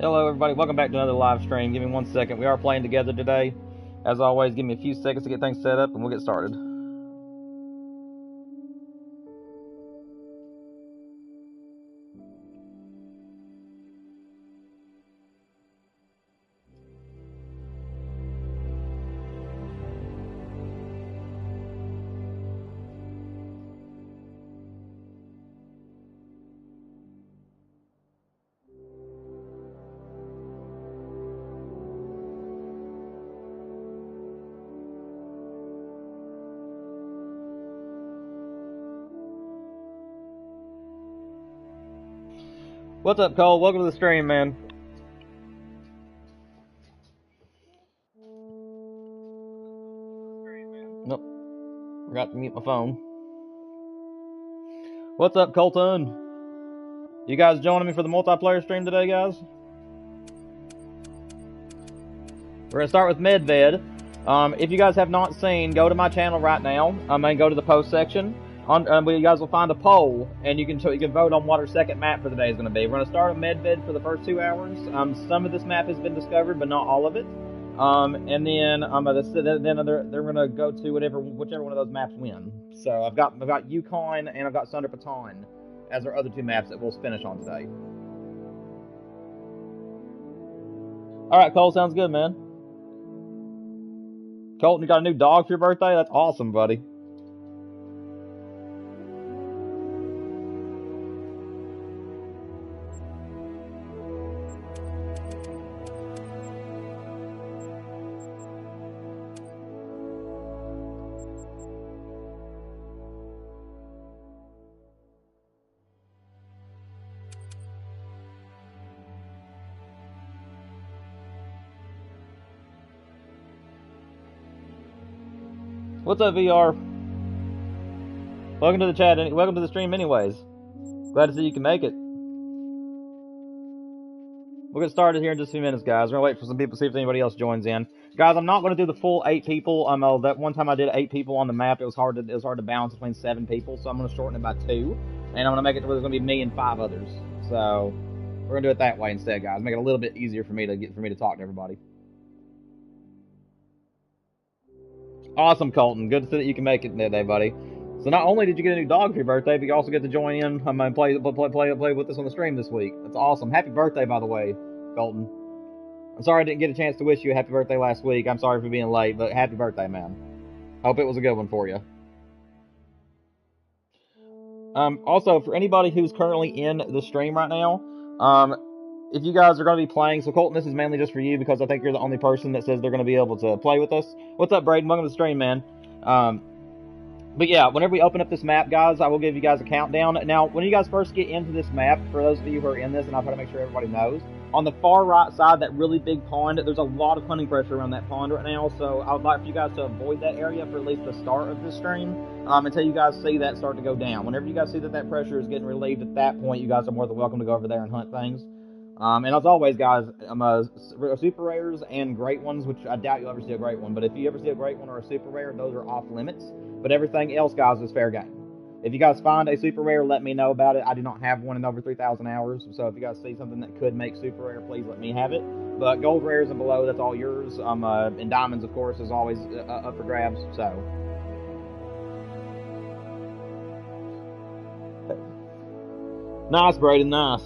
Hello everybody, welcome back to another live stream. Give me 1 second. We are playing together today. As always, give me a few seconds to get things set up and we'll get started. What's up, Cole? Welcome to the stream, man. Nope. Forgot to mute my phone. What's up, Colton? You guys joining me for the multiplayer stream today, guys? We're going to start with Medved. If you guys have not seen, go to my channel right now. And go to the post section. Where you guys will find a poll, and you can vote on what our second map for the day is going to be. We're going to start with Medved for the first 2 hours. Some of this map has been discovered, but not all of it. And then they're going to go to whichever one of those maps win. So I've got Yukon and I've got Sunder Baton as our other 2 maps that we'll finish on today. All right, Cole, sounds good, man. Colton, you got a new dog for your birthday? That's awesome, buddy. What's up, VR? Welcome to the chat. Welcome to the stream anyways. Glad to see you can make it. We'll get started here in just a few minutes, guys. We're going to wait for some people to see if anybody else joins in. Guys, I'm not going to do the full 8 people. That one time I did 8 people on the map, it was hard to balance between 7 people, so I'm going to shorten it by 2. And I'm going to make it to where there's going to be me and 5 others. So, we're going to do it that way instead, guys. Make it a little bit easier for me to talk to everybody. Awesome, Colton. Good to see that you can make it today, buddy. So not only did you get a new dog for your birthday, but you also get to join in and play with us on the stream this week. That's awesome. Happy birthday, by the way, Colton. I'm sorry I didn't get a chance to wish you a happy birthday last week. I'm sorry for being late, but happy birthday, man. Hope it was a good one for you. Also, for anybody who's currently in the stream right now, if you guys are going to be playing, so Colton, this is mainly just for you because I think you're the only person that says they're going to be able to play with us. What's up, Braden? Welcome to the stream, man. But yeah, whenever we open up this map, guys, I will give you guys a countdown. Now, when you guys first get into this map, for those of you who are in this, and I'll try to make sure everybody knows, on the far right side, that really big pond, there's a lot of hunting pressure around that pond right now, so I would like for you guys to avoid that area for at least the start of this stream, until you guys see that start to go down. Whenever you guys see that pressure is getting relieved at that point, you guys are more than welcome to go over there and hunt things. And as always, guys, super rares and great ones, which I doubt you'll ever see a great one, but if you ever see a great one or a super rare, those are off limits. But everything else, guys, is fair game. If you guys find a super rare, let me know about it. I do not have one in over 3,000 hours, so if you guys see something that could make super rare, please let me have it. But gold rares and below, that's all yours. And diamonds, of course, is always up for grabs, so. Nice, Braden, nice.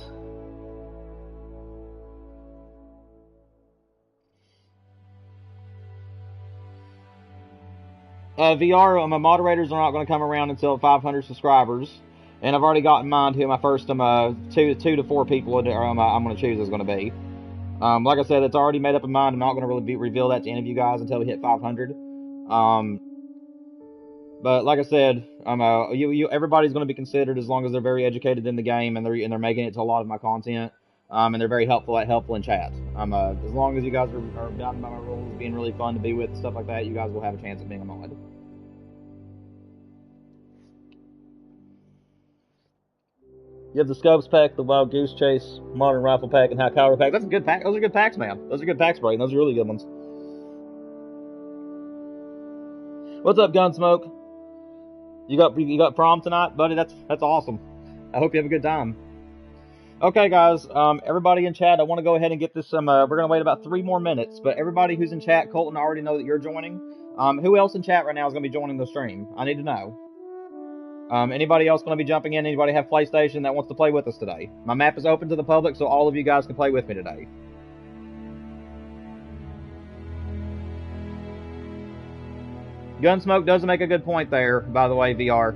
VR, my moderators are not going to come around until 500 subscribers, and I've already got in mind who my first 2 to 4 people I'm going to choose is going to be. Like I said, it's already made up in mind. I'm not going to really reveal that to any of you guys until we hit 500. But like I said, everybody's going to be considered as long as they're very educated in the game and they're making it to a lot of my content. And they're very helpful in chat. As long as you guys are down by my rules, being really fun to be with, stuff like that, you guys will have a chance at being a mod. You have the Scopes pack, the Wild Goose Chase, Modern Rifle pack, and High Caliber pack. That's a good pack. Those are good packs, man. Those are good packs, Braden. Those are really good ones. What's up, Gunsmoke? You got prom tonight, buddy? That's awesome. I hope you have a good time. Okay, guys, everybody in chat, I want to go ahead and get this we're going to wait about 3 more minutes, but everybody who's in chat, Colton, I already know that you're joining. Who else in chat right now is going to be joining the stream? I need to know. Anybody else going to be jumping in? Anybody have PlayStation that wants to play with us today? My map is open to the public, so all of you guys can play with me today. Gunsmoke does make a good point there, by the way, VR.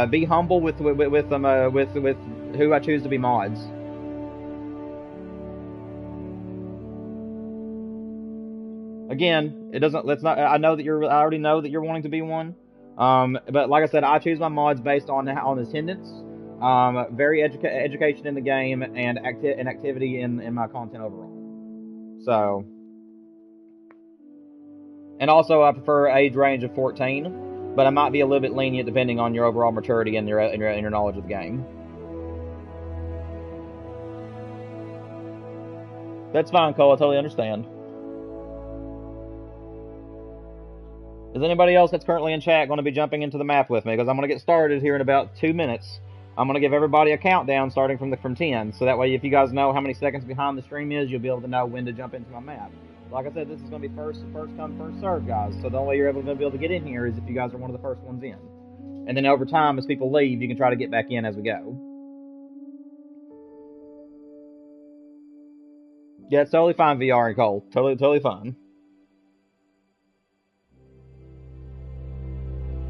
Be humble with who I choose to be mods. Again, it doesn't. Let's not. I know that you're. I already know that you're wanting to be one. But like I said, I choose my mods based on attendance, education in the game, and activity in my content overall. So, and also I prefer age range of 14, but I might be a little bit lenient depending on your overall maturity and your knowledge of the game. That's fine, Cole. I totally understand. Is anybody else that's currently in chat going to be jumping into the map with me? Because I'm going to get started here in about 2 minutes. I'm going to give everybody a countdown starting from 10. So that way, if you guys know how many seconds behind the stream is, you'll be able to know when to jump into my map. Like I said, this is going to be first come, first serve, guys. So the only way you're going to be able to get in here is if you guys are one of the first ones in. And then over time, as people leave, you can try to get back in as we go. Yeah, it's totally fine, VR and Cole. Totally fine.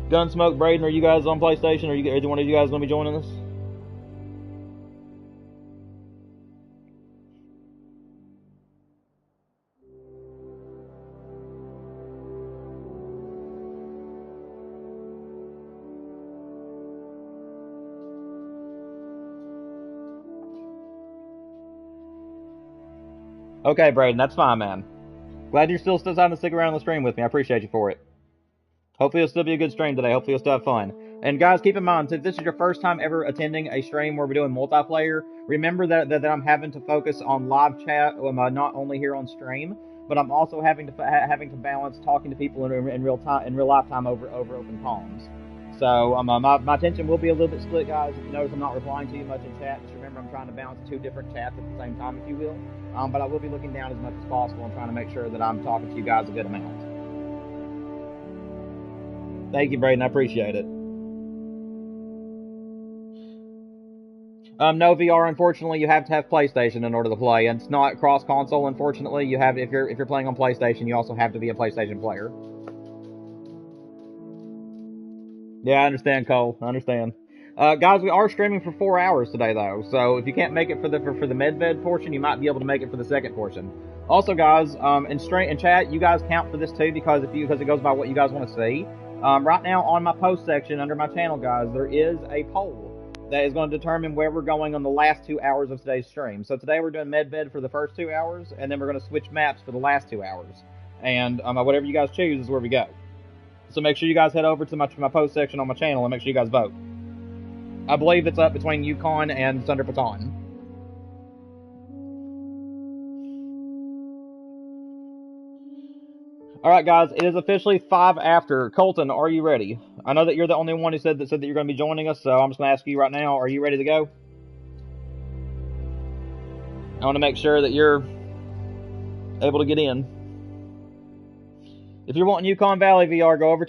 Gunsmoke, Braden, are you guys on PlayStation? Are either one of you guys going to be joining us? Okay, Braden, that's fine, man. Glad you're still deciding to stick around on the stream with me. I appreciate you for it. Hopefully it'll still be a good stream today. Hopefully you'll still have fun. And guys, keep in mind, if this is your first time ever attending a stream where we're doing multiplayer, remember that I'm having to focus on live chat, not only here on stream, but I'm also having to balance talking to people in real lifetime over open comms. So my attention will be a little bit split, guys. If you notice I'm not replying to you much in chat, just remember I'm trying to balance 2 different chats at the same time, if you will. But I will be looking down as much as possible and trying to make sure that I'm talking to you guys a good amount. Thank you, Braden. I appreciate it. No, VR. Unfortunately, you have to have PlayStation in order to play, and it's not cross-console. Unfortunately, you have if you're playing on PlayStation, you also have to be a PlayStation player. Yeah, I understand, Cole. I understand. Guys, we are streaming for 4 hours today, though. So if you can't make it for the Medved portion, you might be able to make it for the second portion. Also, guys, in chat, you guys count for this too because it goes by what you guys want to see. Right now on my post section under my channel, guys, there is a poll that is going to determine where we're going on the last 2 hours of today's stream. So today we're doing Medved for the first 2 hours, and then we're going to switch maps for the last 2 hours. And whatever you guys choose is where we go. So make sure you guys head over to my post section on my channel and make sure you guys vote. I believe it's up between Yukon and Thunder Baton. Alright, guys, it is officially 5 after. Colton, are you ready? I know that you're the only one who said that you're going to be joining us, so I'm just going to ask you right now, are you ready to go? I want to make sure that you're able to get in. If you're wanting Yukon Valley VR, go over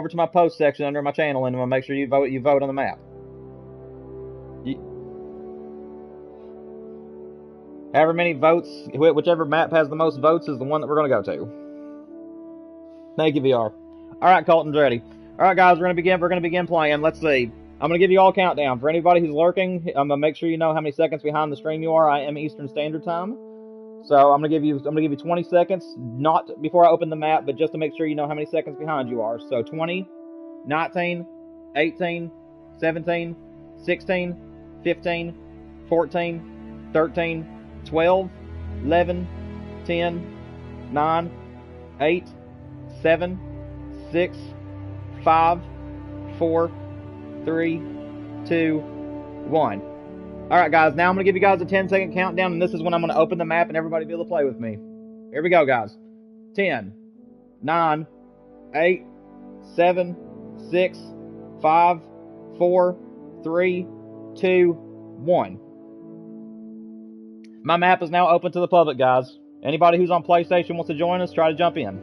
to my post section under my channel and make sure you vote on the map. However many votes, whichever map has the most votes is the one that we're going to go to. Thank you, VR. Alright, Colton's ready. Alright, guys, we're going to begin playing. Let's see. I'm going to give you all a countdown. For anybody who's lurking, I'm going to make sure you know how many seconds behind the stream you are. I am Eastern Standard Time. So I'm going to give you 20 seconds, not before I open the map, but just to make sure you know how many seconds behind you are. So 20, 19, 18, 17, 16, 15, 14, 13, 12, 11, 10, 9, 8, 7, 6, 5, 4, 3, 2, 1. Alright, guys, now I'm going to give you guys a 10-second countdown, and this is when I'm going to open the map and everybody be able to play with me. Here we go, guys. 10, 9, 8, 7, 6, 5, 4, 3, 2, 1. My map is now open to the public, guys. Anybody who's on PlayStation wants to join us, try to jump in.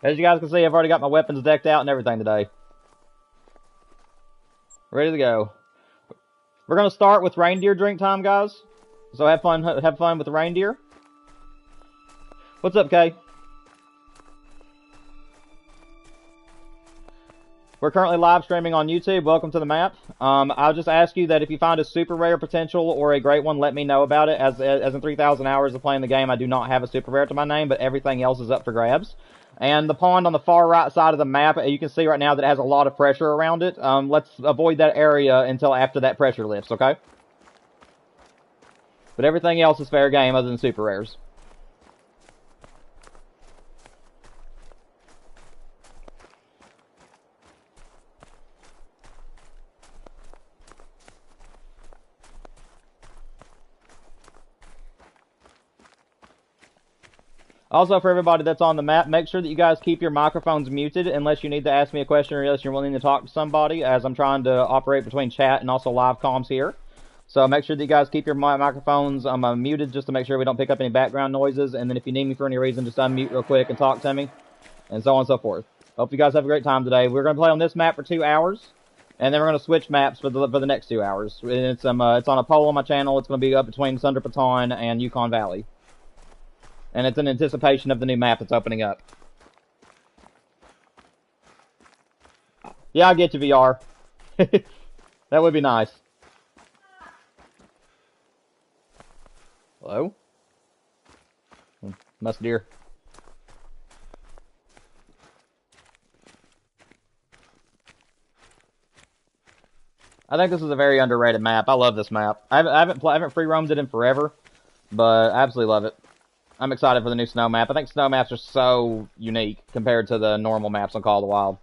As you guys can see, I've already got my weapons decked out and everything today. Ready to go. We're going to start with reindeer drink time, guys. So have fun with the reindeer. What's up, Kay? We're currently live streaming on YouTube. Welcome to the map. I'll just ask you that if you find a super rare potential or a great one, let me know about it. As in 3,000 hours of playing the game, I do not have a super rare to my name, but everything else is up for grabs. And the pond on the far right side of the map, you can see right now that it has a lot of pressure around it. Let's avoid that area until after that pressure lifts, okay? But everything else is fair game other than super rares. Also, for everybody that's on the map, make sure that you guys keep your microphones muted unless you need to ask me a question or unless you're willing to talk to somebody, as I'm trying to operate between chat and also live comms here. So make sure that you guys keep your microphones muted just to make sure we don't pick up any background noises. And then if you need me for any reason, just unmute real quick and talk to me. And so on and so forth. Hope you guys have a great time today. We're going to play on this map for 2 hours. And then we're going to switch maps for the next 2 hours. And it's on a poll on my channel. It's going to be up between Thunder Baton and Yukon Valley. And it's in anticipation of the new map that's opening up. Yeah, I'll get you VR. That would be nice. Hello? Must deer. I think this is a very underrated map. I love this map. I haven't free roamed it in forever, but I absolutely love it. I'm excited for the new snow map. I think snow maps are so unique compared to the normal maps on Call of the Wild.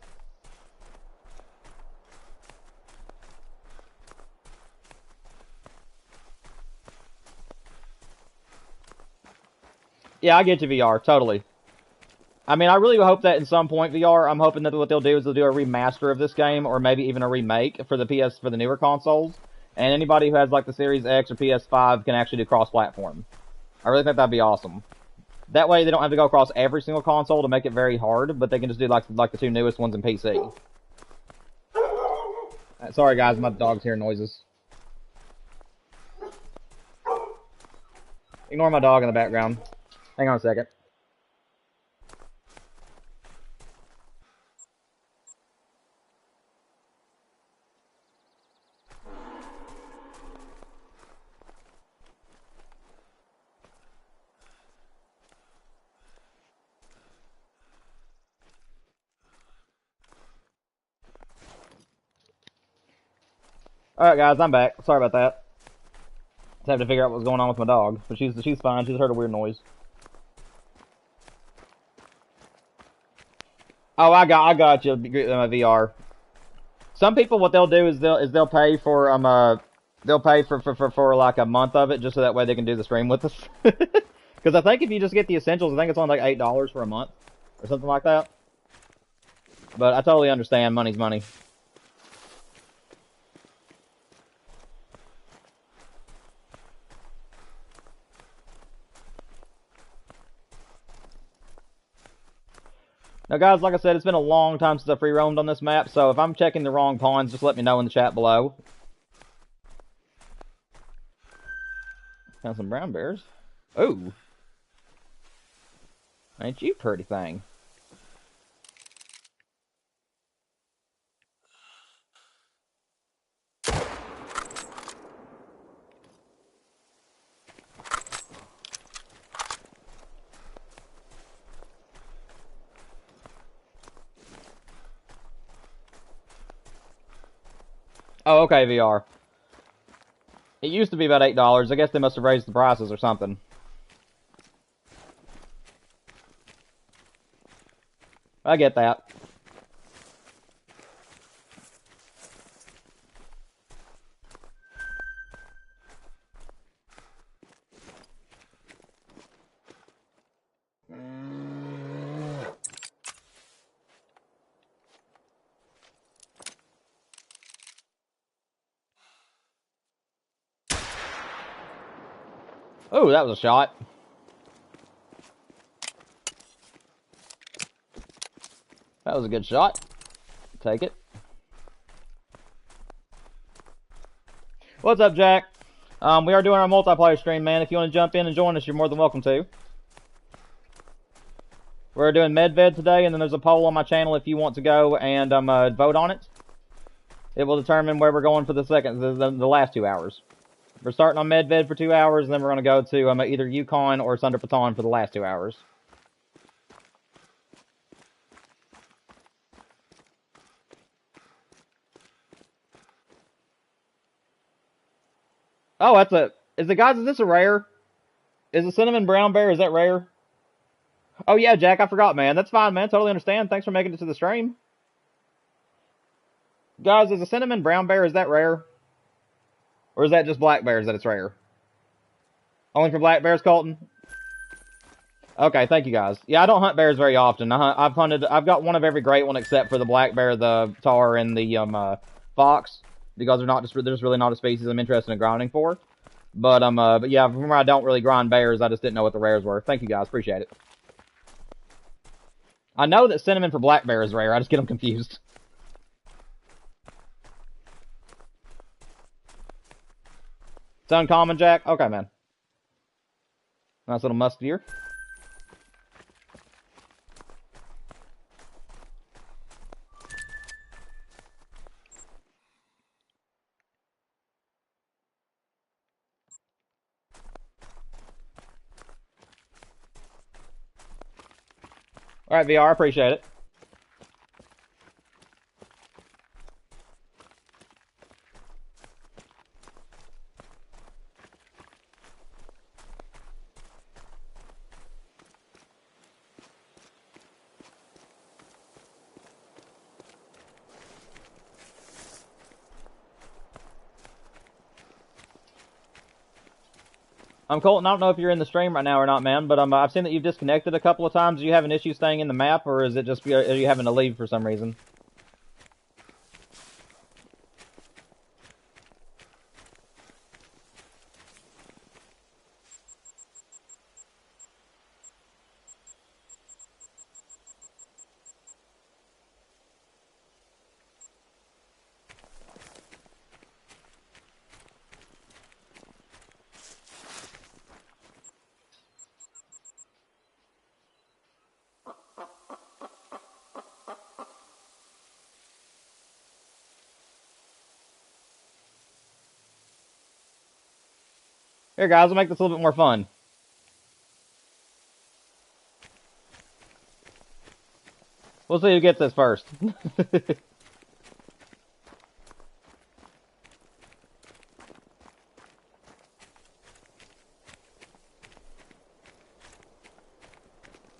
Yeah, I get you VR, totally. I mean, I really hope that in some point VR, I'm hoping that what they'll do is they'll do a remaster of this game, or maybe even a remake for the newer consoles. And anybody who has like the Series X or PS5 can actually do cross-platform. I really think that'd be awesome. That way they don't have to go across every single console to make it very hard, but they can just do like the 2 newest ones in PC. Sorry guys, my dog's hearing noises. Ignore my dog in the background. Hang on a second. Alright guys, I'm back. Sorry about that. Just have to figure out what's going on with my dog. But she's fine. She's heard a weird noise. Oh, I got you, VR. Some people, what they'll do is they'll pay for like a month of it just so that way they can do the stream with us. Because I think if you just get the essentials, I think it's only like $8 for a month or something like that. But I totally understand. Money's money. Now guys, like I said, it's been a long time since I free roamed on this map, so if I'm checking the wrong pawns, just let me know in the chat below. Found some brown bears. Ooh. Ain't you pretty thing. Oh, okay, VR. It used to be about $8. I guess they must have raised the prices or something. I get that. Oh, that was a shot. That was a good shot. Take it. What's up, Jack? We are doing our multiplayer stream, man. If you want to jump in and join us, you're more than welcome to. We're doing Medved today, and then there's a poll on my channel if you want to go and vote on it. It will determine where we're going for the last 2 hours. We're starting on Medved for 2 hours, and then we're going to go to either Yukon or Thunder Baton for the last 2 hours. Oh, that's a... Is this a rare? Is the cinnamon brown bear, is that rare? Oh, yeah, Jack, I forgot, man. That's fine, man. Totally understand. Thanks for making it to the stream. Guys, is a cinnamon brown bear, is that rare? Or is that just black bears that it's rare? Only for black bears, Colton? Okay, thank you, guys. Yeah, I don't hunt bears very often. I've got one of every great one except for the black bear, the tar, and the fox. Because they're just really not a species I'm interested in grinding for. But yeah, remember I don't really grind bears, I just didn't know what the rares were. Thank you, guys. Appreciate it. I know that cinnamon for black bear is rare, I just get them confused. It's uncommon, Jack? Okay, man. Nice little musk deer. Alright, VR, appreciate it. Colton, I don't know if you're in the stream right now or not, man, but I've seen that you've disconnected a couple of times. Do you have an issue staying in the map, or is it just are you having to leave for some reason? Here, guys, we'll make this a little bit more fun. We'll see who gets this first.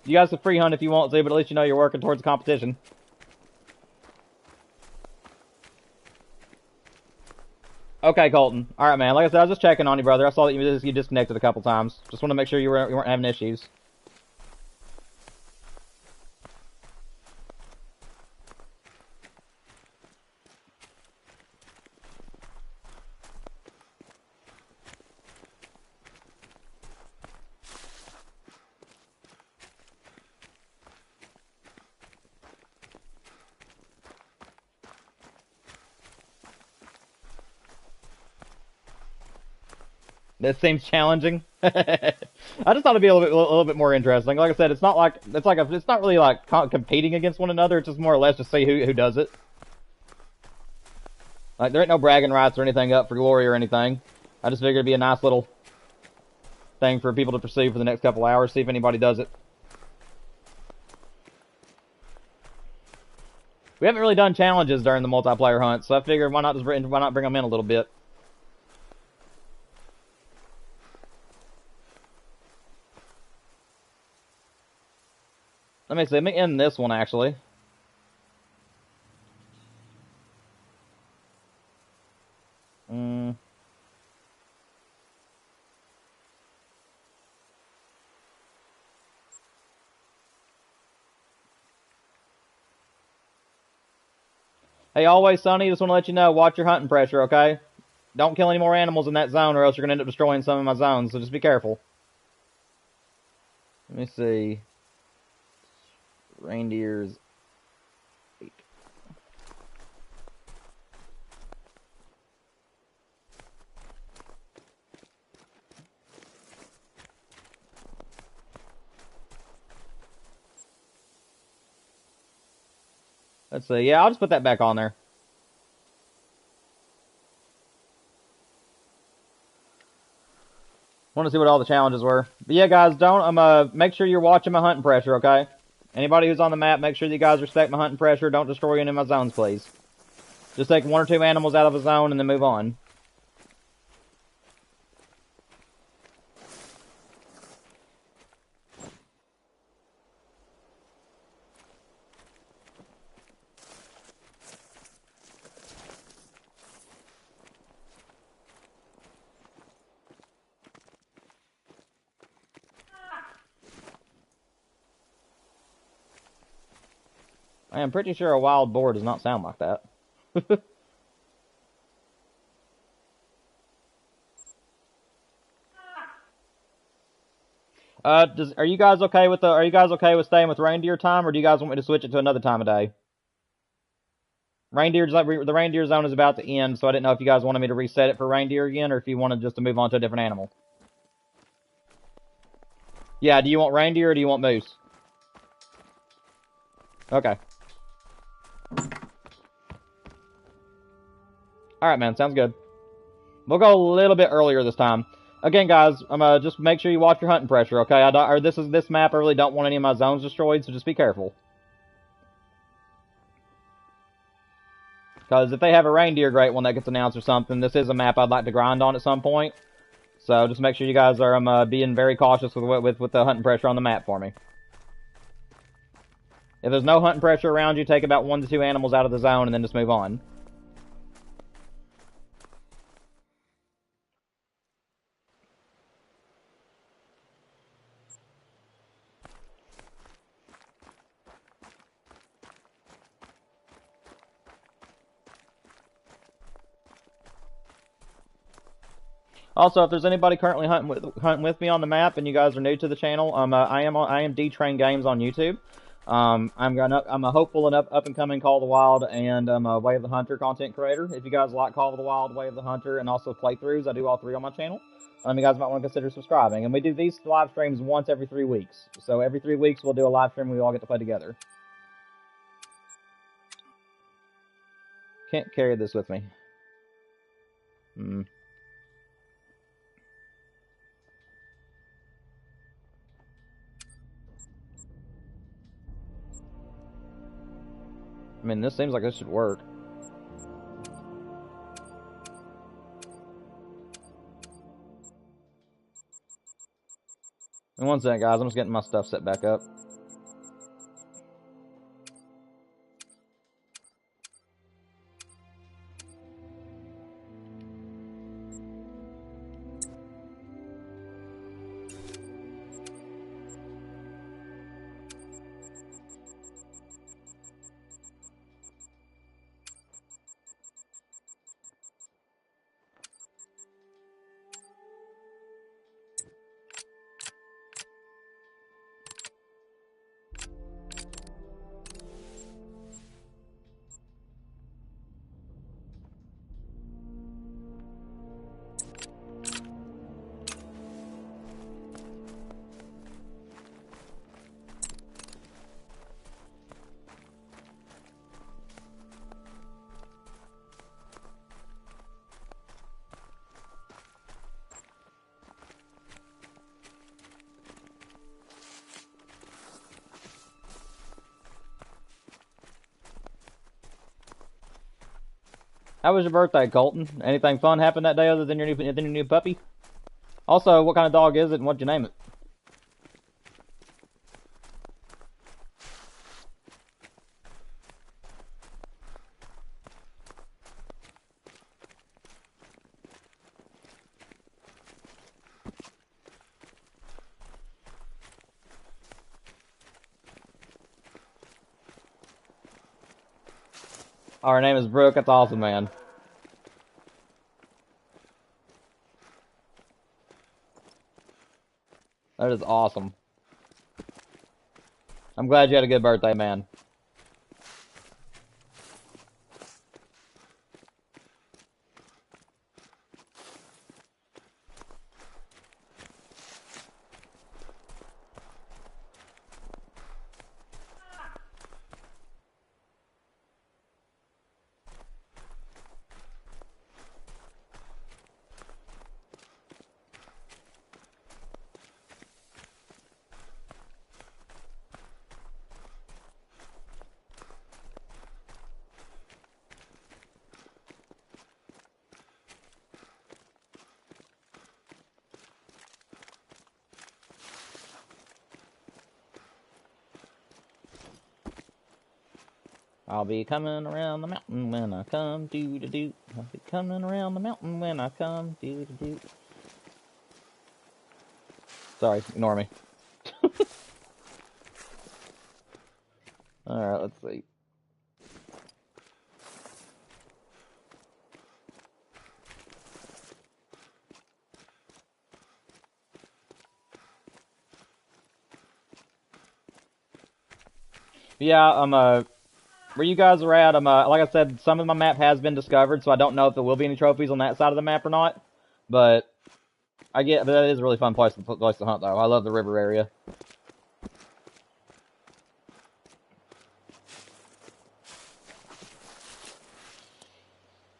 You guys can free hunt if you want to, but at least you know you're working towards a competition. Okay, Colton. Alright, man. Like I said, I was just checking on you, brother. I saw that you disconnected a couple times. Just want to make sure you weren't having issues. This seems challenging. I just thought it'd be a little bit more interesting. Like I said, it's not really like competing against one another. It's just more or less to see who does it. Like there ain't no bragging rights or anything up for glory or anything. I just figured it'd be a nice little thing for people to pursue for the next couple hours. See if anybody does it. We haven't really done challenges during the multiplayer hunt, so I figured why not bring them in a little bit. Let me end this one, actually. Hey, always, Sonny, just want to let you know, watch your hunting pressure, okay? don't kill any more animals in that zone, or else you're gonna end up destroying some of my zones. So just be careful. Let me see. Reindeers. Let's see. Yeah, I'll just put that back on there. Want to see what all the challenges were. But yeah, guys, don't make sure you're watching my hunting pressure, okay? Anybody who's on the map, make sure you guys respect my hunting pressure. Don't destroy any of my zones, please. Just take 1 or 2 animals out of a zone and then move on. I am pretty sure a wild boar does not sound like that. Are you guys okay with staying with reindeer time, or do you guys want me to switch it to another time of day? The reindeer zone is about to end, so I didn't know if you guys wanted me to reset it for reindeer again, or if you wanted just to move on to a different animal. Yeah, do you want reindeer or do you want moose? Okay. Alright, man, sounds good. We'll go a little bit earlier this time. Again, guys, just make sure you watch your hunting pressure, okay? This map, I really don't want any of my zones destroyed, so just be careful. Because if they have a reindeer great one that gets announced or something, this is a map I'd like to grind on at some point. So just make sure you guys are being very cautious with the hunting pressure on the map for me. If there's no hunting pressure around you, take about 1 to 2 animals out of the zone and then just move on. Also, if there's anybody currently hunting with me on the map and you guys are new to the channel, I am D-Train Games on YouTube. I'm a hopeful and up and coming Call of the Wild and Way of the Hunter content creator. If you guys like Call of the Wild, Way of the Hunter, and also playthroughs, I do all 3 on my channel. You guys might want to consider subscribing. And we do these live streams once every 3 weeks. So every 3 weeks we'll do a live stream and we all get to play together. Can't carry this with me. I mean, this seems like this should work. In 1 second, guys. I'm just getting my stuff set back up. How was your birthday, Colton? Anything fun happen that day other than your new puppy? Also, what kind of dog is it and what'd you name it? Oh, her name is Brooke. That's awesome, man. That is awesome. I'm glad you had a good birthday, man. I'll be coming around the mountain when I come, doo-doo-doo. I'll be coming around the mountain when I come, doo-doo-doo. Sorry, ignore me. Alright, let's see. Yeah, where you guys are at, like I said, some of my map has been discovered, so I don't know if there will be any trophies on that side of the map or not. But that is a really fun place to hunt, though. I love the river area.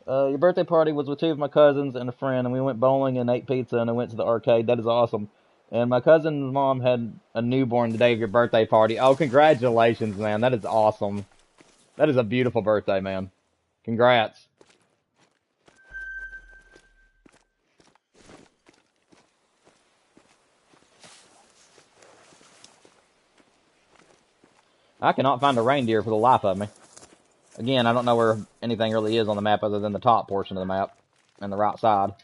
Your birthday party was with two of my cousins and a friend, and we went bowling and ate pizza and I went to the arcade. That is awesome. And my cousin's mom had a newborn the day of your birthday party. Oh, congratulations, man. That is awesome. That is a beautiful birthday, man. Congrats. I cannot find a reindeer for the life of me. Again, I don't know where anything really is on the map other than the top portion of the map and the right side.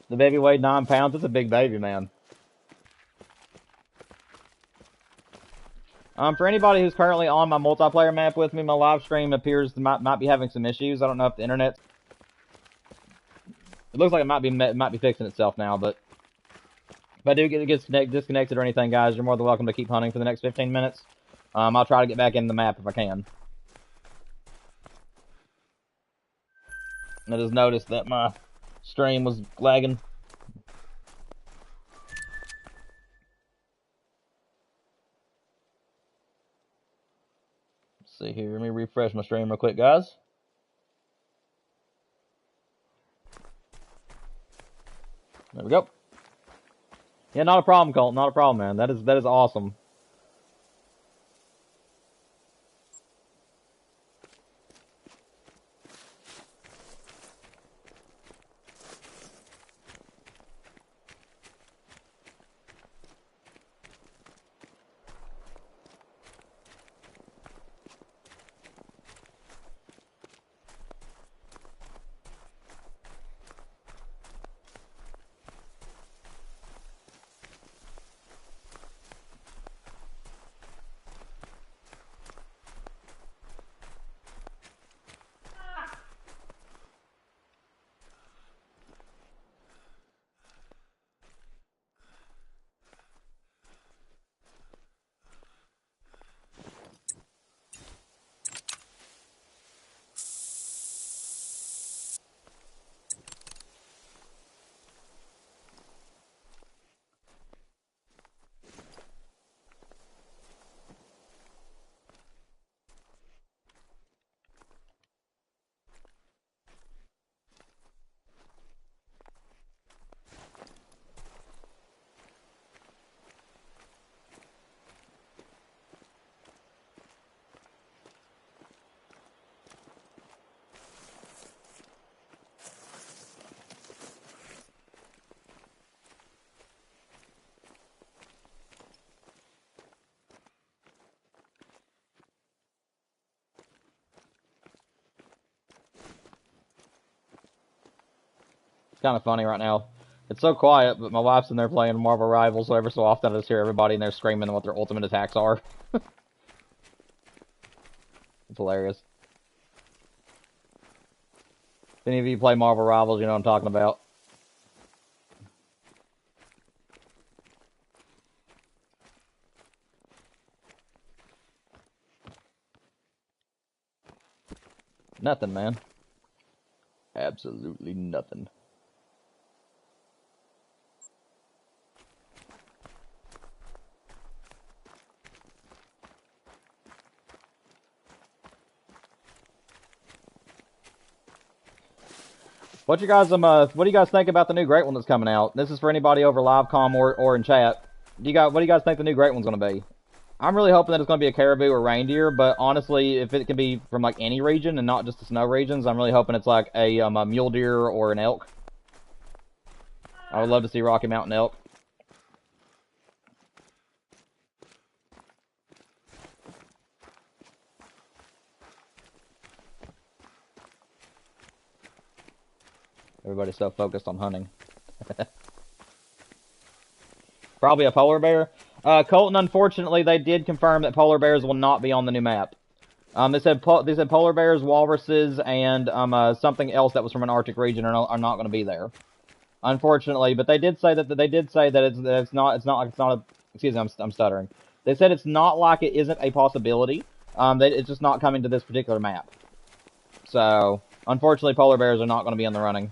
The baby weighed 9 pounds. It's a big baby, man. For anybody who's currently on my multiplayer map with me, my live stream appears to might be having some issues. I don't know if the internet. It looks like it might be fixing itself now, but if I do get disconnected or anything, guys, you're more than welcome to keep hunting for the next 15 minutes. I'll try to get back in the map if I can. I just noticed that my stream was lagging. Let's see here. Let me refresh my stream real quick, guys. There we go. Yeah, not a problem, Colt. Not a problem, man. That is awesome. It's kind of funny right now. It's so quiet, but my wife's in there playing Marvel Rivals, so every so often I just hear everybody in there screaming what their ultimate attacks are. It's hilarious. If any of you play Marvel Rivals, you know what I'm talking about. Nothing, man. Absolutely nothing. What do you guys think about the new Great One that's coming out? This is for anybody over livecom or in chat. What do you guys think the new Great One's gonna be? I'm really hoping that it's gonna be a caribou or reindeer, but honestly, if it can be from like any region and not just the snow regions, I'm really hoping it's like a mule deer or an elk. I would love to see Rocky Mountain elk. Everybody's so focused on hunting. Probably a polar bear. Colton, unfortunately, they did confirm that polar bears will not be on the new map. They said polar bears, walruses, and something else that was from an Arctic region are not going to be there. Unfortunately, but they did say that it's not a. Excuse me, I'm stuttering. They said it's not like it isn't a possibility. That it's just not coming to this particular map. So, unfortunately, polar bears are not going to be in the running.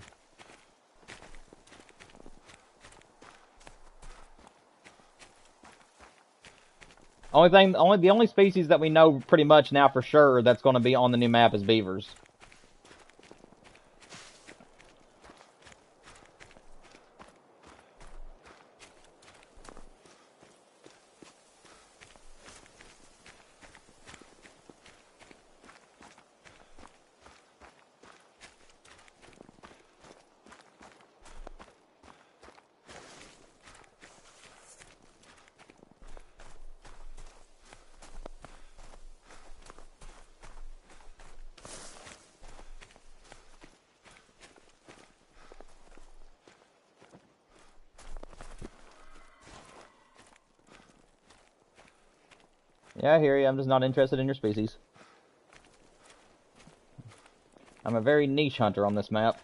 The only species that we know pretty much now for sure that's going to be on the new map is beavers. Yeah, I hear you. I'm just not interested in your species. I'm a very niche hunter on this map.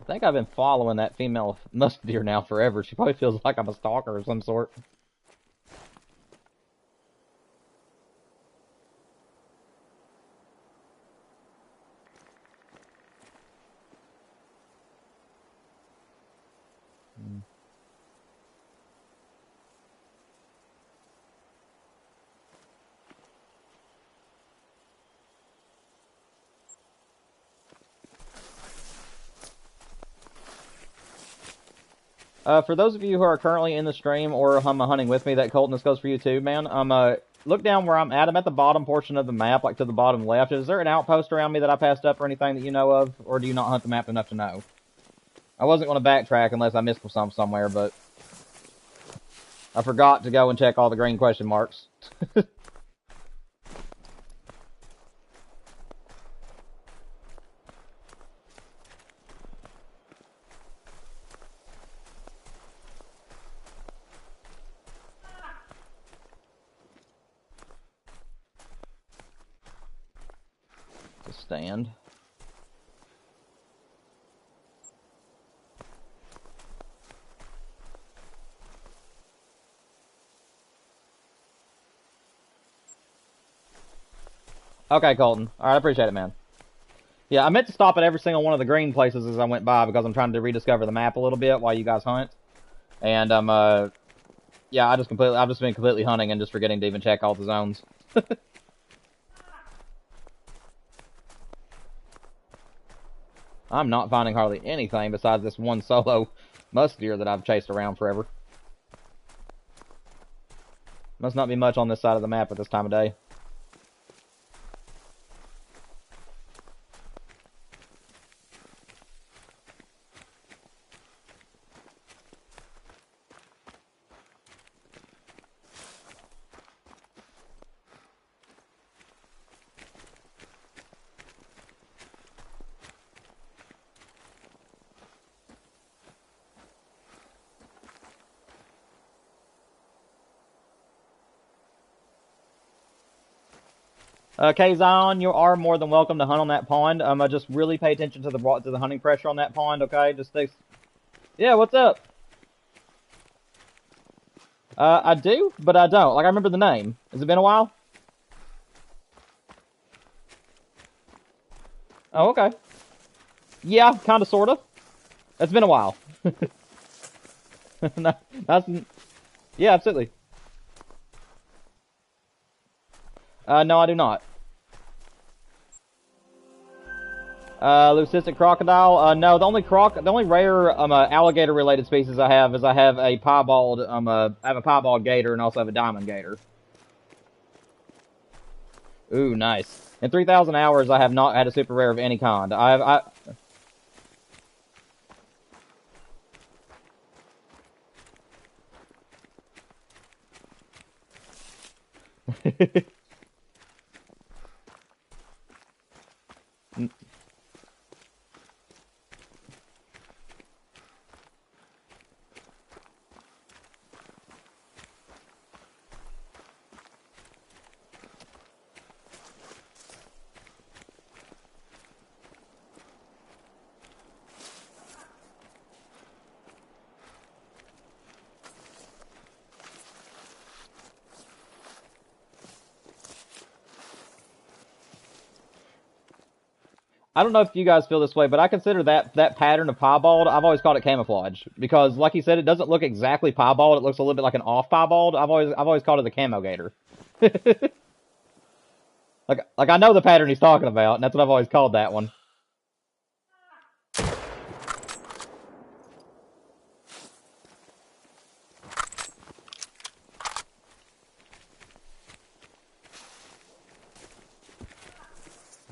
I think I've been following that female musk deer now forever. She probably feels like I'm a stalker of some sort. For those of you who are currently in the stream or hunting with me, that Colton, this goes for you too, man. Look down where I'm at. I'm at the bottom portion of the map, like to the bottom left. Is there an outpost around me that I passed up or anything that you know of? Or do you not hunt the map enough to know? I wasn't going to backtrack unless I missed some somewhere, but I forgot to go and check all the green question marks. Stand. Okay, Colton. Alright, I appreciate it, man. Yeah, I meant to stop at every single one of the green places as I went by because I'm trying to rediscover the map a little bit while you guys hunt. And, yeah, I've just been completely hunting and just forgetting to even check all the zones. I'm not finding hardly anything besides this one solo musk deer that I've chased around forever. Must not be much on this side of the map at this time of day. K-Zion, you are more than welcome to hunt on that pond. I just really pay attention to the hunting pressure on that pond, okay? Just stay... Yeah, what's up? I do, but I don't. Like, I remember the name. Has it been a while? Oh, okay. Yeah, kinda, sorta. It's been a while. Yeah, absolutely. No, I do not. Leucistic crocodile. No, the only rare alligator related species I have is I have a piebald I have a piebald gator and also have a diamond gator. Ooh, nice. In 3,000 hours, I have not had a super rare of any kind. I don't know if you guys feel this way, but I consider that pattern of piebald, I've always called it camouflage. Because, like you said, it doesn't look exactly piebald, it looks a little bit like an off piebald. I've always called it the camo gator. Like I know the pattern he's talking about, and that's what I've always called that one.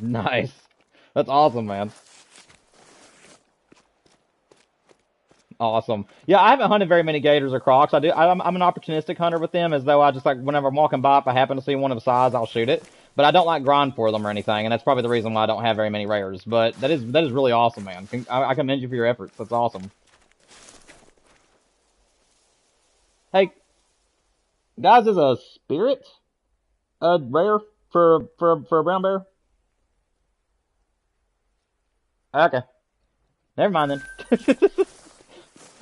Nice. That's awesome, man. Awesome. Yeah, I haven't hunted very many gators or crocs. I'm an opportunistic hunter with them, as though I just like whenever I'm walking by, if I happen to see one of size, I'll shoot it. But I don't like grind for them or anything, and that's probably the reason why I don't have very many rares. But that is really awesome, man. I commend you for your efforts. That's awesome. Hey, guys, is a spirit rare for a brown bear? Okay, never mind then.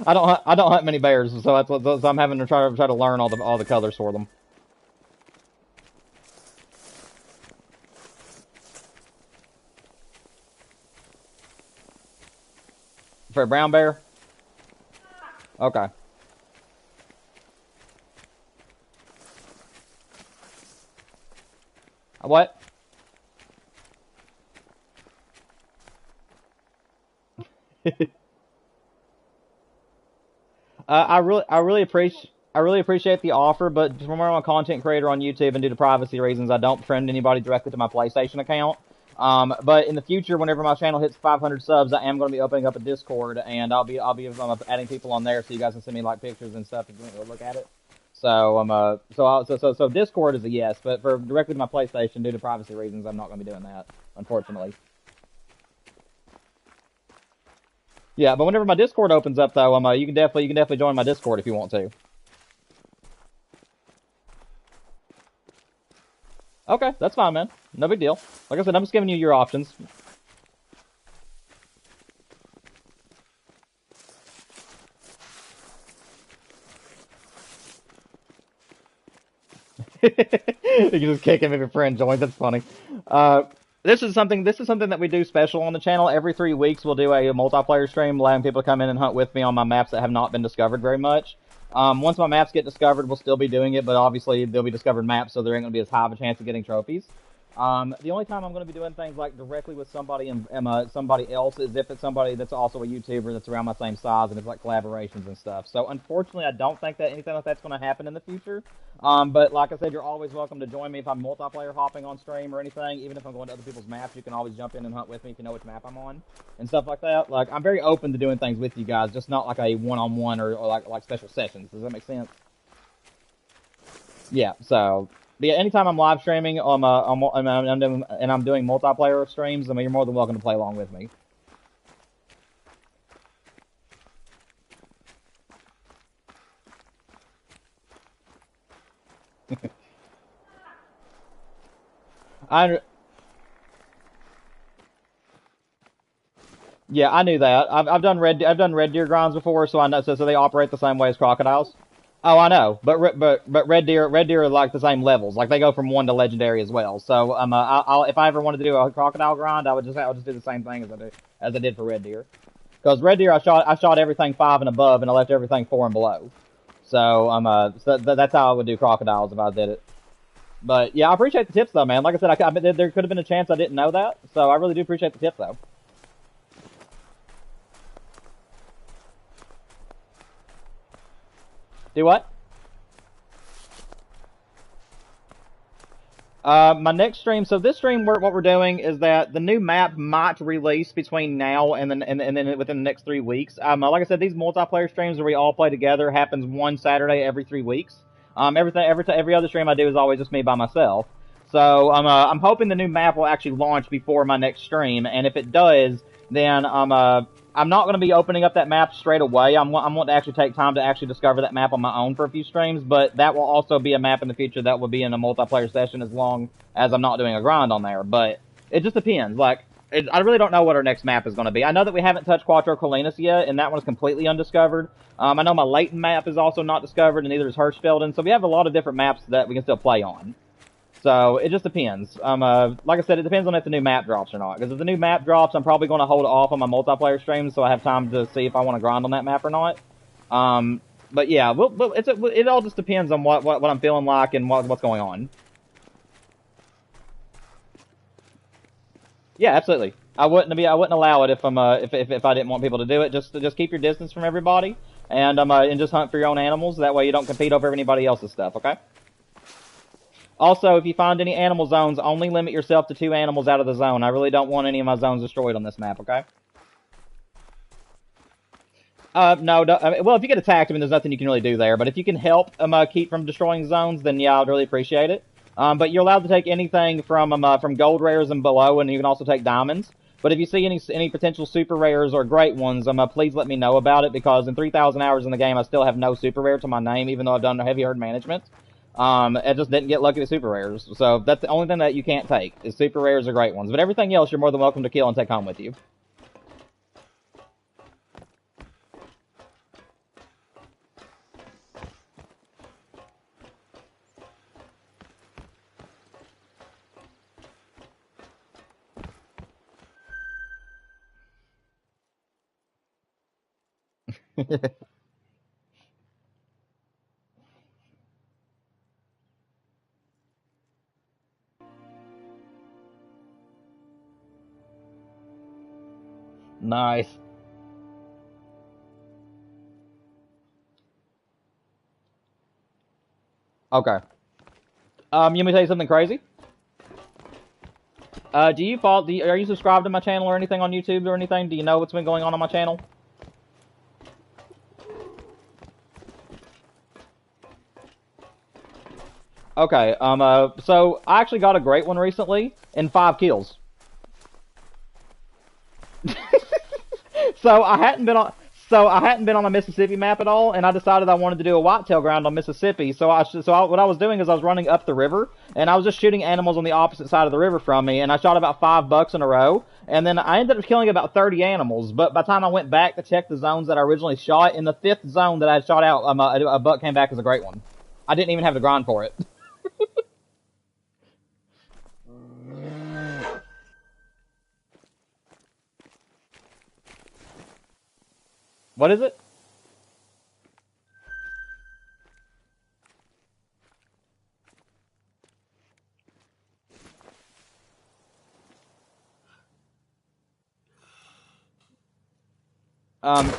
I don't hunt many bears, so so I'm having to try to learn all the colors for them. For a brown bear? Okay. What? I really appreciate the offer, but just remember I'm a content creator on YouTube, and due to privacy reasons, I don't friend anybody directly to my PlayStation account. But in the future, whenever my channel hits 500 subs, I am going to be opening up a Discord, and I'll be adding people on there so you guys can send me like pictures and stuff if you want to look at it. So so Discord is a yes, but for directly to my PlayStation, due to privacy reasons, I'm not going to be doing that, unfortunately. Yeah, but whenever my Discord opens up, though, you can definitely join my Discord if you want to. Okay, that's fine, man. No big deal. Like I said, I'm just giving you your options. You can just kick him if your friend joins. That's funny. This is something that we do special on the channel. Every 3 weeks, we'll do a multiplayer stream, allowing people to come in and hunt with me on my maps that have not been discovered very much. Once my maps get discovered, we'll still be doing it, but obviously they'll be discovered maps, so there ain't gonna be as high of a chance of getting trophies. The only time I'm going to be doing things like directly with somebody and somebody else is if it's somebody that's also a YouTuber that's around my same size and it's like collaborations and stuff. So unfortunately, I don't think that anything like that's going to happen in the future. But like I said, you're always welcome to join me if I'm multiplayer hopping on stream or anything. Even if I'm going to other people's maps, you can always jump in and hunt with me if you know which map I'm on and stuff like that. Like I'm very open to doing things with you guys, just not like a one-on-one or like special sessions. Does that make sense? Yeah. So but yeah, anytime I'm live streaming, and I'm doing multiplayer streams, I mean, you're more than welcome to play along with me. I Yeah, I knew that. I've done red deer grinds before, so I know. So they operate the same way as crocodiles. Oh, I know, but red deer are like the same levels. Like they go from one to legendary as well. So I'll if I ever wanted to do a crocodile grind, I would just do the same thing as I did for red deer. Because red deer, I shot everything 5 and above, and I left everything 4 and below. So that's how I would do crocodiles if I did it. But yeah, I appreciate the tips though, man. Like I said, there could have been a chance I didn't know that, so I really do appreciate the tips though. Do what? My next stream. So this stream, what we're doing is that the new map might release between now and then within the next 3 weeks. Like I said, these multiplayer streams where we all play together happens one Saturday every 3 weeks. Every other stream I do is always just me by myself. So I'm hoping the new map will actually launch before my next stream, and if it does, then I'm not going to be opening up that map straight away. I'm wanting to actually take time to actually discover that map on my own for a few streams, but that will also be a map in the future that will be in a multiplayer session as long as I'm not doing a grind on there. But it just depends. I really don't know what our next map is going to be. I know that we haven't touched Quattro Colinas yet, and that one is completely undiscovered. I know my Leighton map is also not discovered, and neither is Hirschfelden, so we have a lot of different maps that we can still play on. So it just depends. Like I said, it depends on if the new map drops or not. Because if the new map drops, I'm probably going to hold off on my multiplayer streams so I have time to see if I want to grind on that map or not. But yeah, it all just depends on what I'm feeling like and what's going on. Yeah, absolutely. I wouldn't allow it if I didn't want people to do it. Just keep your distance from everybody and just hunt for your own animals. That way you don't compete over anybody else's stuff. Okay. Also, if you find any animal zones, only limit yourself to 2 animals out of the zone. I really don't want any of my zones destroyed on this map, okay? No, well, if you get attacked, I mean, there's nothing you can really do there. But if you can help keep from destroying zones, then yeah, I'd really appreciate it. But you're allowed to take anything from gold rares and below, and you can also take diamonds. But if you see any potential super rares or great ones, please let me know about it because in 3,000 hours in the game, I still have no super rare to my name, even though I've done heavy herd management. I just didn't get lucky with super rares. So that's the only thing that you can't take is super rares or great ones. But everything else, you're more than welcome to kill and take home with you. Nice. Okay. You want me to tell you something crazy? Are you subscribed to my channel or anything on YouTube or anything? Do you know what's been going on my channel? Okay. So I actually got a great one recently in 5 kills. So I hadn't been on a Mississippi map at all, and I decided I wanted to do a whitetail ground on Mississippi. What I was doing is I was running up the river, and I was just shooting animals on the opposite side of the river from me, and I shot about 5 bucks in a row, and then I ended up killing about 30 animals. But by the time I went back to check the zones that I originally shot, in the 5th zone that I had shot out, a buck came back as a great one. I didn't even have to grind for it. What is it? Um,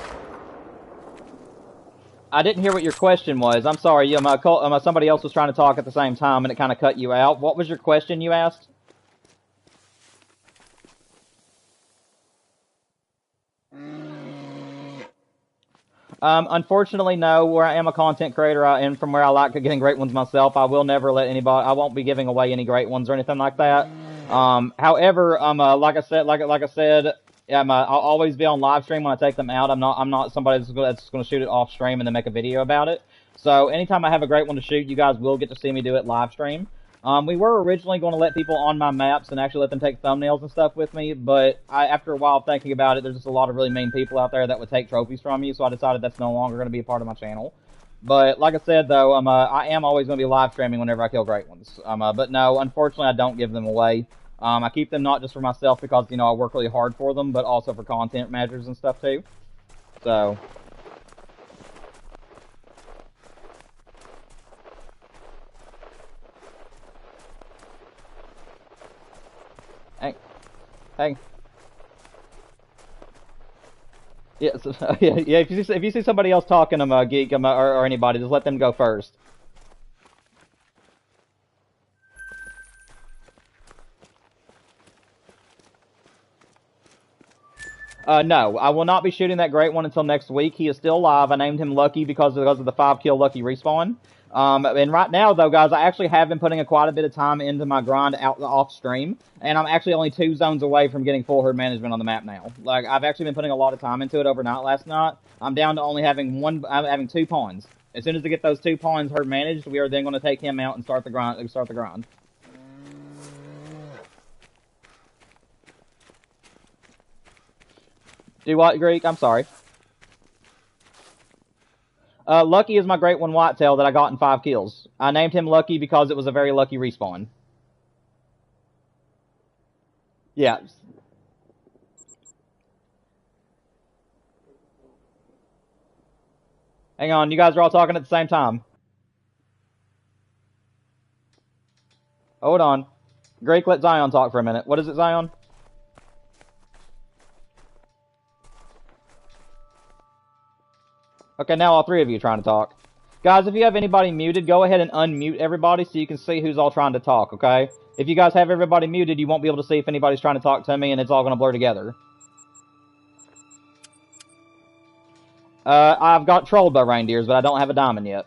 I didn't hear what your question was. I'm sorry. Somebody else was trying to talk at the same time, and it kind of cut you out. What was your question you asked? Unfortunately, no. Where I am a content creator, and from where I like getting great ones myself, I will never let anybody. I won't be giving away any great ones or anything like that. However, like I said, I'll always be on live stream when I take them out. I'm not somebody that's going to shoot it off stream and then make a video about it. So anytime I have a great one to shoot, you guys will get to see me do it live stream. We were originally going to let people on my maps and actually let them take thumbnails and stuff with me, but after a while thinking about it, there's just a lot of really mean people out there that would take trophies from you, so I decided that's no longer going to be a part of my channel. But like I said, though, I am always going to be live streaming whenever I kill great ones. But no, unfortunately, I don't give them away. I keep them not just for myself because, I work really hard for them, but also for content measures and stuff, too. So... Hey. Yes, yeah. If you see somebody else talking, Geek, or anybody, just let them go first. No, I will not be shooting that great one until next week. He is still alive. I named him Lucky because of the 5-kill Lucky respawn. And right now, though, guys, I actually have been putting quite a bit of time into my grind off stream, and I'm actually only 2 zones away from getting full herd management on the map now. Like, I've actually been putting a lot of time into it overnight last night. I'm down to only having I'm having 2 pawns. As soon as I get those 2 pawns herd managed, we are then going to take him out and start the grind. Do what, Greek? I'm sorry. Lucky is my great one whitetail that I got in 5 kills. I named him Lucky because it was a very lucky respawn. Yeah. Hang on, you guys are all talking at the same time. Hold on. Greek, let Zion talk for a minute. What is it, Zion? Okay, now all 3 of you are trying to talk. Guys, if you have anybody muted, go ahead and unmute everybody so you can see who's all trying to talk, okay? If you guys have everybody muted, you won't be able to see if anybody's trying to talk to me, and it's all going to blur together. I've got trolled by reindeers, but I don't have a diamond yet.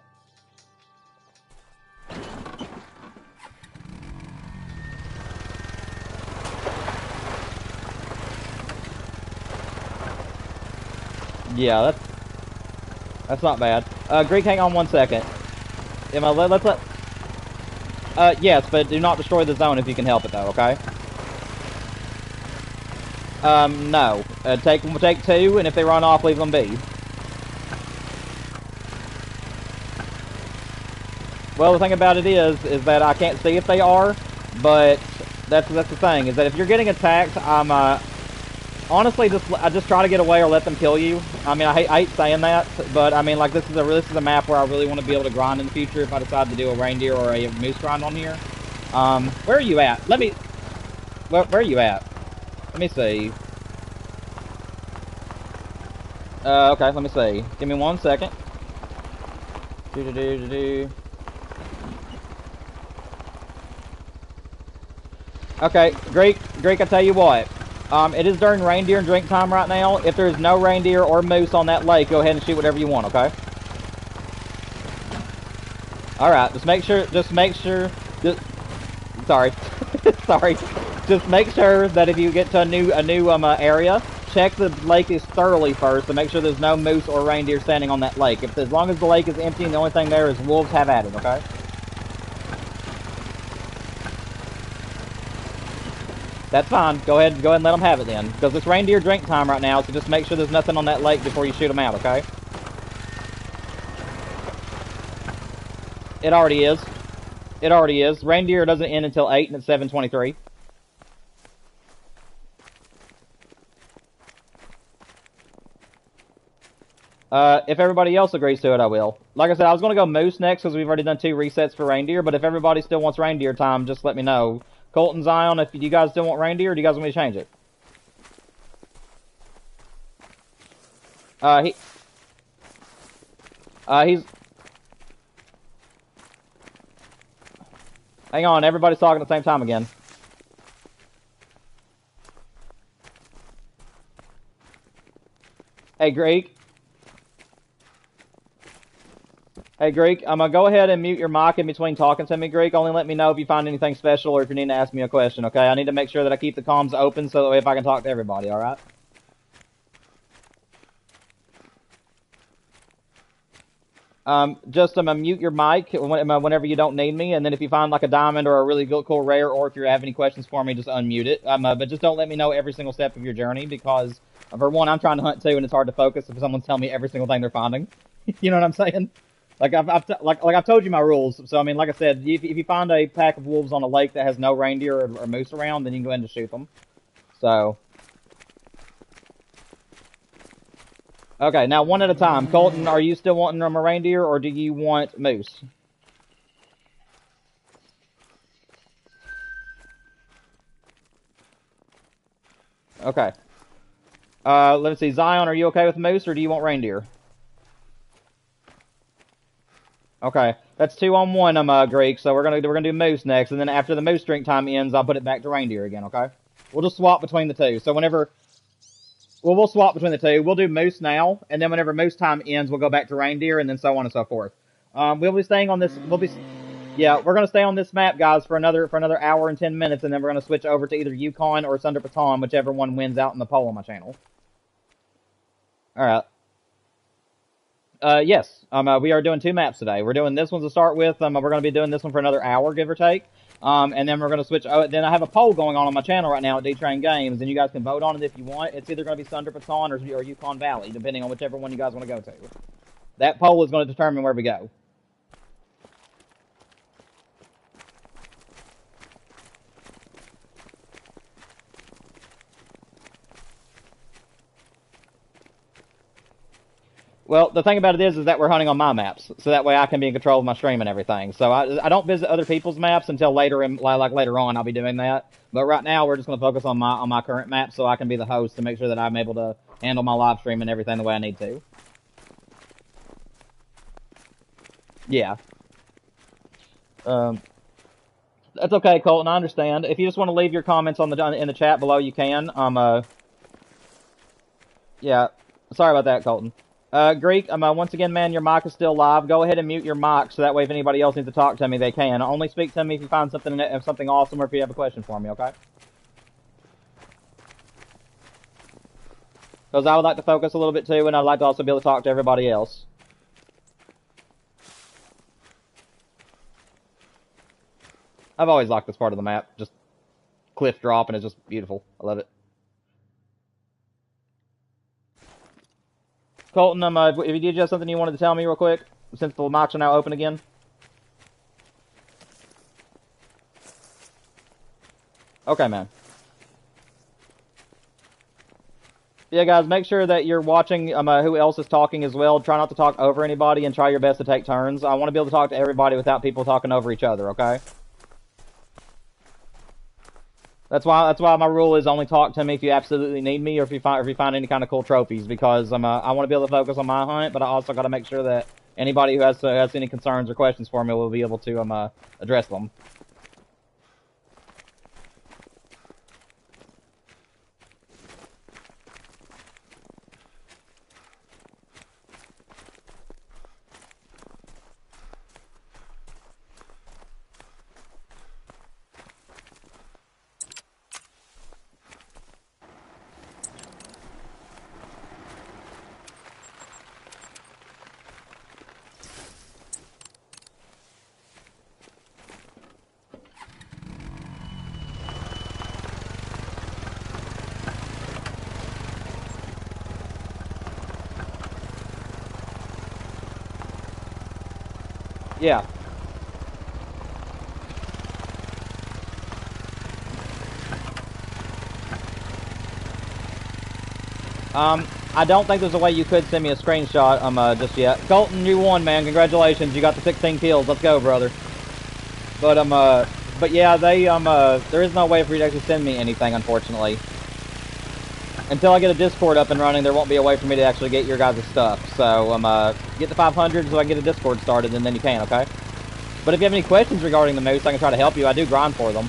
Yeah, that's not bad. Greek, hang on 1 second. Yes, but do not destroy the zone if you can help it, though, okay? No. Take 2, and if they run off, leave them be. Well, the thing about it is that I can't see if they are, but that's the thing, is that if you're getting attacked, honestly, I just try to get away or let them kill you. I mean, I hate saying that, but I mean, like, this is a map where I really want to be able to grind in the future if I decide to do a reindeer or a moose grind on here. Where are you at? Where are you at? Let me see. Okay, let me see. Give me 1 second. Okay, Greek, I tell you what. It is during reindeer and drink time right now. If there's no reindeer or moose on that lake, go ahead and shoot whatever you want, okay? Alright, just make sure, sorry. Sorry. Just make sure that if you get to a new area, check the lake is thoroughly first to make sure there's no moose or reindeer standing on that lake. As long as the lake is empty and the only thing there is wolves, have at it, okay? That's fine. Go ahead and let them have it then. Because it's reindeer drink time right now, so just make sure there's nothing on that lake before you shoot them out, okay? It already is. It already is. Reindeer doesn't end until 8 and it's 7:23. If everybody else agrees to it, I will. Like I said, I was going to go moose next because we've already done 2 resets for reindeer, but if everybody still wants reindeer time, just let me know. Colton, Zion, if you guys still want reindeer, or do you guys want me to change it? He, he's... Hang on, everybody's talking at the same time again. Hey, Greek. Hey, Greek, I'm gonna go ahead and mute your mic in between talking to me, Greek. Only let me know if you find anything special or if you need to ask me a question, okay? I need to make sure that I keep the comms open so that way if I can talk to everybody, alright? Just mute your mic whenever you don't need me, and then if you find like a diamond or a really good, cool rare, or if you have any questions for me, just unmute it. But just don't let me know every single step of your journey because, for one, I'm trying to hunt too, and it's hard to focus if someone's telling me every single thing they're finding. You know what I'm saying? Like I've told you my rules. So I mean, like I said, if you find a pack of wolves on a lake that has no reindeer or moose around, then you can go ahead and shoot them. So. Okay, now one at a time. Colton, are you still wanting a reindeer, or do you want moose? Okay. Let's see. Zion, are you okay with moose, or do you want reindeer? Okay, that's 2 on 1, Greek. So we're gonna do moose next, and then after the moose drink time ends, I'll put it back to reindeer again. Okay. We'll just swap between the two. So whenever. Well, we'll swap between the two. We'll do moose now, and then whenever moose time ends, we'll go back to reindeer, and then so on and so forth. We'll be staying on this. Yeah, we're gonna stay on this map, guys, for another hour and 10 minutes, and then we're gonna switch over to either Yukon or Thunder Baton, whichever one wins out in the poll on my channel. All right. Yes. We are doing 2 maps today. We're doing this one to start with. We're gonna be doing this one for another hour, give or take. And then we're going to switch. Then I have a poll going on my channel right now at D-Train Games, and you guys can vote on it if you want. It's either going to be Thunder Baton or Yukon Valley, depending on whichever one you guys want to go to. That poll is going to determine where we go. Well, the thing about it is that we're hunting on my maps, so that way I can be in control of my stream and everything. So I don't visit other people's maps until later, later on I'll be doing that. But right now we're just going to focus on my current map, so I can be the host to make sure that I'm able to handle my live stream and everything the way I need to. Yeah. That's okay, Colton. I understand. If you just want to leave your comments in the chat below, you can. Yeah. Sorry about that, Colton. Greek, once again, man, your mic is still live. Go ahead and mute your mic so that way if anybody else needs to talk to me, they can. Only speak to me if you find something awesome or if you have a question for me, okay? Because I would like to focus a little bit too, and I'd like to also be able to talk to everybody else. I've always liked this part of the map. Just cliff drop, and it's just beautiful. I love it. Colton, if you did have something you wanted to tell me real quick, since the mics are now open again. Okay, man. Yeah, guys, make sure that you're watching who else is talking as well. Try not to talk over anybody and try your best to take turns. I want to be able to talk to everybody without people talking over each other, okay? That's why my rule is only talk to me if you absolutely need me or if you find any kind of cool trophies, because I want to be able to focus on my hunt, but I also got to make sure that anybody who has any concerns or questions for me will be able to address them. Yeah. I don't think there's a way you could send me a screenshot just yet. Colton, you won, man. Congratulations. You got the 16 kills. Let's go, brother. But yeah, there is no way for you to actually send me anything, unfortunately. Until I get a Discord up and running, there won't be a way for me to actually get your guys' stuff. So, get the 500 so I can get a Discord started, and then you can, okay? But if you have any questions regarding the moose, I can try to help you. I do grind for them.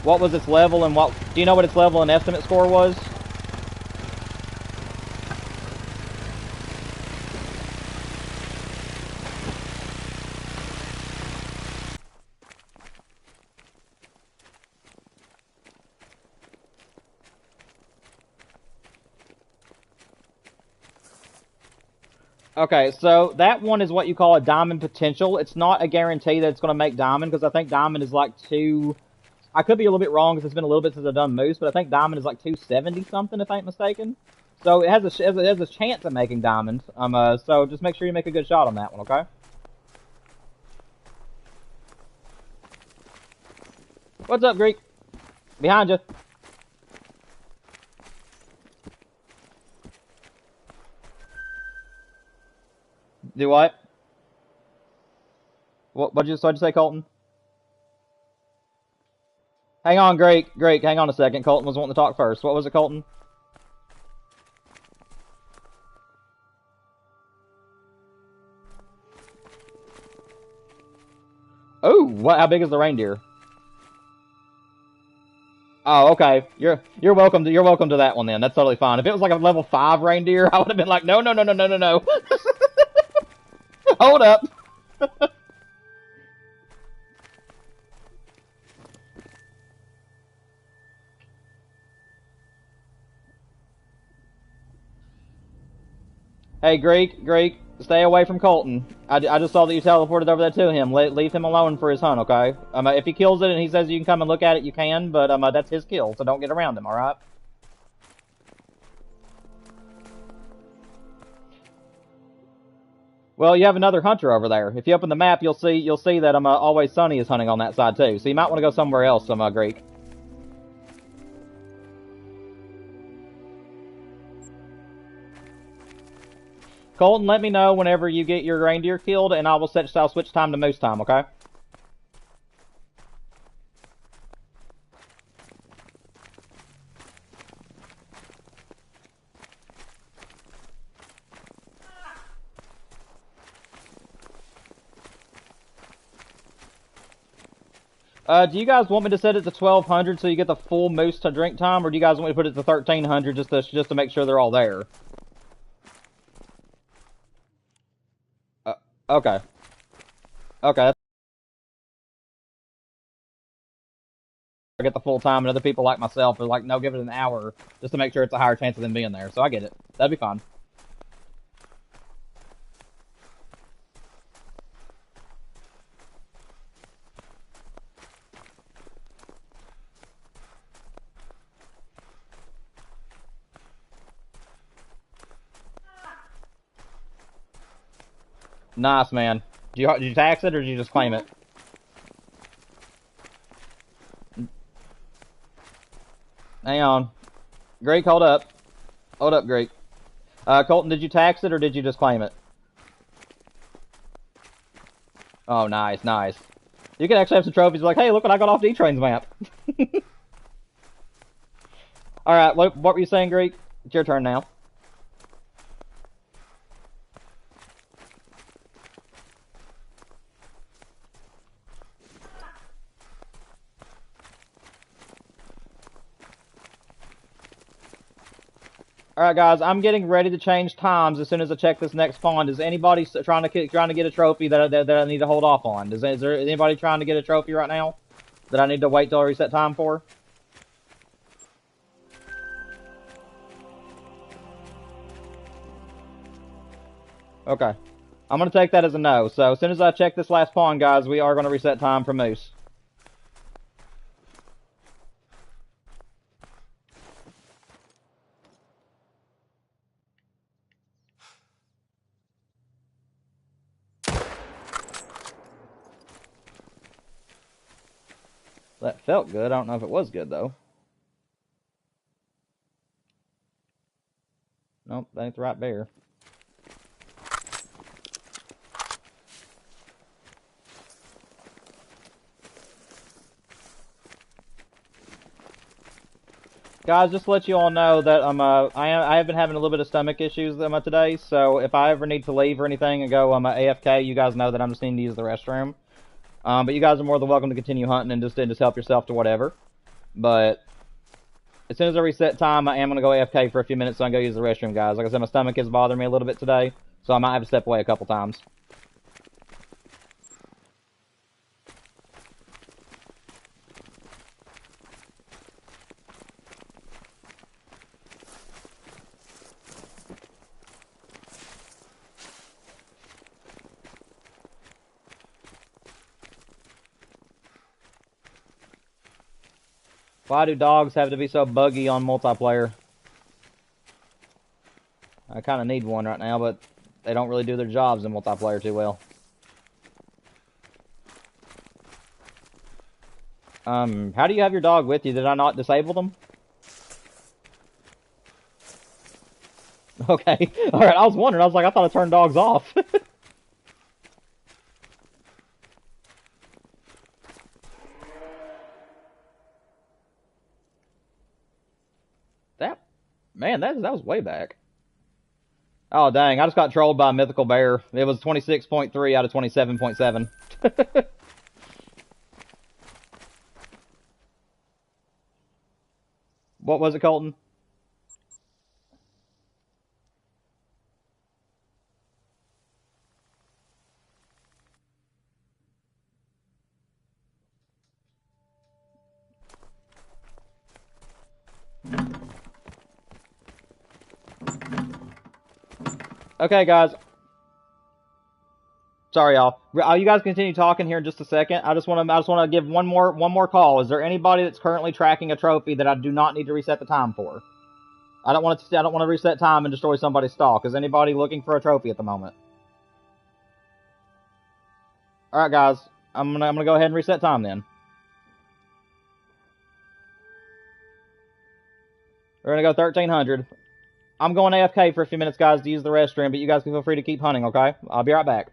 What was its level and what... Do you know what its level and estimate score was? Okay, so that one is what you call a diamond potential. It's not a guarantee that it's going to make diamond, because I think diamond is like 2... I could be a little bit wrong, because it's been a little bit since I've done moose, but I think diamond is like 270 something, if I ain't mistaken. So it has a chance of making diamond. So just make sure you make a good shot on that one, okay? What's up, Greek? Behind you. Do what? What'd you say, Colton? Hang on, Greek, hang on a second. Colton was wanting to talk first. What was it, Colton? Oh, what? How big is the reindeer? Oh, okay. You're welcome to that one then. That's totally fine. If it was like a level 5 reindeer, I would have been like, no. Hold up. Hey, Greek, stay away from Colton. I just saw that you teleported over there to him. Leave him alone for his hunt, okay? If he kills it and he says you can come and look at it, you can, but that's his kill, so don't get around him, alright? Well, you have another hunter over there. If you open the map, you'll see that Always Sunny is hunting on that side too. So you might want to go somewhere else, Greek. Colton, let me know whenever you get your reindeer killed, and I'll switch time to moose time, okay? Do you guys want me to set it to 1200 so you get the full moose to drink time, or do you guys want me to put it to 1300 just to make sure they're all there? Okay. Okay. I get the full time, and other people like myself are like, no, give it an hour just to make sure it's a higher chance of them being there. So I get it. That'd be fine. Nice, man. Did you tax it, or did you just claim it? Hang on. Greek, hold up. Hold up, Greek. Colton, did you tax it, or did you just claim it? Oh, nice. You can actually have some trophies like, hey, look what I got off D-Train's map. Alright, what were you saying, Greek? It's your turn now. Alright, guys, I'm getting ready to change times as soon as I check this next pond. Is anybody trying to get a trophy that I need to hold off on? Is there anybody trying to get a trophy right now that I need to wait till I reset time for? Okay. I'm going to take that as a no. So as soon as I check this last pond, guys, we are going to reset time for moose. That felt good. I don't know if it was good, though. Nope, that ain't the right bear. Guys, just to let you all know that I have been having a little bit of stomach issues today, so if I ever need to leave or anything and go AFK, you guys know that I'm just needing to use the restroom. But you guys are more than welcome to continue hunting and just help yourself to whatever. But as soon as I reset time, I am going to go AFK for a few minutes so I can go use the restroom, guys. Like I said, my stomach is bothering me a little bit today, so I might have to step away a couple times. Why do dogs have to be so buggy on multiplayer? I kind of need one right now, but they don't really do their jobs in multiplayer too well. How do you have your dog with you? Did I not disable them? Okay. Alright, I was wondering. I was like, I thought I turned dogs off. that was way back. Oh, dang. I just got trolled by a mythical bear. It was 26.3 out of 27.7. What was it, Colton? Okay, guys. Sorry, y'all. You guys continue talking here in just a second. I just want to give one more call. Is there anybody that's currently tracking a trophy that I do not need to reset the time for? I don't want to reset time and destroy somebody's stock. Is anybody looking for a trophy at the moment? All right, guys. I'm gonna go ahead and reset time then. We're gonna go 1300. I'm going AFK for a few minutes, guys, to use the restroom, but you guys can feel free to keep hunting, okay? I'll be right back.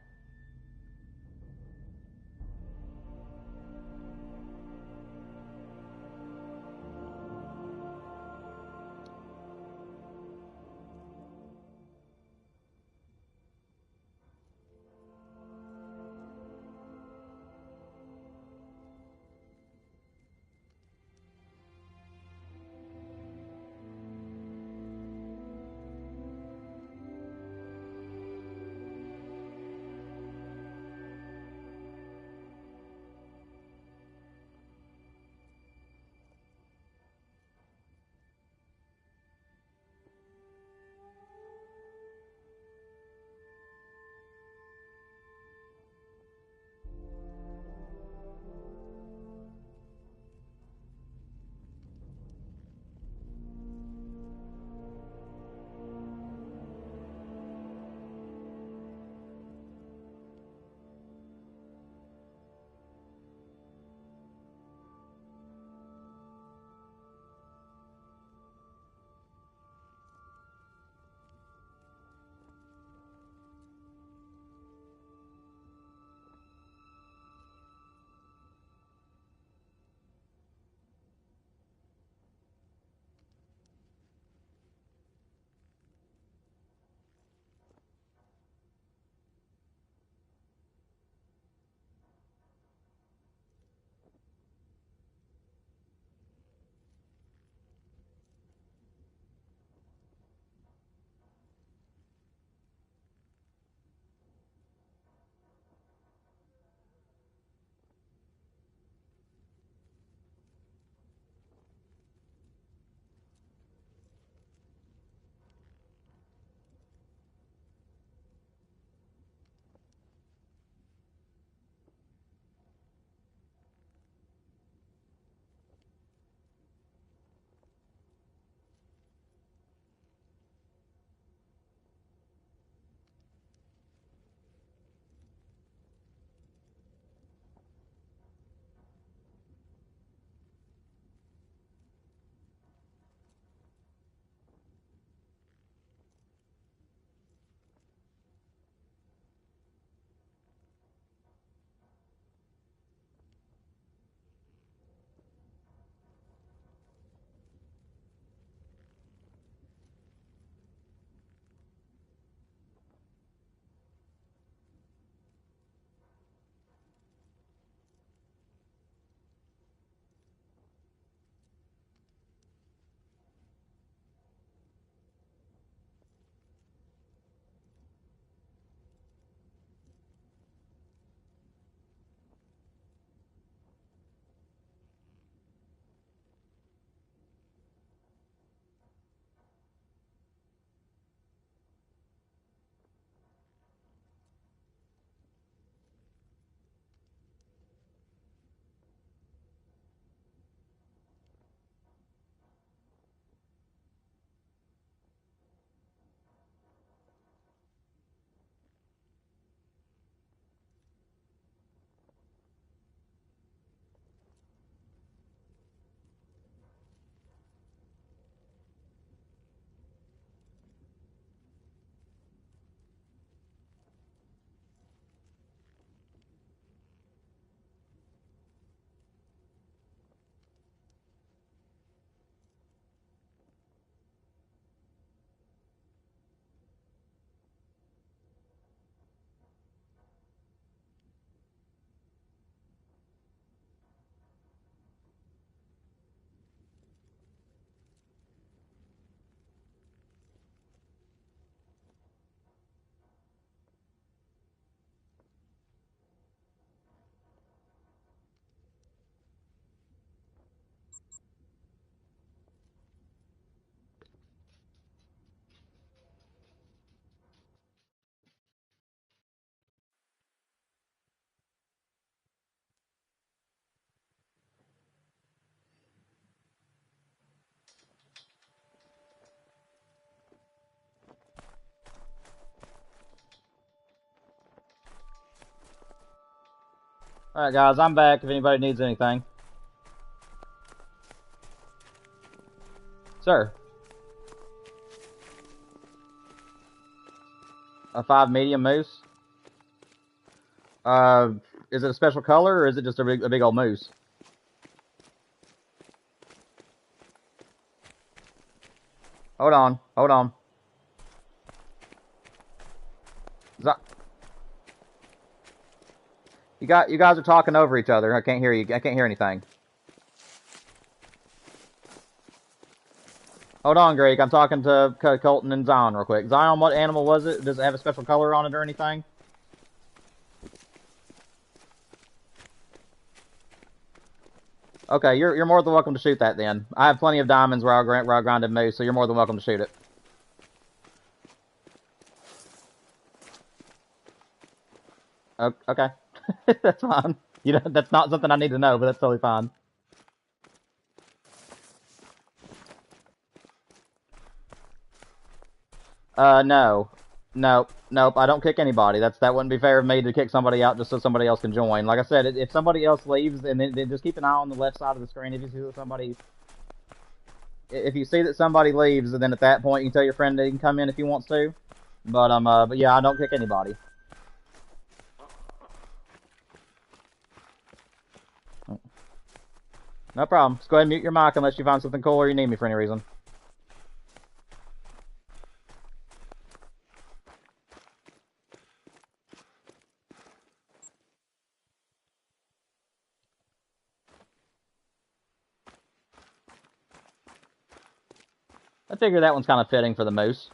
Alright guys, I'm back if anybody needs anything. Sir. A 5 medium moose? Is it a special color or is it just a big old moose? Hold on, hold on. You guys are talking over each other. I can't hear you. I can't hear anything. Hold on, Greg. I'm talking to Colton and Zion real quick. Zion, what animal was it? Does it have a special color on it or anything? Okay, you're more than welcome to shoot that then. I have plenty of diamonds where I grinded moose, so you're more than welcome to shoot it. Okay. That's fine. You know, that's not something I need to know, but that's totally fine. No. Nope, I don't kick anybody. That wouldn't be fair of me to kick somebody out just so somebody else can join. Like I said, if somebody else leaves, then just keep an eye on the left side of the screen. If you see that somebody leaves, then at that point you can tell your friend that he can come in if he wants to. But yeah, I don't kick anybody. No problem. Just go ahead and mute your mic unless you find something cool or you need me for any reason. I figure that one's kind of fitting for the moose.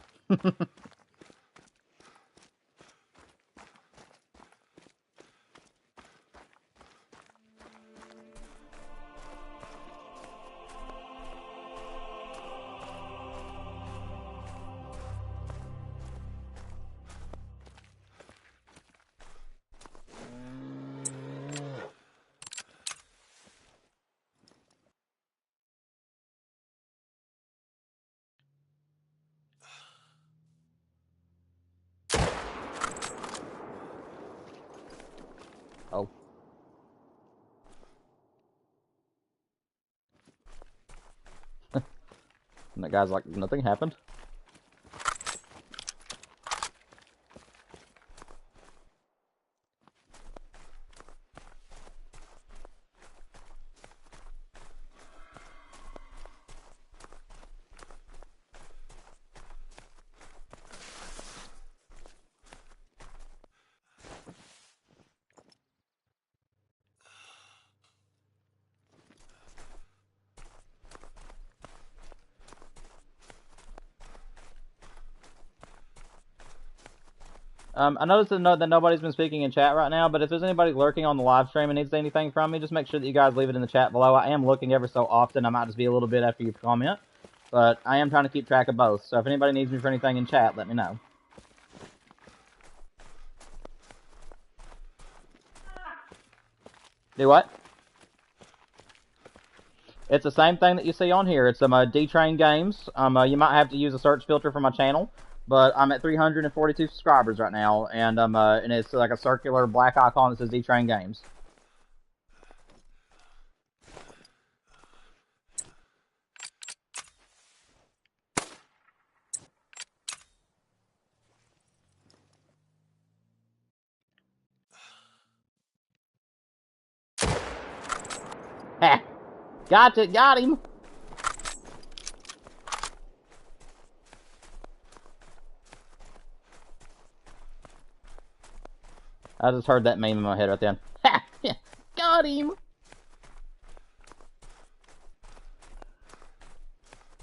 Oh. And that guy's like, nothing happened. I noticed that nobody's been speaking in chat right now, but if there's anybody lurking on the live stream and needs anything from me, just make sure that you guys leave it in the chat below. I am looking every so often. I might just be a little bit after you comment, but I am trying to keep track of both. So if anybody needs me for anything in chat, let me know. Do what? It's the same thing that you see on here. It's D-Train Games. You might have to use a search filter for my channel. But I'm at 342 subscribers right now, and and it's like a circular black icon that says D-Train Games. Ha! Got him! I just heard that meme in my head right then. Ha! Yeah, got him!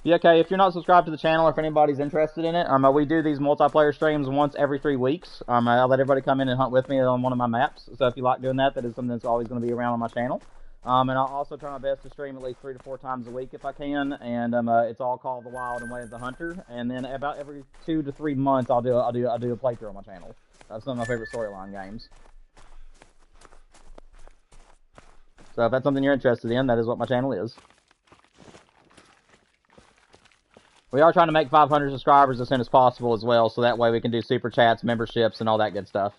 Yeah, okay, if you're not subscribed to the channel or if anybody's interested in it, we do these multiplayer streams once every 3 weeks. I let everybody come in and hunt with me on one of my maps. So if you like doing that, that is something that's always going to be around on my channel. And I'll also try my best to stream at least 3 to 4 times a week if I can. And it's all called The Wild and Way of the Hunter. And then about every 2 to 3 months, I'll do a playthrough on my channel. That's some of my favorite storyline games. So if that's something you're interested in, that is what my channel is. We are trying to make 500 subscribers as soon as possible as well, so that way we can do super chats, memberships, and all that good stuff.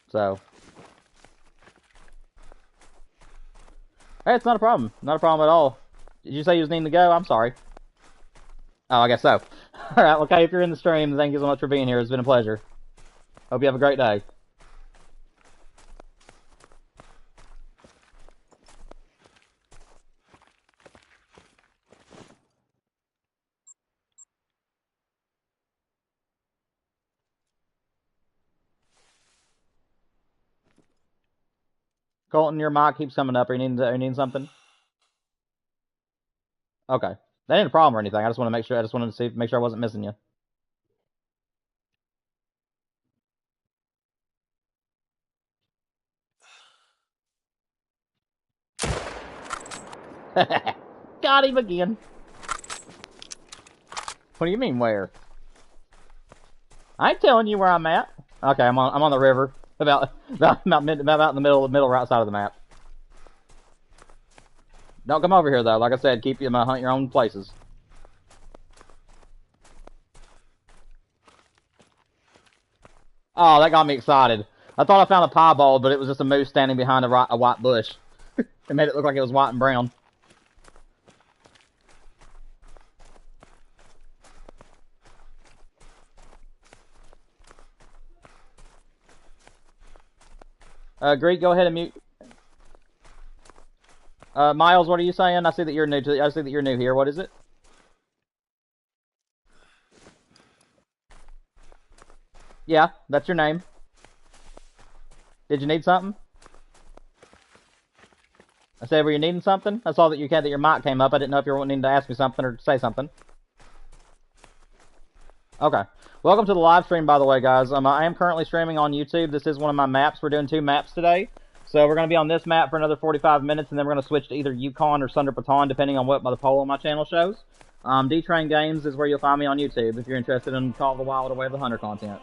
So, hey, it's not a problem. Not a problem at all. Did you say you was needing to go? I'm sorry. Oh, I guess so. Alright, okay, if you're in the stream, thank you so much for being here. It's been a pleasure. Hope you have a great day. Colton, your mic keeps coming up. Are you needing something? Okay. That ain't a problem or anything. I just want to make sure. I just wanted to make sure I wasn't missing you. Got him again. What do you mean where? I ain't telling you where I'm at. Okay, I'm on the river. About in the middle right side of the map. Don't come over here though. Like I said, keep you hunt your own places. Oh, that got me excited. I thought I found a piebald, but it was just a moose standing behind a white bush. It made it look like it was white and brown. Greek, go ahead and mute. Miles, what are you saying? I see that you're new here. What is it? Yeah, that's your name. Did you need something? I said, were you needing something? I saw that your mic came up. I didn't know if you were needing to ask me something or say something. Okay. Welcome to the live stream, by the way, guys. I am currently streaming on YouTube. This is one of my maps. We're doing 2 maps today. So we're going to be on this map for another 45 minutes, and then we're going to switch to either Yukon or Sunder Baton, depending on what the poll on my channel shows. D-Train Games is where you'll find me on YouTube if you're interested in Call of the Wild or Way of the Hunter content.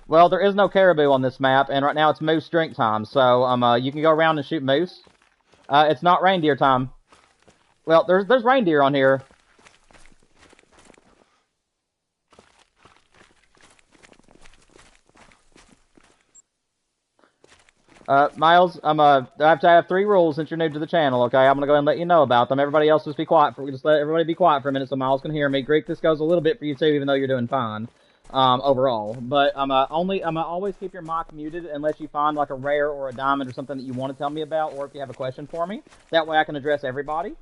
Well, there is no caribou on this map, and right now it's moose drink time, so you can go around and shoot moose. It's not reindeer time. Well, there's reindeer on here. Miles, I have to have 3 rules since you're new to the channel, okay? I'm gonna go ahead and let you know about them. Everybody else just be quiet just let everybody be quiet for a minute so Miles can hear me. Greek, this goes a little bit for you too, even though you're doing fine. Overall. But always keep your mic muted unless you find like a rare or a diamond or something that you want to tell me about, or if you have a question for me. That way I can address everybody.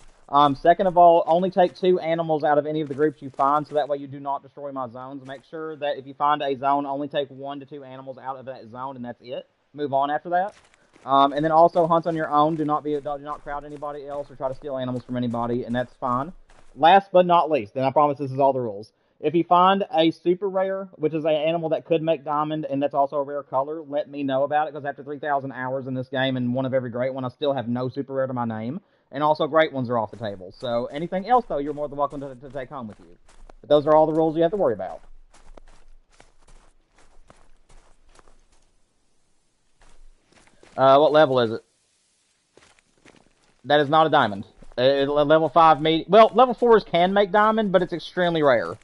Second of all, only take 2 animals out of any of the groups you find, so that way you do not destroy my zones. Make sure that if you find a zone, only take 1 to 2 animals out of that zone, and that's it. Move on after that. And then also hunt on your own. Do not crowd anybody else or try to steal animals from anybody, and that's fine. Last but not least, and I promise this is all the rules. If you find a super rare, which is an animal that could make diamond, and that's also a rare color, let me know about it, because after 3,000 hours in this game and one of every great one, I still have no super rare to my name. And also great ones are off the table. So anything else, though, you're more than welcome to take home with you. But those are all the rules you have to worry about. What level is it? That is not a diamond. Level 5 medium. Well, level 4s can make diamond, but it's extremely rare.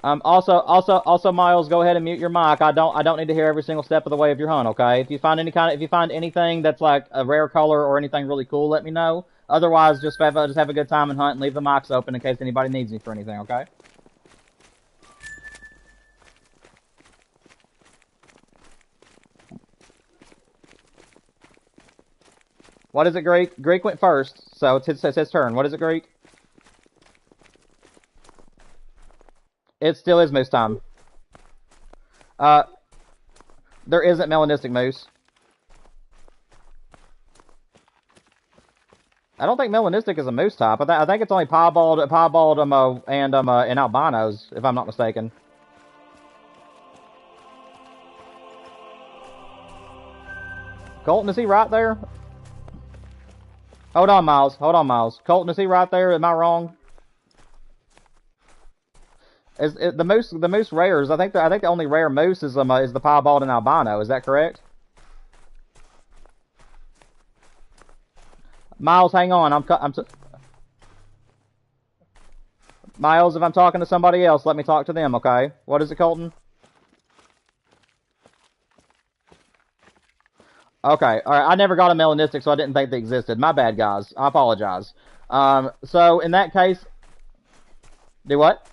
Also, Miles, go ahead and mute your mic. I don't need to hear every single step of the way of your hunt. Okay, if you find anything that's like a rare color or anything really cool, let me know. Otherwise, just have a good time and hunt, and leave the mics open in case anybody needs me for anything. Okay. What is it, Greek? Greek went first, so it's his turn. What is it, Greek? It still is moose time. There isn't melanistic moose. I don't think melanistic is a moose type. I think it's only piebald, and albinos, if I'm not mistaken. Colton, is he right there? Hold on, Miles. Hold on, Miles. Colton, is he right there? Am I wrong? Is the moose rares? I think the only rare moose is the piebald and albino. Is that correct? Miles, hang on. Miles, if I'm talking to somebody else, let me talk to them, okay? What is it, Colton? Okay, alright, I never got a melanistic, so I didn't think they existed. My bad, guys. I apologize. So, in that case... Do what?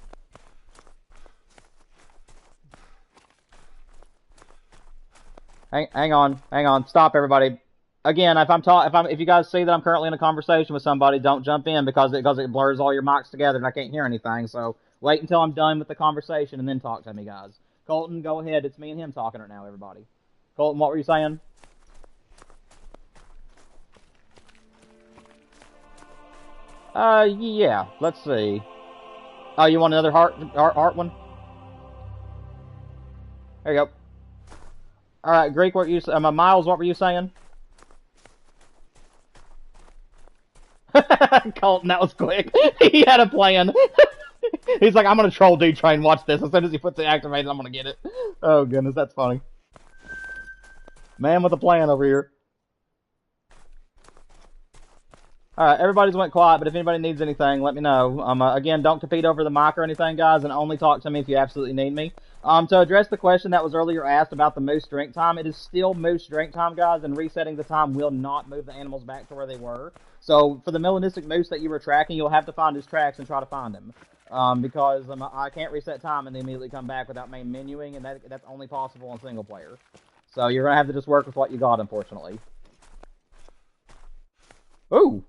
Hang on. Stop, everybody. Again, if you guys see that I'm currently in a conversation with somebody, don't jump in because it blurs all your mics together and I can't hear anything. So wait until I'm done with the conversation and then talk to me, guys. Colton, go ahead. It's me and him talking right now, everybody. Colton, what were you saying? Yeah. Let's see. Oh, you want another heart one? There you go. All right, Greek. Miles? What were you saying? Colton, that was quick. He had a plan. He's like, I'm gonna troll D-Train. Watch this. As soon as he puts it activated, I'm gonna get it. Oh goodness, that's funny. Man with a plan over here. Alright, everybody's went quiet, but if anybody needs anything, let me know. Again, don't compete over the mic or anything, guys, and only talk to me if you absolutely need me. To address the question that was earlier asked about the moose drink time, it is still moose drink time, guys, and resetting the time will not move the animals back to where they were. So, for the melanistic moose that you were tracking, you'll have to find his tracks and try to find him. Because I can't reset time and then immediately come back without main menuing, and that's only possible on single player. So, you're going to have to just work with what you got, unfortunately. Ooh!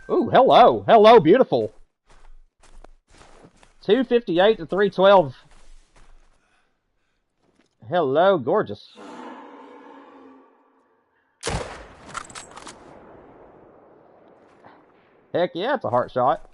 Ooh, hello. Hello, beautiful. 258 to 312. Hello, gorgeous. Heck yeah, it's a heart shot.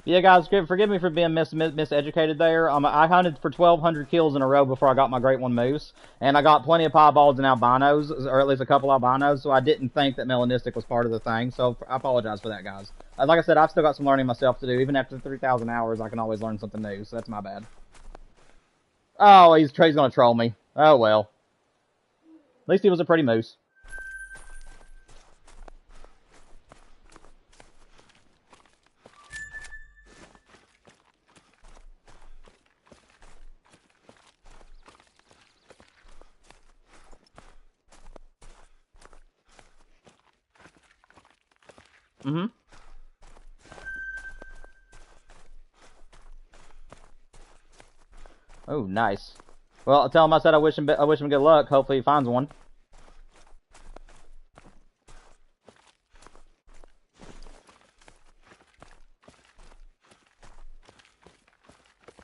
Yeah, guys, forgive me for being miseducated there. I hunted for 1,200 kills in a row before I got my Great One Moose, and I got plenty of piebalds and albinos, or at least a couple albinos, so I didn't think that melanistic was part of the thing, so I apologize for that, guys. Like I said, I've still got some learning myself to do. Even after 3,000 hours, I can always learn something new, so that's my bad. Oh, he's gonna troll me. Oh, well. At least he was a pretty moose. Mm-hmm. Oh, nice. Well, I'll tell him I said I wish him good luck. Hopefully he finds one.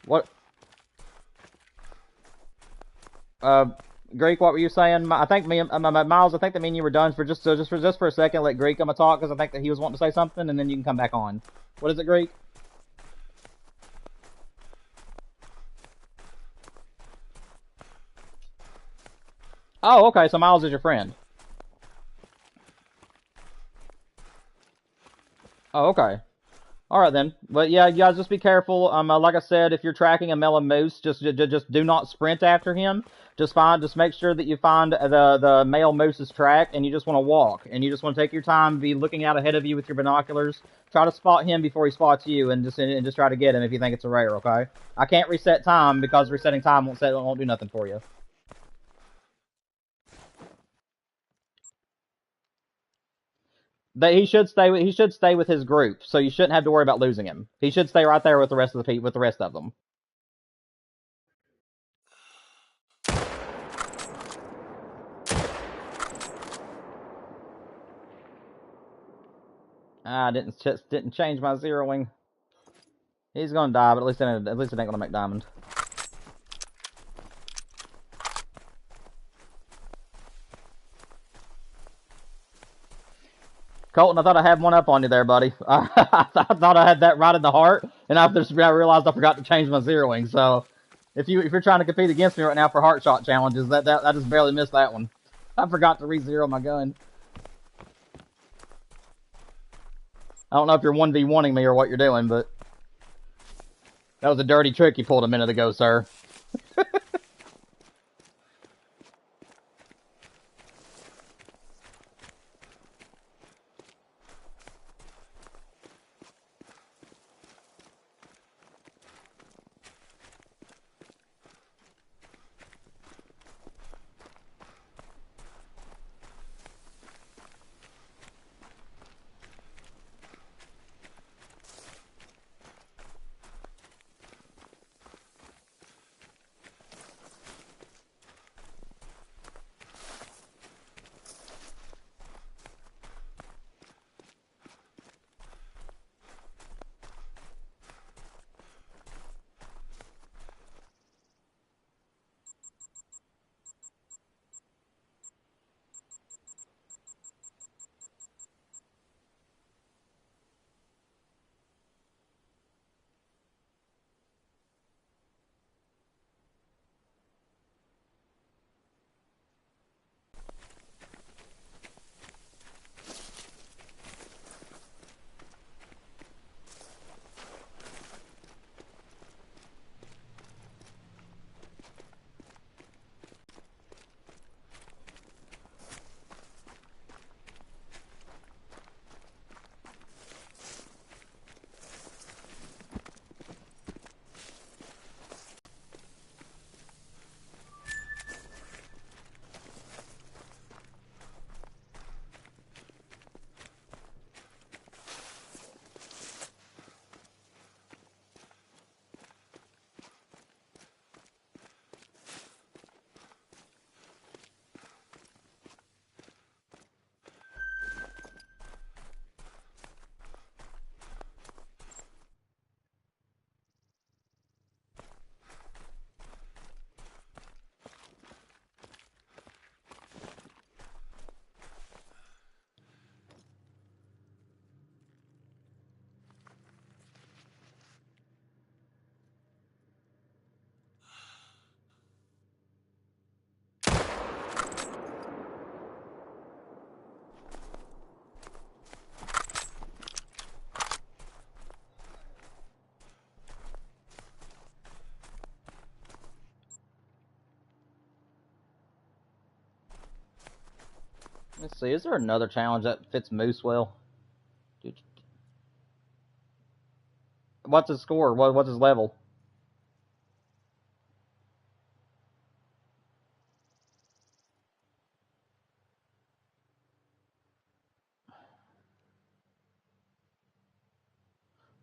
What? Greek, what were you saying? I think Miles. I think that me and you were done for just for a second. Let Greek come and talk because I think that he was wanting to say something, and then you can come back on. What is it, Greek? Oh, okay. So Miles is your friend. Oh, okay. All right then. But yeah, you guys just be careful. Like I said, if you're tracking a melon moose, just do not sprint after him. Just make sure that you find the male moose's track, and you just want to walk, and you just want to take your time, be looking out ahead of you with your binoculars. Try to spot him before he spots you, and just try to get him if you think it's a rare. Okay? I can't reset time because resetting time won't do nothing for you. He should stay with his group, so you shouldn't have to worry about losing him. He should stay right there with the rest of them. I didn't change my zeroing. He's gonna die, but at least it ain't gonna make diamond. Colton, I thought I had one up on you there, buddy. I thought I had that right in the heart, and I realized I forgot to change my zeroing. So, if you're trying to compete against me right now for heart shot challenges, that I just barely missed that one. I forgot to re-zero my gun. I don't know if you're 1v1ing me or what you're doing, but that was a dirty trick you pulled a minute ago, sir. Let's see, is there another challenge that fits Moose well? What's his score? What's his level?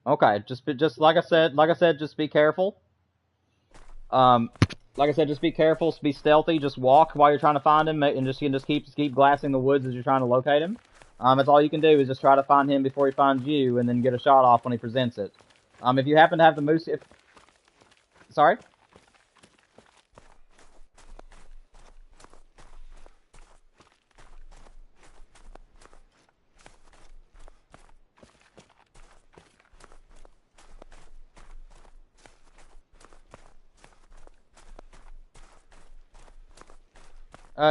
Okay, just like I said, just be careful. Like I said, just be careful, be stealthy, just walk while you're trying to find him, and just keep glassing the woods as you're trying to locate him. That's all you can do is just try to find him before he finds you, and then get a shot off when he presents it. If you happen to have the moose, sorry.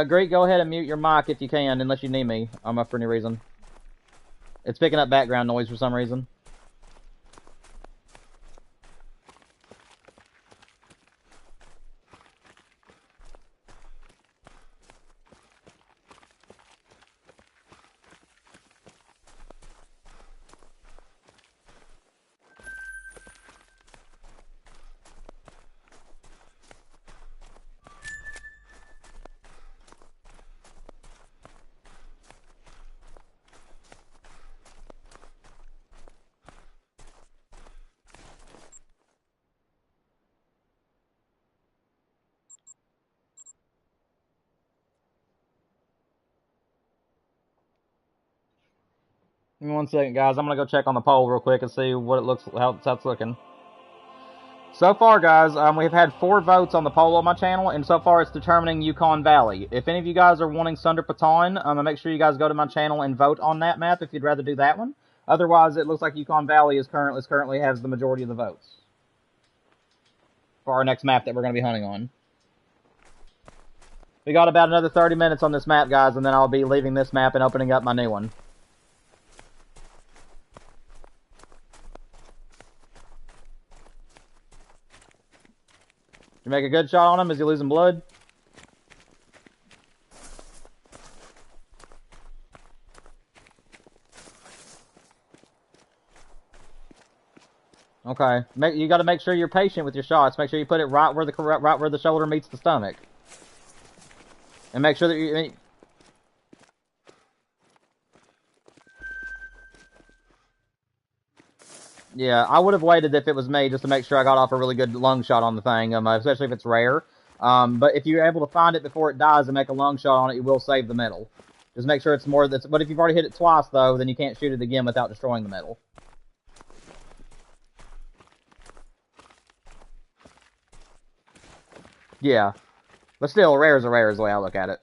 Great, go ahead and mute your mic if you can, unless you need me, for any reason. It's picking up background noise for some reason. Give me 1 second, guys. I'm gonna go check on the poll real quick and see what it looks, how it's looking. So far, guys, we've had 4 votes on the poll on my channel, and so far it's determining Yukon Valley. If any of you guys are wanting Sunder Baton, make sure you guys go to my channel and vote on that map if you'd rather do that one. Otherwise, it looks like Yukon Valley is currently has the majority of the votes for our next map that we're going to be hunting on. We got about another 30 minutes on this map, guys, and then I'll be leaving this map and opening up my new one. You make a good shot on him? Is he losing blood? Okay. You got to make sure you're patient with your shots. Make sure you put it right where the shoulder meets the stomach, and make sure that you. Yeah, I would have waited if it was me just to make sure I got off a really good lung shot on the thing, especially if it's rare. But if you're able to find it before it dies and make a lung shot on it, you will save the medal. Just make sure it's more. But if you've already hit it twice, though, then you can't shoot it again without destroying the medal. Yeah. But still, rare is the way I look at it.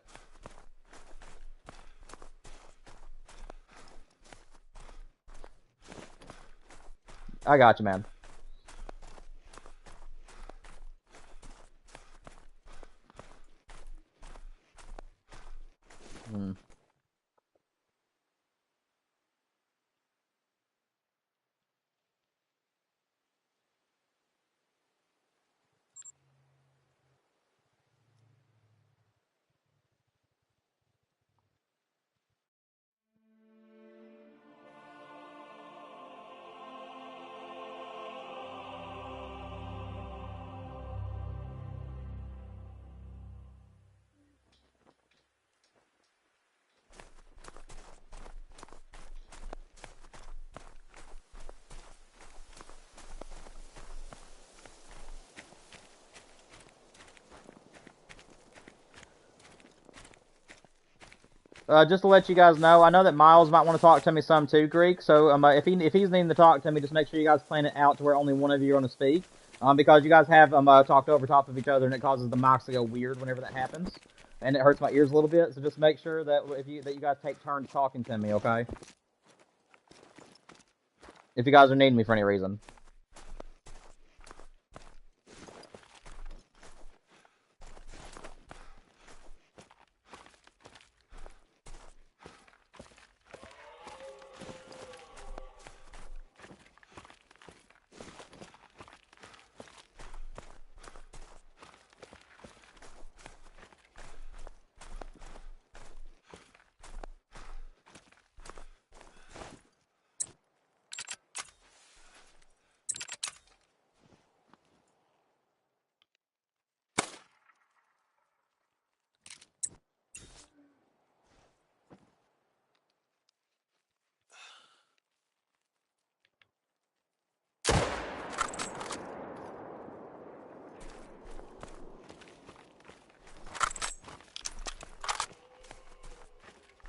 I got you, man. Just to let you guys know, I know that Miles might want to talk to me some too, Greek. So if he's needing to talk to me, just make sure you guys plan it out to where only one of you are going to speak. Because you guys have talked over top of each other, and it causes the mics to go weird whenever that happens, and it hurts my ears a little bit. So just make sure that you guys take turns talking to me, okay? If you guys are needing me for any reason.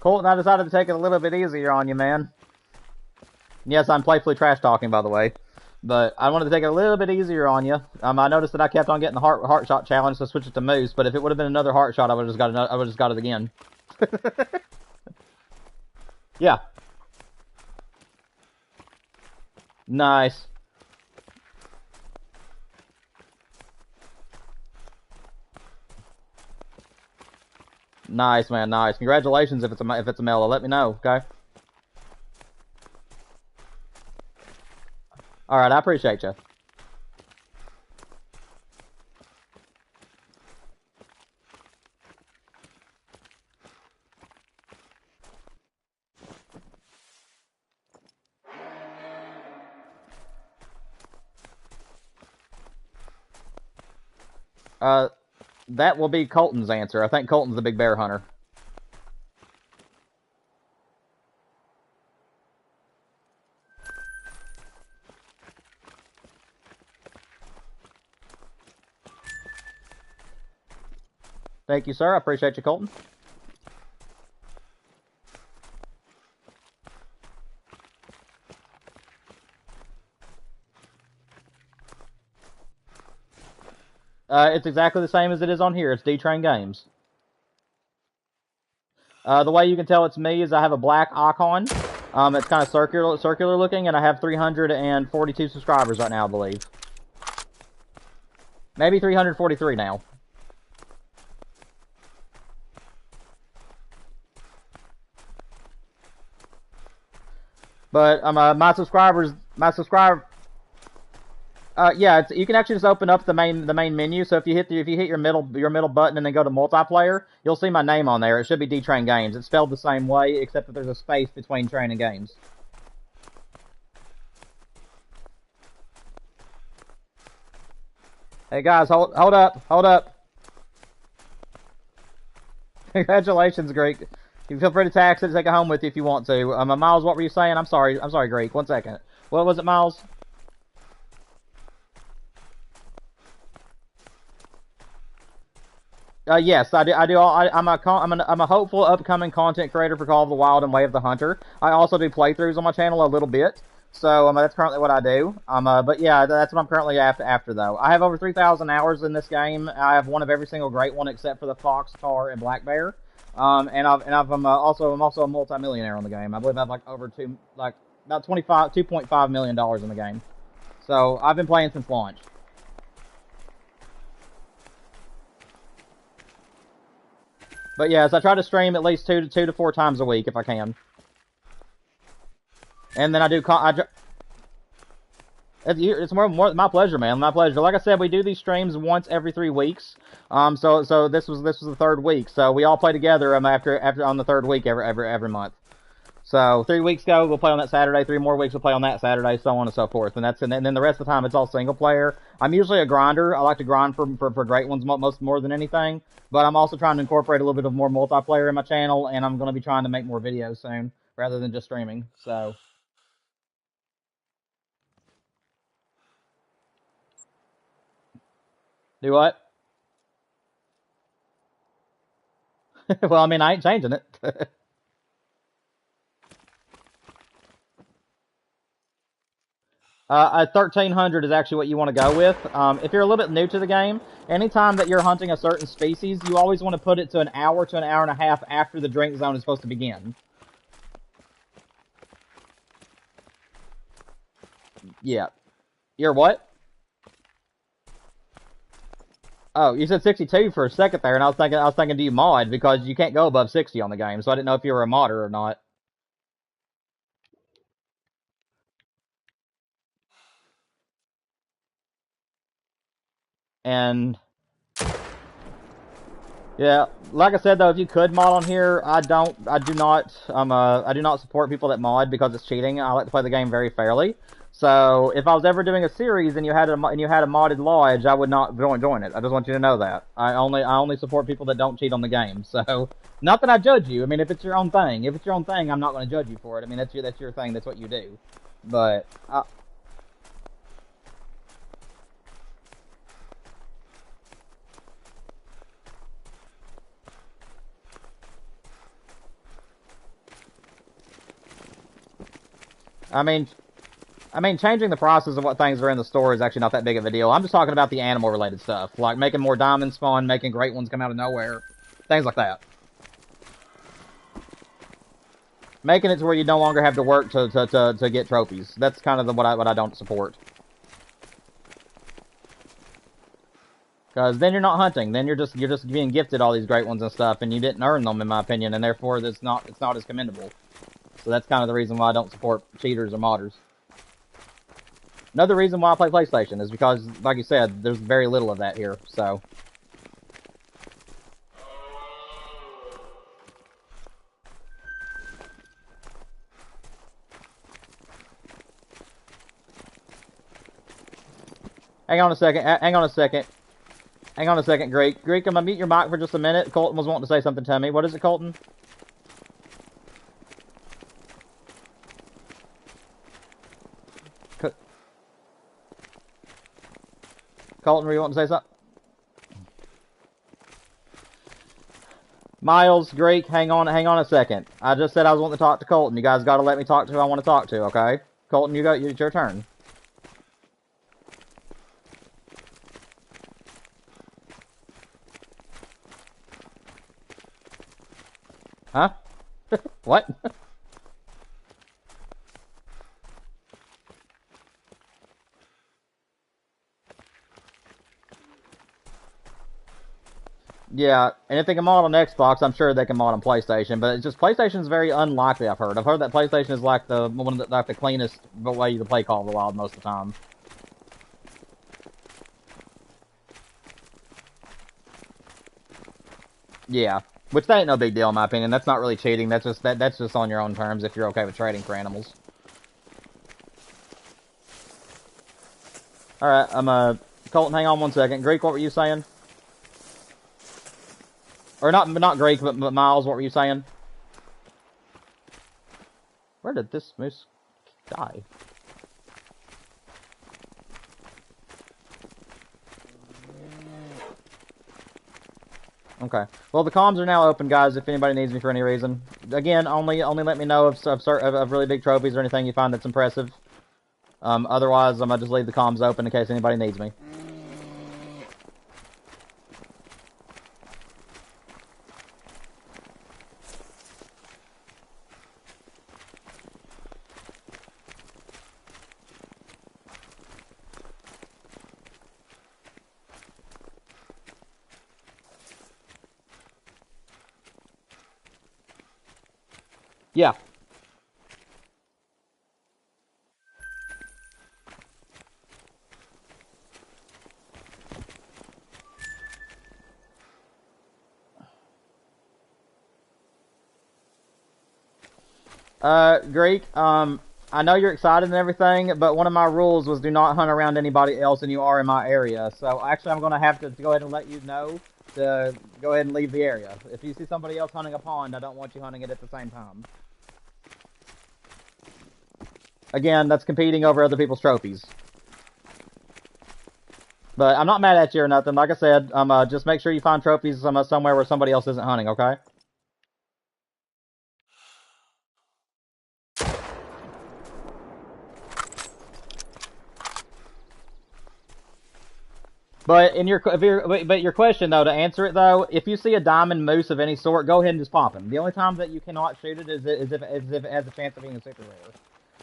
Colton, I decided to take it a little bit easier on you, man. Yes, I'm playfully trash talking, by the way. But I wanted to take it a little bit easier on you. I noticed that I kept on getting the heart shot challenge, so I switched it to Moose. But if it would have been another heart shot, I would have just got it again. Yeah. Nice. Nice, man. Nice. Congratulations if it's a male. Let me know, okay? All right, I appreciate you. That will be Colton's answer. I think Colton's the big bear hunter. Thank you, sir. I appreciate you, Colton. It's exactly the same as it is on here. It's D-Train Games. The way you can tell it's me is I have a black icon. It's kind of circular looking, and I have 342 subscribers right now, I believe. Maybe 343 now. But my yeah, you can actually just open up the main menu. So if you hit your middle button and then go to multiplayer, you'll see my name on there. It should be D-Train Games. It's spelled the same way, except that there's a space between Train and Games. Hey guys, hold up. Congratulations, Greek. You feel free to tax it, take it home with you if you want to. Miles, what were you saying? I'm sorry, Greek. 1 second. What was it, Miles? Yes, I do. I'm a hopeful upcoming content creator for Call of the Wild and Way of the Hunter. I also do playthroughs on my channel a little bit, so that's currently what I do. But yeah, that's what I'm currently after though. I have over 3,000 hours in this game. I have one of every single great one except for the Fox, Tar, and Black Bear. I'm also a multi-millionaire on the game. I believe I have like about $2.5 million in the game. So I've been playing since launch. But yes, I try to stream at least two to 4 times a week if I can. And then it's more my pleasure, man. My pleasure. Like I said, we do these streams once every 3 weeks. So this was the 3rd week. So we all play together after on the 3rd week every month. So 3 weeks ago we'll play on that Saturday. 3 more weeks we'll play on that Saturday, so on and so forth. And then the rest of the time it's all single player. I'm usually a grinder. I like to grind for great ones more than anything. But I'm also trying to incorporate a little bit of more multiplayer in my channel, and I'm going to be trying to make more videos soon rather than just streaming. So. Do what? Well, I mean, I ain't changing it. 1300 is actually what you want to go with. If you're a little bit new to the game, anytime that you're hunting a certain species, you always want to put it to an hour to an hour and a half after the drink zone is supposed to begin. Yeah. You're what? Oh, you said 62 for a second there, and I was thinking, do you mod? Because you can't go above 60 on the game, so I didn't know if you were a modder or not. And yeah, like I said though, if you could mod on here, I do not support people that mod because it's cheating. I like to play the game very fairly. So if I was ever doing a series and you had a modded lodge, I would not join it. I just want you to know that. I only support people that don't cheat on the game. So not that I judge you. I mean, if it's your own thing, I'm not going to judge you for it. I mean, that's your thing. That's what you do. But I mean, changing the process of what things are in the store is actually not that big of a deal. I'm just talking about the animal-related stuff, like making more diamonds spawn, making great ones come out of nowhere, things like that. Making it to where you no longer have to work to get trophies. That's kind of what I don't support. Because then you're not hunting. Then you're just being gifted all these great ones and stuff, and you didn't earn them, in my opinion, and therefore it's not as commendable. So that's kind of the reason why I don't support cheaters or modders. Another reason why I play PlayStation is because, like you said, there's very little of that here, so. Hang on a second, Greek. Greek, I'm gonna mute your mic for just a minute. Colton was wanting to say something to me. What is it, Colton? Colton, were you wanting to say something? Miles, Greek, hang on a second. I just said I was wanting to talk to Colton. You guys gotta let me talk to who I want to talk to, okay? Colton, it's your turn. Huh? What? Yeah, and if they can mod on Xbox, I'm sure they can mod on PlayStation. But it's just PlayStation's very unlikely. I've heard. I've heard that PlayStation is like the one of the, like the cleanest way to play Call of the Wild most of the time. Yeah, which that ain't no big deal in my opinion. That's not really cheating. That's just on your own terms if you're okay with trading for animals. All right, Colton. Hang on one second. Greek, what were you saying? Or not Greek, but Miles, what were you saying? Where did this moose die? Okay. Well, the comms are now open, guys. If anybody needs me for any reason, again, only let me know of really big trophies or anything you find that's impressive. Otherwise, I'm gonna just leave the comms open in case anybody needs me. Yeah. Greek, I know you're excited and everything, but one of my rules was do not hunt around anybody else and you are in my area. So actually I'm going to have to go ahead and let you know to go ahead and leave the area. If you see somebody else hunting a pond, I don't want you hunting it at the same time. Again, that's competing over other people's trophies. But I'm not mad at you or nothing. Like I said, just make sure you find trophies somewhere where somebody else isn't hunting, okay? But your question though, to answer it though, if you see a diamond moose of any sort, go ahead and just pop him. The only time that you cannot shoot it is if it has a chance of being a super rare.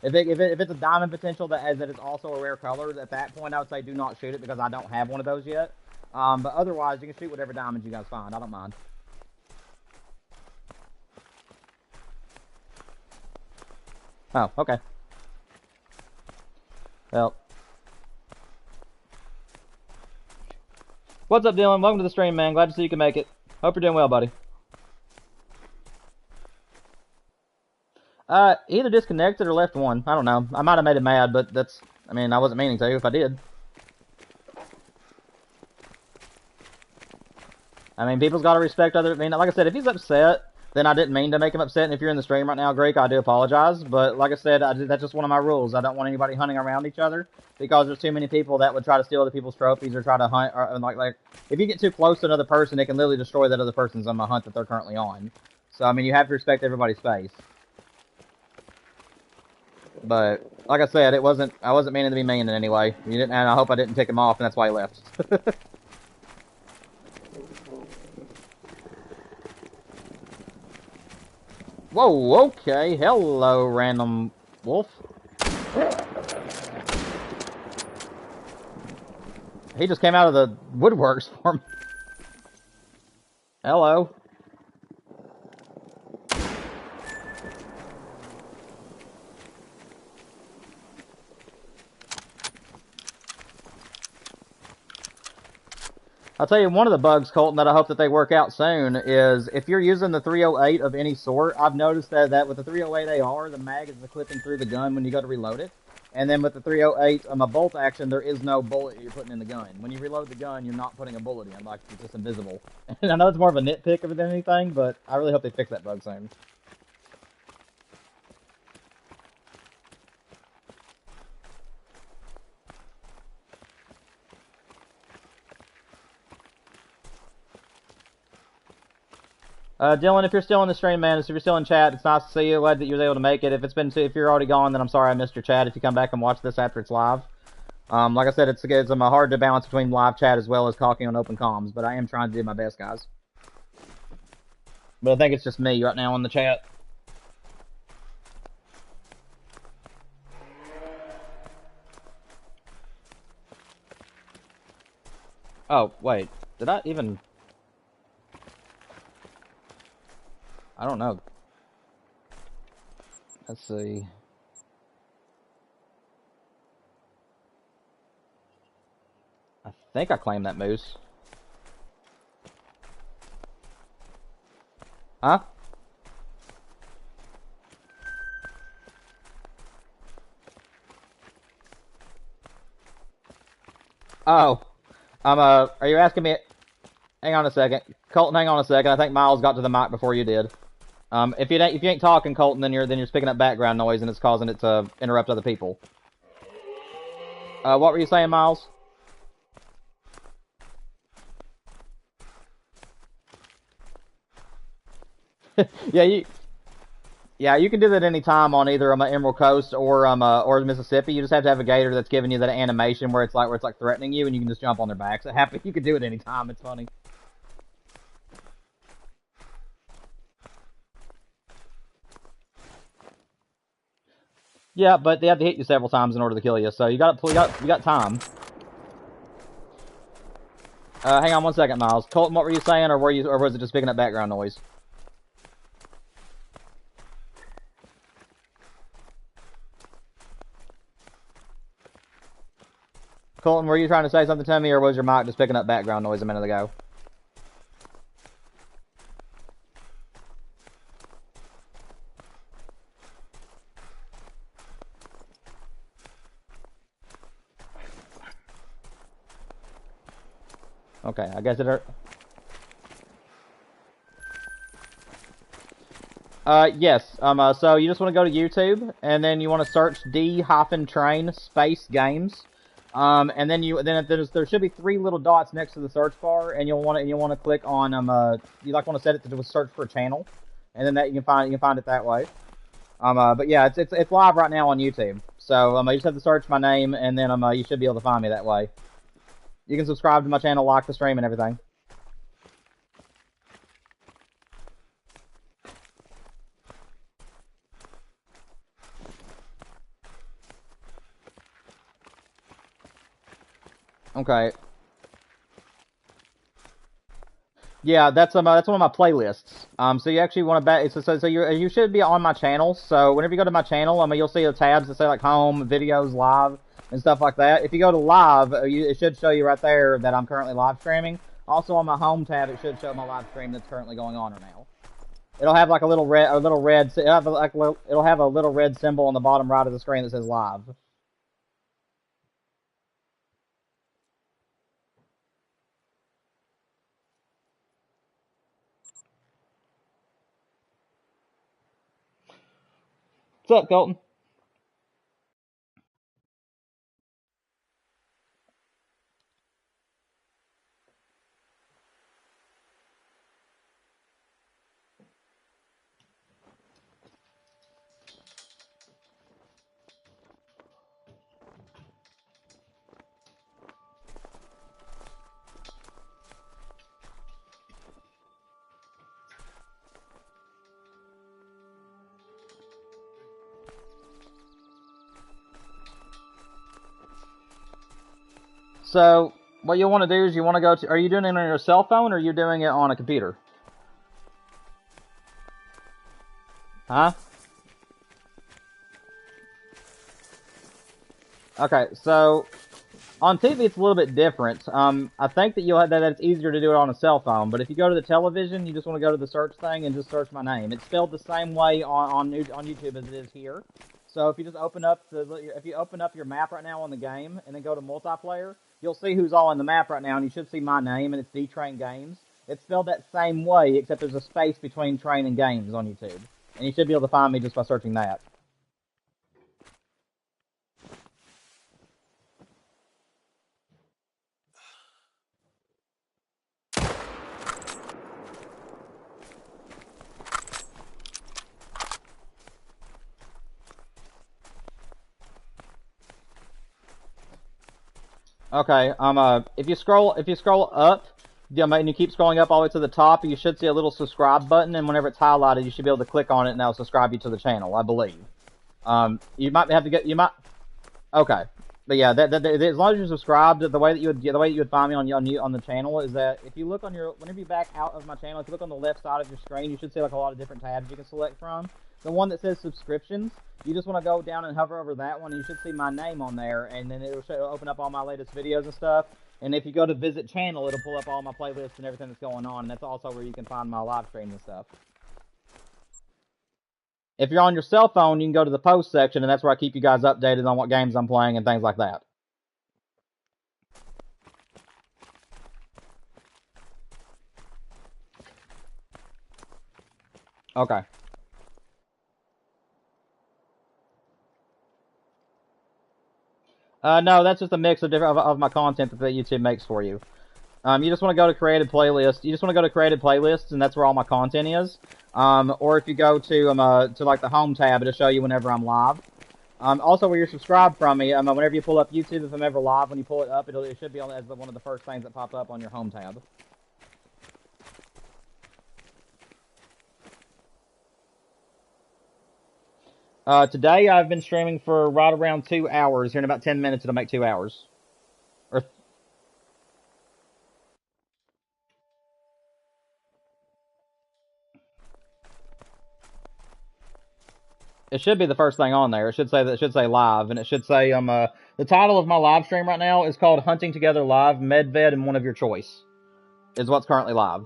If it's a diamond potential that is also a rare color, at that point I would say do not shoot it because I don't have one of those yet. But otherwise you can shoot whatever diamonds you guys find. I don't mind. Oh, okay. Well. What's up, Dylan? Welcome to the stream, man. Glad to see you can make it. Hope you're doing well, buddy. Either disconnected or left one. I don't know. I might have made it mad, but that's... I mean, I wasn't meaning to if I did. I mean, people's got to respect other... I mean, like I said, if he's upset, then I didn't mean to make him upset. And if you're in the stream right now, Greek, I do apologize. But like I said, that's just one of my rules. I don't want anybody hunting around each other because there's too many people that would try to steal other people's trophies or try to hunt. Or, like if you get too close to another person, it can literally destroy that other person's hunt that they're currently on. So, I mean, you have to respect everybody's space. But like I said, I wasn't meaning to be mean in any way. You didn't, and I hope I didn't tick him off, and that's why he left. Whoa, okay. Hello, random wolf. He just came out of the woodworks for me. Hello. I'll tell you, one of the bugs, Colton, that I hope that they work out soon is if you're using the 308 of any sort, I've noticed that with the 308 AR, the mag is clipping through the gun when you go to reload it. And then with the 308, a bolt action, there is no bullet you're putting in the gun. When you reload the gun, you're not putting a bullet in, like it's just invisible. And I know it's more of a nitpick than anything, but I really hope they fix that bug soon. Dylan, if you're still in the stream, man, if you're still in chat, it's nice to see you. Glad that you were able to make it. If you're already gone, then I'm sorry I missed your chat. If you come back and watch this after it's live, like I said, it's hard to balance between live chat as well as talking on open comms, but I am trying to do my best, guys. But I think it's just me right now on the chat. Oh, wait. Did I even... I don't know. Let's see. I think I claimed that moose. Huh? Oh. Are you asking me... Hang on a second. Colton, hang on a second. I think Miles got to the mic before you did. If you ain't talking, Colton, then you're picking up background noise and it's causing it to interrupt other people. What were you saying, Miles? Yeah, you can do that anytime on either Emerald Coast or Mississippi. You just have to have a gator that's giving you that animation where it's like threatening you, and you can just jump on their backs. You can do it anytime. It's funny. Yeah, but they have to hit you several times in order to kill you, so you got time. Hang on one second, Miles. Colton, what were you saying, or was it just picking up background noise? Colton, were you trying to say something to me, or was your mic just picking up background noise a minute ago? Okay, I guess it... yes. So you just want to go to YouTube, and then you want to search D-Train space games. And then there should be 3 little dots next to the search bar, and you'll want to click on you want to set it to search for a channel, and then that you can find it that way. But yeah, it's live right now on YouTube. So you just have to search my name, and then you should be able to find me that way. You can subscribe to my channel, like the stream, and everything. Okay. Yeah, that's one of my playlists. So you actually want to so you should be on my channel. So whenever you go to my channel, you'll see the tabs that say like home, videos, live, and stuff like that. If you go to live, it should show you right there that I'm currently live streaming. Also on my home tab, it should show my live stream that's currently going on right now. It'll have like it'll have a little red symbol on the bottom right of the screen that says live. What's up, Colton? So, what you want to do is you want to go to... Are you doing it on your cell phone, or are you doing it on a computer? Huh? Okay, so... On TV, it's a little bit different. I think that it's easier to do it on a cell phone, but if you go to the television, you just want to go to the search thing and just search my name. It's spelled the same way on YouTube as it is here. So if you just open up your map right now on the game and then go to multiplayer, you'll see who's all in the map right now, and you should see my name, and it's D-Train Games. It's spelled that same way, except there's a space between Train and Games on YouTube. And you should be able to find me just by searching that. Okay, if you scroll up, Yeah, and you keep scrolling up all the way to the top, you should see a little subscribe button, and whenever it's highlighted, you should be able to click on it, and that'll subscribe you to the channel, I believe. You might have to get, okay. But yeah, as long as you're subscribed, the way that you would find me on the channel is that if you look on whenever you back out of my channel, if you look on the left side of your screen, you should see like a lot of different tabs you can select from. The one that says subscriptions, you just want to go down and hover over that one, and you should see my name on there, and then it'll open up all my latest videos and stuff. And if you go to visit channel, it'll pull up all my playlists and everything that's going on, and that's also where you can find my live streams and stuff. If you're on your cell phone, you can go to the post section, and that's where I keep you guys updated on what games I'm playing and things like that. Okay. No, that's just a mix of my content that YouTube makes for you. You just want to go to created playlist. You just want to go to created playlists, and that's where all my content is. Or if you go to like the home tab, it'll show you whenever I'm live. Also, where you're subscribed from me, whenever you pull up YouTube, if I'm ever live, when you pull it up, it should be as one of the first things that pop up on your home tab. Today I've been streaming for right around 2 hours. Here in about 10 minutes, it'll make 2 hours. It should be the first thing on there. It should say live, and it should say the title of my live stream right now is called Hunting Together Live, Medved, and One of Your Choice. Is what's currently live.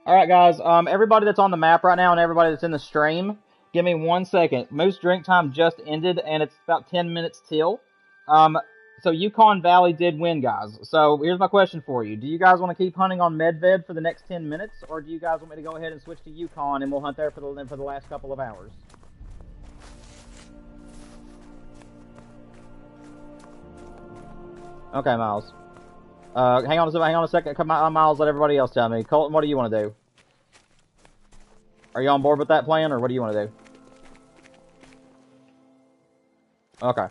Alright guys, everybody that's on the map right now and everybody that's in the stream, give me 1 second. Moose drink time just ended, and it's about 10 minutes till. So Yukon Valley did win, guys. So here's my question for you. Do you guys want to keep hunting on Medved for the next 10 minutes, or do you guys want me to go ahead and switch to Yukon and we'll hunt there for the last couple of hours? Okay, Miles. Hang on a second. Come on, Miles, let everybody else tell me. Colton, what do you want to do? Are you on board with that plan, or what do you want to do? Okay.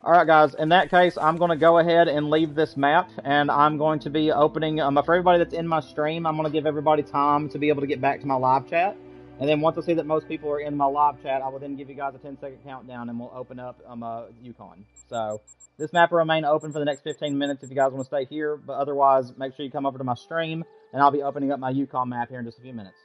Alright guys, in that case, I'm going to go ahead and leave this map, and I'm going to be opening, for everybody that's in my stream, I'm going to give everybody time to be able to get back to my live chat, and then once I see that most people are in my live chat, I will then give you guys a 10-second countdown, and we'll open up Yukon. So, this map will remain open for the next 15 minutes if you guys want to stay here, but otherwise, make sure you come over to my stream, and I'll be opening up my Yukon map here in just a few minutes.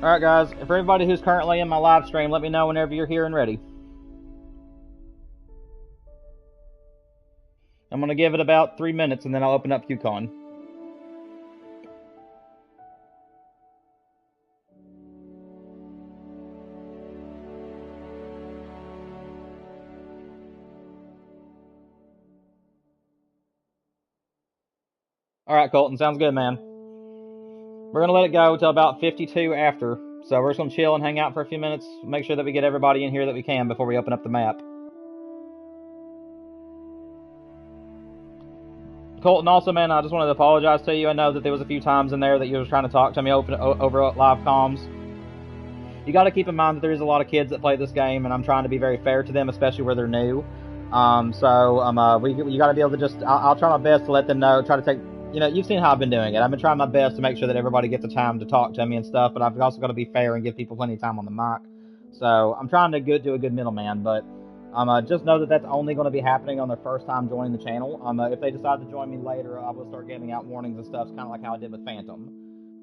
Alright guys, for everybody who's currently in my live stream, let me know whenever you're here and ready. I'm going to give it about 3 minutes and then I'll open up Yukon. Alright Colton, sounds good, man. We're going to let it go until about 52 after. So we're just going to chill and hang out for a few minutes. Make sure that we get everybody in here that we can before we open up the map. Colton, also, man, I just wanted to apologize to you. I know that there was a few times in there that you were trying to talk to me over live comms. You got to keep in mind that there is a lot of kids that play this game, and I'm trying to be very fair to them, especially where they're new. You got to be able to just... I'll try my best to let them know, try to take... You know, you've seen how I've been doing it. I've been trying my best to make sure that everybody gets the time to talk to me and stuff, but I've also got to be fair and give people plenty of time on the mic. So, I'm trying to do a good middleman, but just know that that's only going to be happening on their first time joining the channel. If they decide to join me later, I will start giving out warnings and stuff, kind of like how I did with Phantom.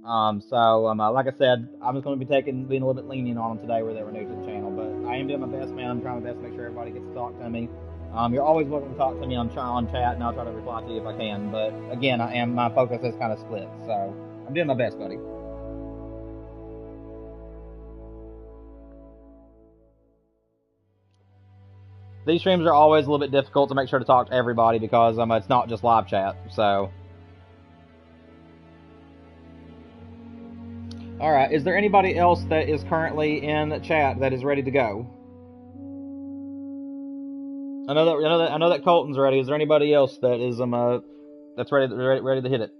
Like I said, I'm just going to be being a little bit lenient on them today where they were new to the channel, but I am doing my best, man. I'm trying my best to make sure everybody gets to talk to me. You're always welcome to talk to me on chat, and I'll try to reply to you if I can. But again, my focus is kind of split, so I'm doing my best, buddy. These streams are always a little bit difficult to make sure to talk to everybody because it's not just live chat. So, all right. Is there anybody else that is currently in the chat that is ready to go? I know that Colton's ready. Is there anybody else that is that's ready to hit it?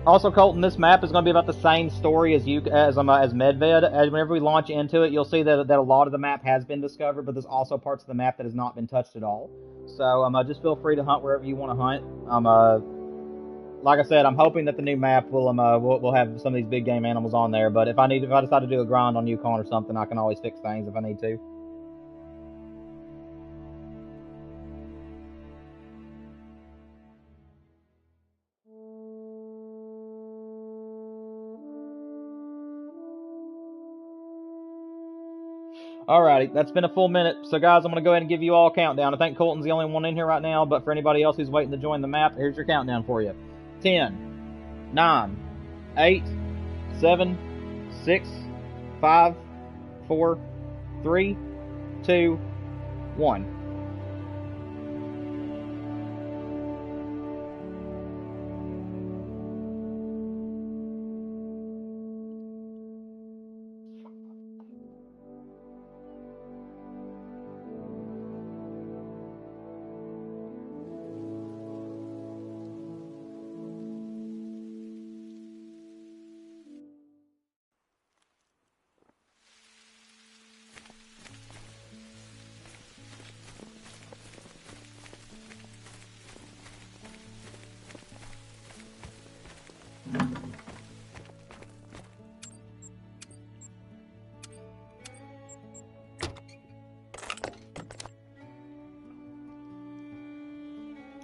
Also, Colton, this map is going to be about the same story as Medved. Whenever we launch into it, you'll see that a lot of the map has been discovered, but there's also parts of the map that has not been touched at all. So just feel free to hunt wherever you want to hunt. Like I said, I'm hoping that the new map will have some of these big game animals on there. But if I decide to do a grind on Yukon or something, I can always fix things if I need to. Alrighty, that's been a full minute. So guys, I'm going to go ahead and give you all a countdown. I think Colton's the only one in here right now, but for anybody else who's waiting to join the map, here's your countdown for you. 10, 9, 8, 7, 6, 5, 4, 3, 2, 1.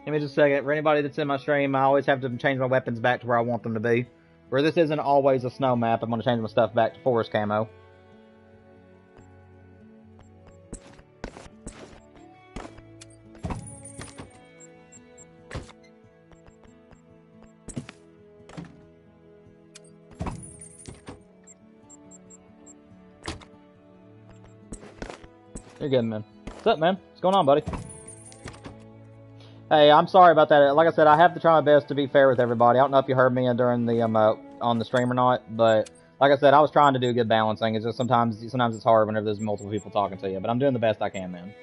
Give me just a second. For anybody that's in my stream, I always have to change my weapons back to where I want them to be. Where this isn't always a snow map, I'm going to change my stuff back to forest camo. You're good, man. What's up, man? What's going on, buddy? Hey, I'm sorry about that. Like I said, I have to try my best to be fair with everybody. I don't know if you heard me during the on the stream or not, but like I said, I was trying to do good balancing. It's just sometimes it's hard whenever there's multiple people talking to you, but I'm doing the best I can, man.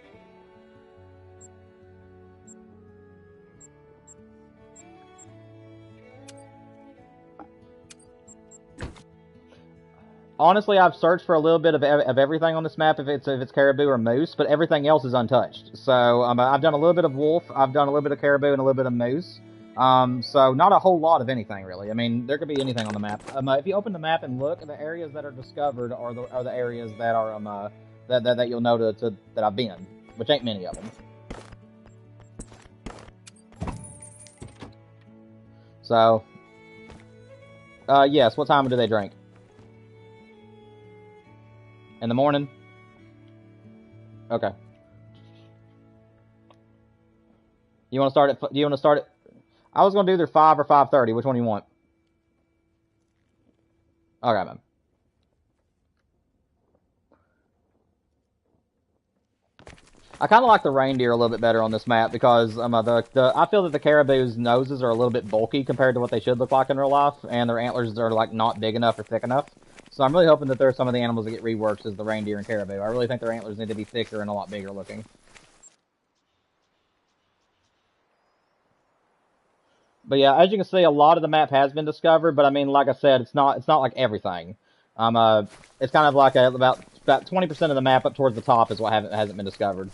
Honestly, I've searched for a little bit of everything on this map, if it's caribou or moose, but everything else is untouched. So I've done a little bit of wolf, I've done a little bit of caribou, and a little bit of moose. So not a whole lot of anything, really. I mean, there could be anything on the map. If you open the map and look, the areas that are discovered are the areas that are that you'll know that I've been, which ain't many of them. So, yes. What time do they drink? In the morning? Okay. You want to start at? Do you want to start at? I was going to do either 5 or 5:30. Which one do you want? Okay, man. I kind of like the reindeer a little bit better on this map because I feel that the caribou's noses are a little bit bulky compared to what they should look like in real life, and their antlers are like not big enough or thick enough. So I'm really hoping that there are some of the animals that get reworked as the reindeer and caribou. I really think their antlers need to be thicker and a lot bigger looking. But yeah, as you can see, a lot of the map has been discovered. But I mean, like I said, it's not like everything. It's kind of like about 20% of the map up towards the top is what hasn't been discovered.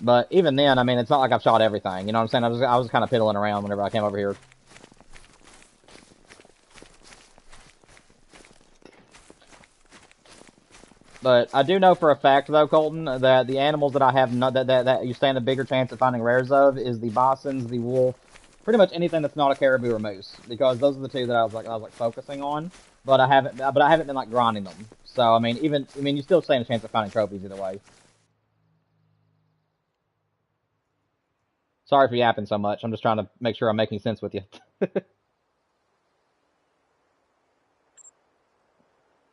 But even then, I mean, it's not like I've shot everything. You know what I'm saying? I was kind of piddling around whenever I came over here. But I do know for a fact, though, Colton, that the animals that I have that you stand a bigger chance of finding rares of is the bisons, the wolf, pretty much anything that's not a caribou or moose, because those are the two that I was like focusing on. But I haven't been like grinding them. So I mean, you still stand a chance of finding trophies either way. Sorry for yapping so much. I'm just trying to make sure I'm making sense with you.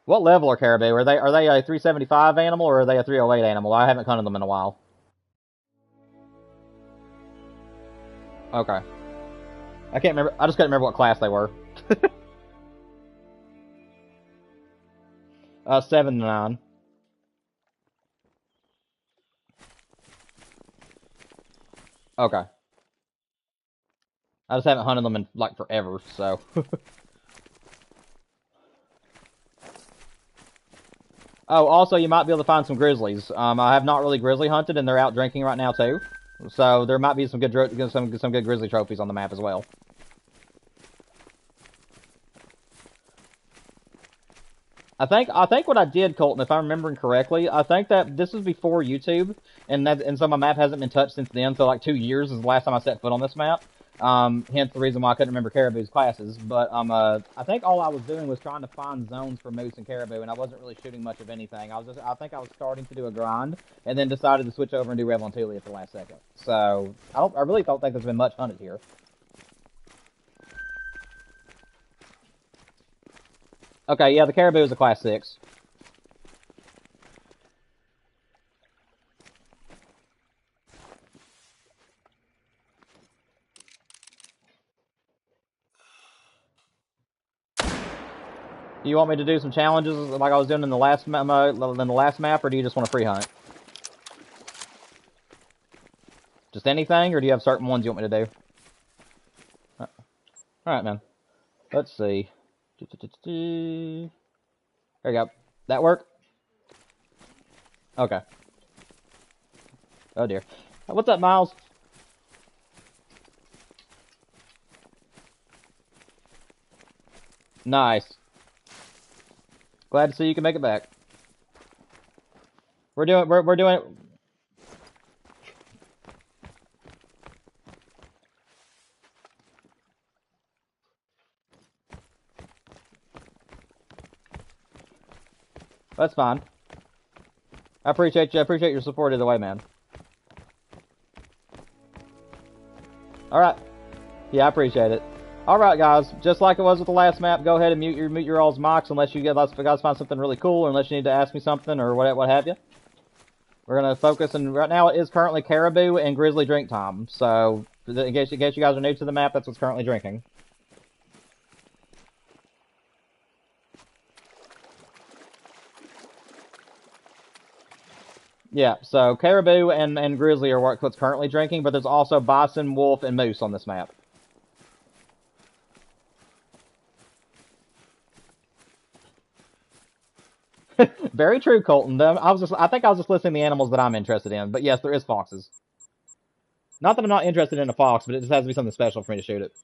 What level are caribou? Are they a 375 animal or are they a 308 animal? I haven't hunted them in a while. Okay. I can't remember. I just couldn't remember what class they were. 7 to 9. Okay. I just haven't hunted them in like forever, so. Oh, also you might be able to find some grizzlies. I have not really grizzly hunted, and they're out drinking right now too. So there might be some good some good grizzly trophies on the map as well. I think what I did, Colton, if I'm remembering correctly, I think that this was before YouTube, and so my map hasn't been touched since then. So like 2 years is the last time I set foot on this map. Hence the reason why I couldn't remember caribou's classes. But I think all I was doing was trying to find zones for moose and caribou, and I wasn't really shooting much of anything. I think I was starting to do a grind, and then decided to switch over and do Revontuli at the last second. So I really don't think there's been much hunted here. Okay, yeah, the caribou is a class 6. Do you want me to do some challenges like I was doing in the last map, or do you just want to free hunt? Just anything, or do you have certain ones you want me to do? Alright, man. Let's see. There you go. That work? Okay. Oh dear. What's up, Miles? Nice. Glad to see you can make it back. We're doing. That's fine. I appreciate you. I appreciate your support either way, man. Alright. Yeah, I appreciate it. Alright, guys. Just like it was with the last map, go ahead and mute your all's mics unless you guys find something really cool, or unless you need to ask me something, or what have you. We're going to focus, and right now it is currently caribou and grizzly drink time. So, in case you guys are new to the map, that's what's currently drinking. Yeah, so caribou and grizzly are what's currently drinking, but there's also bison, wolf, and moose on this map. Very true, Colton. I think I was just listing the animals that I'm interested in, but yes, there is foxes. Not that I'm not interested in a fox, but it just has to be something special for me to shoot it.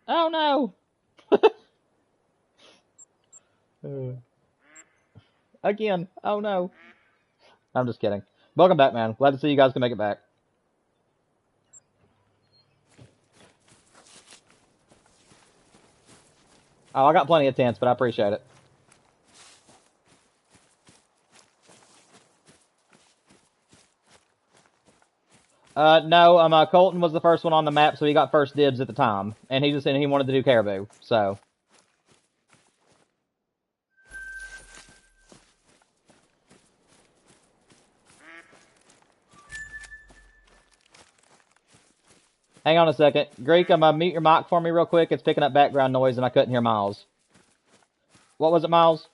Oh no! Again. Oh no. I'm just kidding. Welcome back, man. Glad to see you guys can make it back. Oh, I got plenty of tents, but I appreciate it. No, Colton was the first one on the map, so he got first dibs at the time. And he just said he wanted to do caribou, so. Hang on a second. Greek, mute your mic for me real quick. It's picking up background noise and I couldn't hear Miles. What was it, Miles?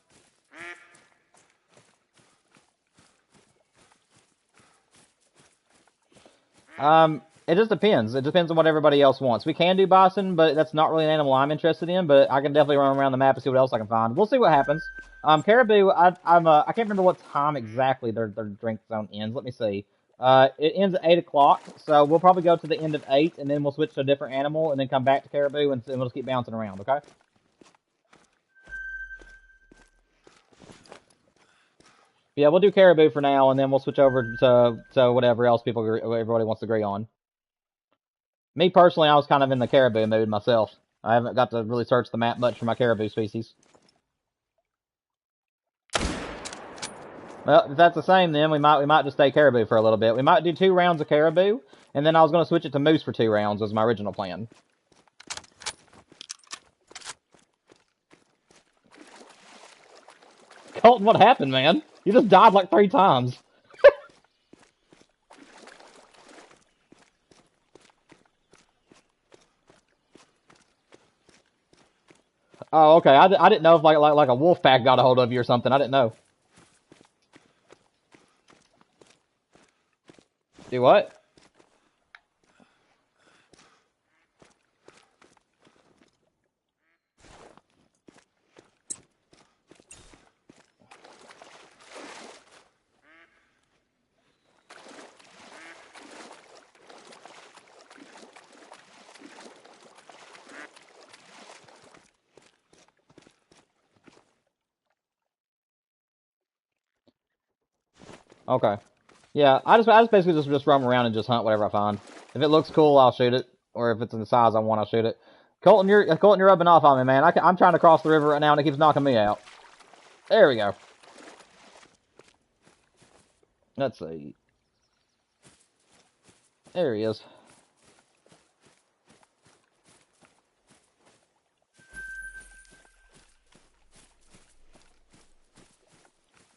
It just depends. It depends on what everybody else wants. We can do bison, but that's not really an animal I'm interested in, but I can definitely run around the map and see what else I can find. We'll see what happens. Caribou, I can't remember what time exactly their drink zone ends. Let me see. It ends at 8 o'clock, so we'll probably go to the end of 8, and then we'll switch to a different animal, and then come back to caribou, and we'll just keep bouncing around, okay? Yeah, we'll do caribou for now, and then we'll switch over to whatever else everybody wants to agree on. Me personally, I was kind of in the caribou mood myself. I haven't got to really search the map much for my caribou species. Well, if that's the same, then we might just stay caribou for a little bit. We might do 2 rounds of caribou, and then I was going to switch it to moose for 2 rounds, was my original plan. Colton, what happened, man? You just died like 3 times. Oh, okay. I didn't know if like a wolf pack got a hold of you or something. I didn't know. Do what? Okay. Yeah, I just basically just roam around and just hunt whatever I find. If it looks cool, I'll shoot it, or if it's in the size I want, I'll shoot it. Colton, you're rubbing off on me, man. I'm trying to cross the river right now, and it keeps knocking me out. There we go. Let's see. There he is.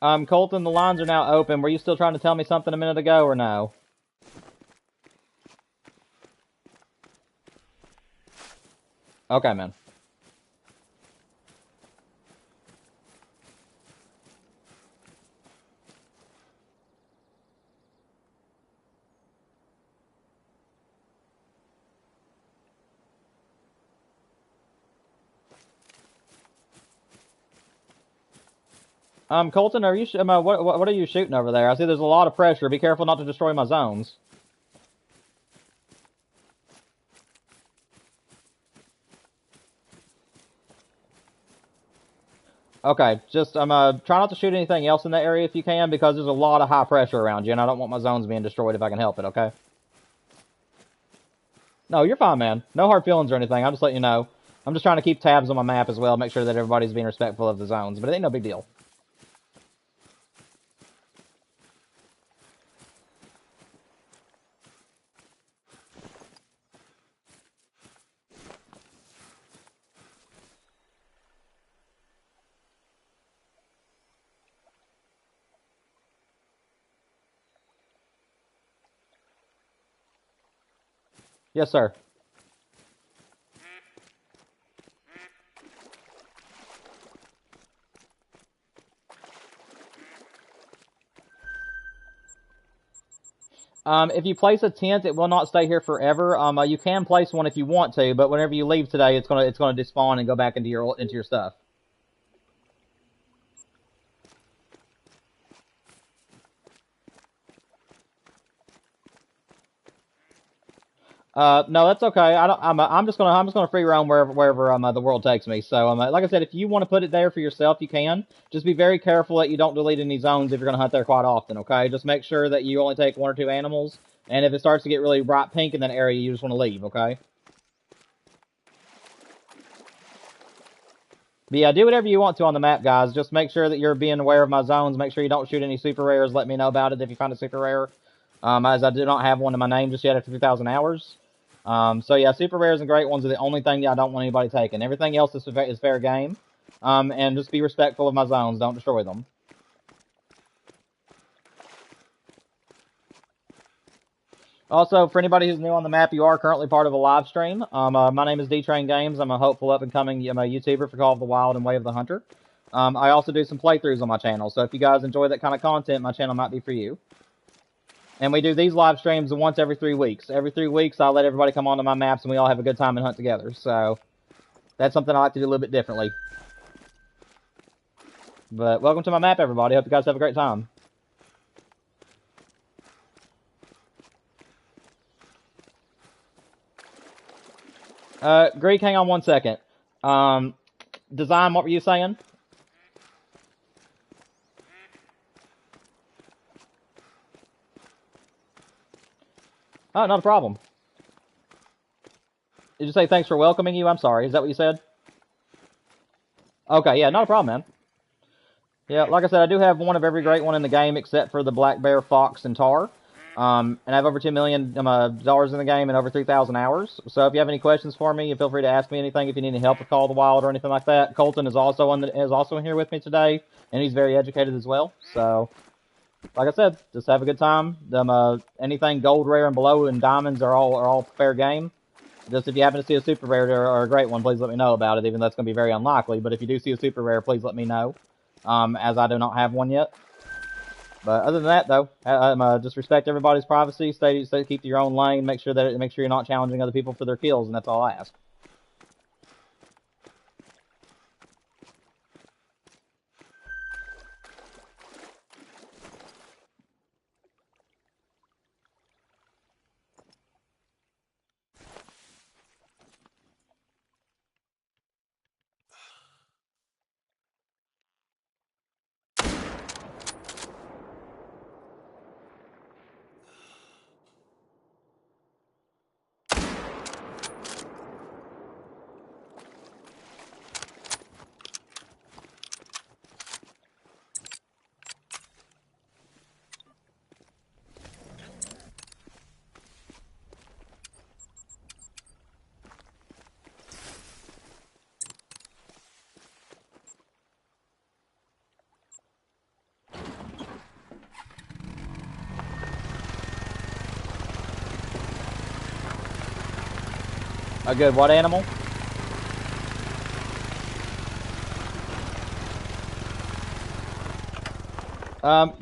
Colton, the lines are now open. Were you still trying to tell me something a minute ago, or no? Okay, man. Colton, are you what are you shooting over there? I see there's a lot of pressure. Be careful not to destroy my zones. Okay, just try not to shoot anything else in that area if you can, because there's a lot of high pressure around you, and I don't want my zones being destroyed if I can help it. Okay. No, you're fine, man. No hard feelings or anything. I'm just letting you know. I'm just trying to keep tabs on my map as well, make sure that everybody's being respectful of the zones, but it ain't no big deal. Yes, sir. If you place a tent, it will not stay here forever. You can place one if you want to, but whenever you leave today, it's gonna despawn and go back into your stuff. No, that's okay. I'm just gonna free roam wherever the world takes me. So like I said, if you want to put it there for yourself, you can. Just be very careful that you don't delete any zones if you're gonna hunt there quite often. Okay, just make sure that you only take 1 or 2 animals, and if it starts to get really bright pink in that area, you just want to leave. Okay. But yeah, do whatever you want to on the map, guys. Just make sure that you're being aware of my zones. Make sure you don't shoot any super rares. Let me know about it if you find a super rare. As I do not have one in my name just yet after 2,000 hours. So yeah, super rares and great ones are the only thing that I don't want anybody taking. Everything else is fair game. And just be respectful of my zones. Don't destroy them. Also, for anybody who's new on the map, you are currently part of a live stream. My name is D-Train Games. I'm a hopeful up-and-coming YouTuber for Call of the Wild and Way of the Hunter. I also do some playthroughs on my channel, so if you guys enjoy that kind of content, my channel might be for you. And we do these live streams once every 3 weeks. Every 3 weeks, I let everybody come onto my maps, and we all have a good time and hunt together. So that's something I like to do a little bit differently. But welcome to my map, everybody. Hope you guys have a great time. Greek, hang on 1 second. Design, what were you saying? Oh, not a problem. Did you say thanks for welcoming you? I'm sorry. Is that what you said? Okay, yeah, not a problem, man. Yeah, like I said, I do have one of every great one in the game except for the black bear, fox, and tar. And I have over $2 million dollars in the game and over 3,000 hours. So if you have any questions for me, feel free to ask me anything. If you need any help with Call of the Wild or anything like that, Colton is also in here with me today, and he's very educated as well. So, like I said, just have a good time. Anything gold, rare, and below, and diamonds are all fair game. Just if you happen to see a super rare or a great one, please let me know about it. Even though it's going to be very unlikely, but if you do see a super rare, please let me know. As I do not have one yet. But other than that, though, just respect everybody's privacy. Stay, keep to your own lane. Make sure you're not challenging other people for their kills, and that's all I ask. A good what animal?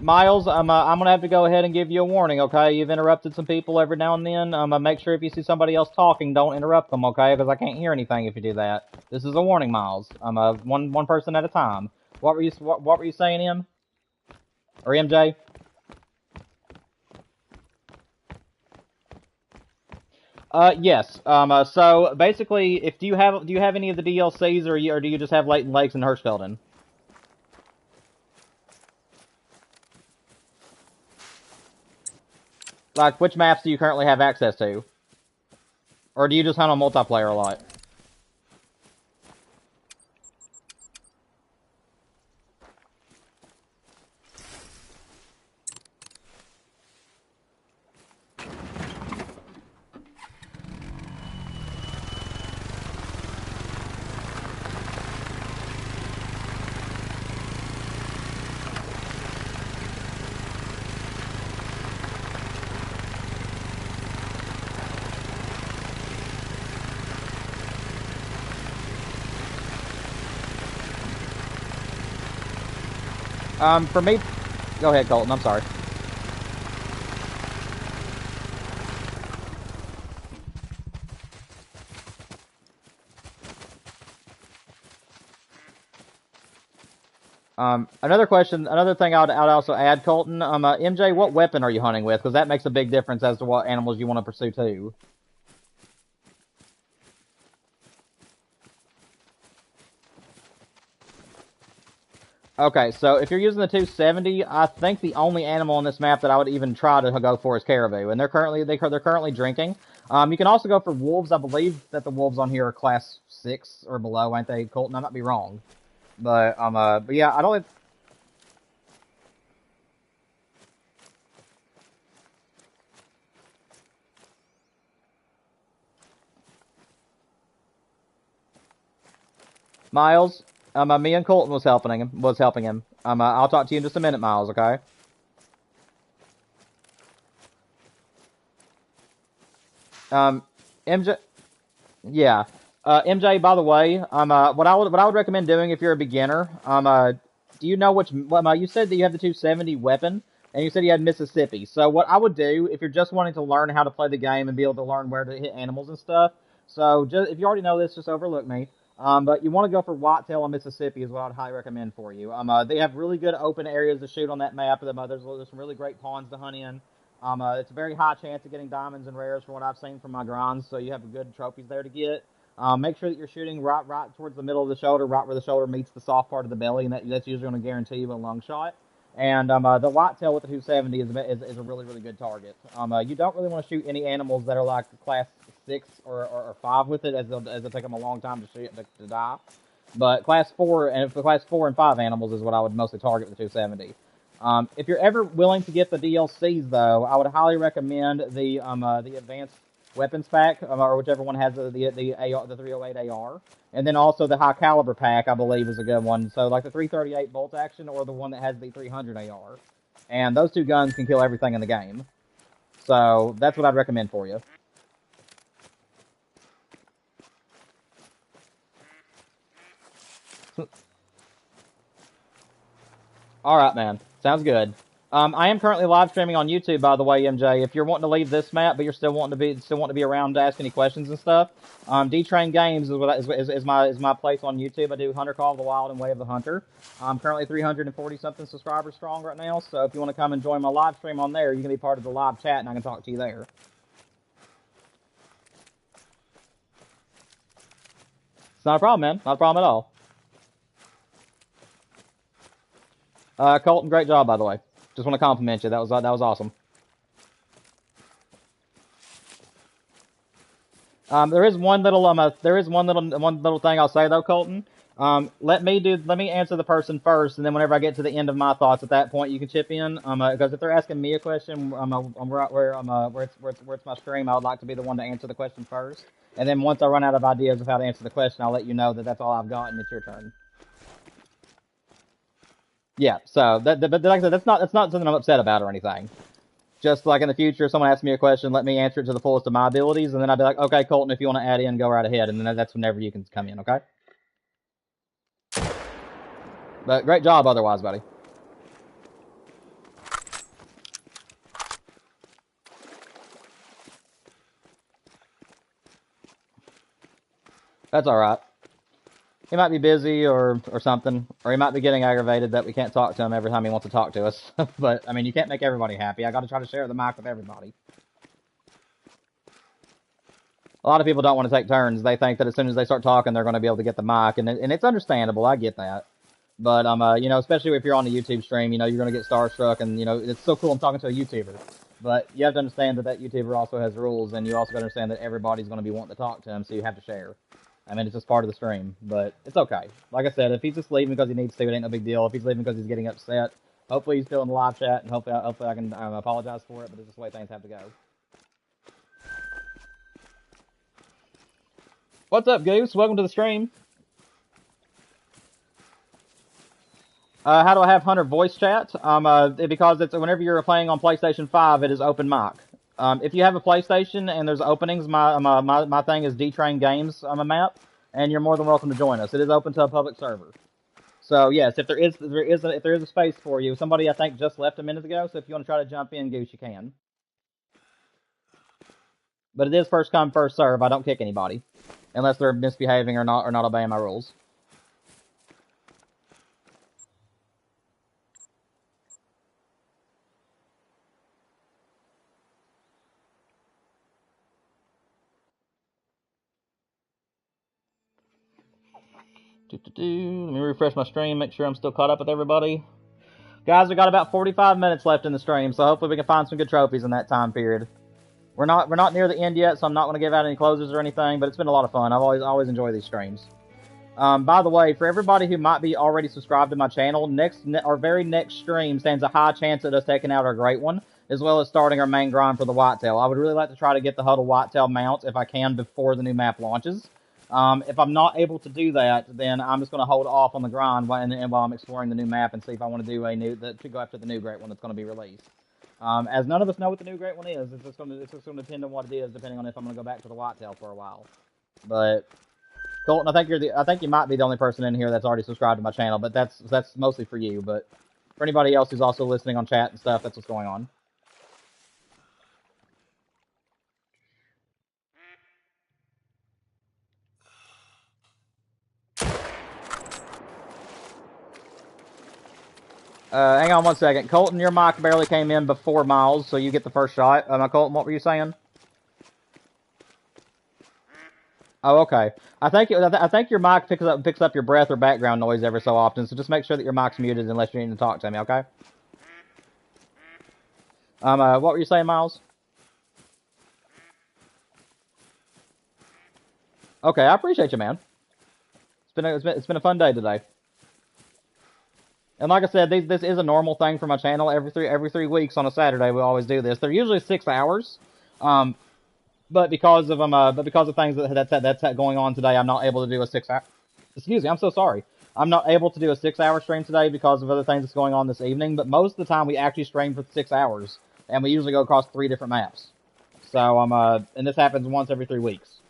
Miles, I'm gonna have to go ahead and give you a warning, okay? You've interrupted some people every now and then. Make sure if you see somebody else talking, don't interrupt them, okay? Because I can't hear anything if you do that. This is a warning, Miles. One person at a time. What were you saying, M? Or MJ? Yes. So basically, if do you have any of the DLCs, or do you just have Leighton Lakes and Hirschfelden? Like, which maps do you currently have access to? Or do you just hunt on multiplayer a lot? For me, go ahead, Colton. I'm sorry. Another thing I'd also add, Colton. MJ, what weapon are you hunting with? Because that makes a big difference as to what animals you want to pursue too. Okay, so if you're using the 270, I think the only animal on this map that I would even try to go for is caribou, and they're currently drinking. You can also go for wolves. I believe that the wolves on here are class 6 or below, ain't they, Colton? I might be wrong, but yeah, I don't. Miles, me and Colton was helping him. I'll talk to you in just a minute, Miles. Okay. Um, MJ, yeah. MJ, by the way, what I would recommend doing if you're a beginner, do you know you said that you have the 270 weapon, and you said you had Mississippi. So what I would do if you're just wanting to learn how to play the game and be able to learn where to hit animals and stuff. So just if you already know this, just overlook me. But you want to go for whitetail in Mississippi is what I'd highly recommend for you. They have really good open areas to shoot on that map. There's some really great ponds to hunt in. It's a very high chance of getting diamonds and rares from what I've seen from my grinds, so you have good trophies there to get. Make sure that you're shooting right towards the middle of the shoulder, right where the shoulder meets the soft part of the belly, and that's usually going to guarantee you a lung shot. And the whitetail with the 270 is a really good target. You don't really want to shoot any animals that are like class 6 or 5 with it, as they'll take them a long time to die. But class 4 and class 4 and 5 animals is what I would mostly target with the 270. If you're ever willing to get the DLCs, though, I would highly recommend the advanced weapons pack, or whichever one has the AR, the 308 AR, and then also the high caliber pack. I believe is a good one. So like the 338 bolt action, or the one that has the 300 AR, and those two guns can kill everything in the game. So that's what I'd recommend for you. All right, man. Sounds good. I am currently live streaming on YouTube, by the way, MJ. If you're wanting to leave this map, but you're still wanting to be around to ask any questions and stuff, D-Train Games is my place on YouTube. I do Hunter Call of the Wild and Way of the Hunter. I'm currently 340 something subscribers strong right now. So if you want to come and join my live stream on there, you can be part of the live chat, and I can talk to you there. It's not a problem, man. Not a problem at all. Colton, great job, by the way. Just want to compliment you. That was awesome. There is one little thing I'll say though, Colton. Let me answer the person first, and then whenever I get to the end of my thoughts, at that point you can chip in. Because if they're asking me a question, where it's my stream, I would like to be the one to answer the question first. And then once I run out of ideas of how to answer the question, I'll let you know that that's all I've got, and it's your turn. Yeah, so but like I said, that's not something I'm upset about or anything. Just like in the future, if someone asks me a question, let me answer it to the fullest of my abilities, and then I'll be like, okay, Colton, if you want to add in, go right ahead, and then that's whenever you can come in, okay? But great job otherwise, buddy. That's alright. He might be busy or something, or he might be getting aggravated that we can't talk to him every time he wants to talk to us. But, I mean, you can't make everybody happy. I gotta try to share the mic with everybody. A lot of people don't want to take turns. They think that as soon as they start talking, they're going to be able to get the mic, and it's understandable. I get that. But, you know, especially if you're on a YouTube stream, you know, you're going to get starstruck, and, you know, it's so cool I'm talking to a YouTuber. But you have to understand that YouTuber also has rules, and you also got to understand that everybody's going to be wanting to talk to him, so you have to share. I mean, it's just part of the stream, but it's okay. Like I said, if he's just leaving because he needs to, it ain't no big deal. If he's leaving because he's getting upset, hopefully he's still in the live chat, and hopefully I can apologize for it, but it's just the way things have to go. What's up, Goose? Welcome to the stream. How do I have Hunter voice chat? Because it's whenever you're playing on PlayStation 5, it is open mic. If you have a PlayStation and there's openings, my thing is D-Train Games on a map, and you're more than welcome to join us. It is open to a public server. So yes, if there is a space for you, somebody I think just left a minute ago. So if you want to try to jump in, Goose, you can. But it is first come, first serve. I don't kick anybody unless they're misbehaving or not obeying my rules. Let me refresh my stream, make sure I'm still caught up with everybody. Guys, we got about 45 minutes left in the stream, so hopefully we can find some good trophies in that time period. We're not near the end yet, so I'm not going to give out any closers or anything, but it's been a lot of fun. I've always enjoyed these streams. By the way, for everybody who might be already subscribed to my channel, our very next stream stands a high chance of us taking out our great one, as well as starting our main grind for the whitetail. I would really like to try to get the Huddle whitetail mount if I can before the new map launches. If I'm not able to do that, then I'm just going to hold off on the grind while I'm exploring the new map and see if I want to do to go after the new great one that's going to be released. As none of us know what the new great one is, it's just going to depend on what it is, depending on if I'm going to go back to the whitetail for a while. But Colton, I think you might be the only person in here that's already subscribed to my channel, but that's mostly for you. But for anybody else who's also listening on chat and stuff, that's what's going on. Hang on one second. Colton, your mic barely came in before Miles, so you get the first shot. Colton, what were you saying? Oh, okay. I think your mic picks up your breath or background noise every so often, so just make sure that your mic's muted unless you need to talk to me, okay? What were you saying, Miles? Okay, I appreciate you, man. it's been a fun day today. And like I said, this is a normal thing for my channel. Every 3 weeks on a Saturday, we always do this. They're usually 6 hours, but because of things that's going on today, I'm not able to do a 6 hour. Excuse me, I'm so sorry. I'm not able to do a 6 hour stream today because of other things that's going on this evening. But most of the time, we actually stream for 6 hours, and we usually go across 3 different maps. So and this happens once every 3 weeks.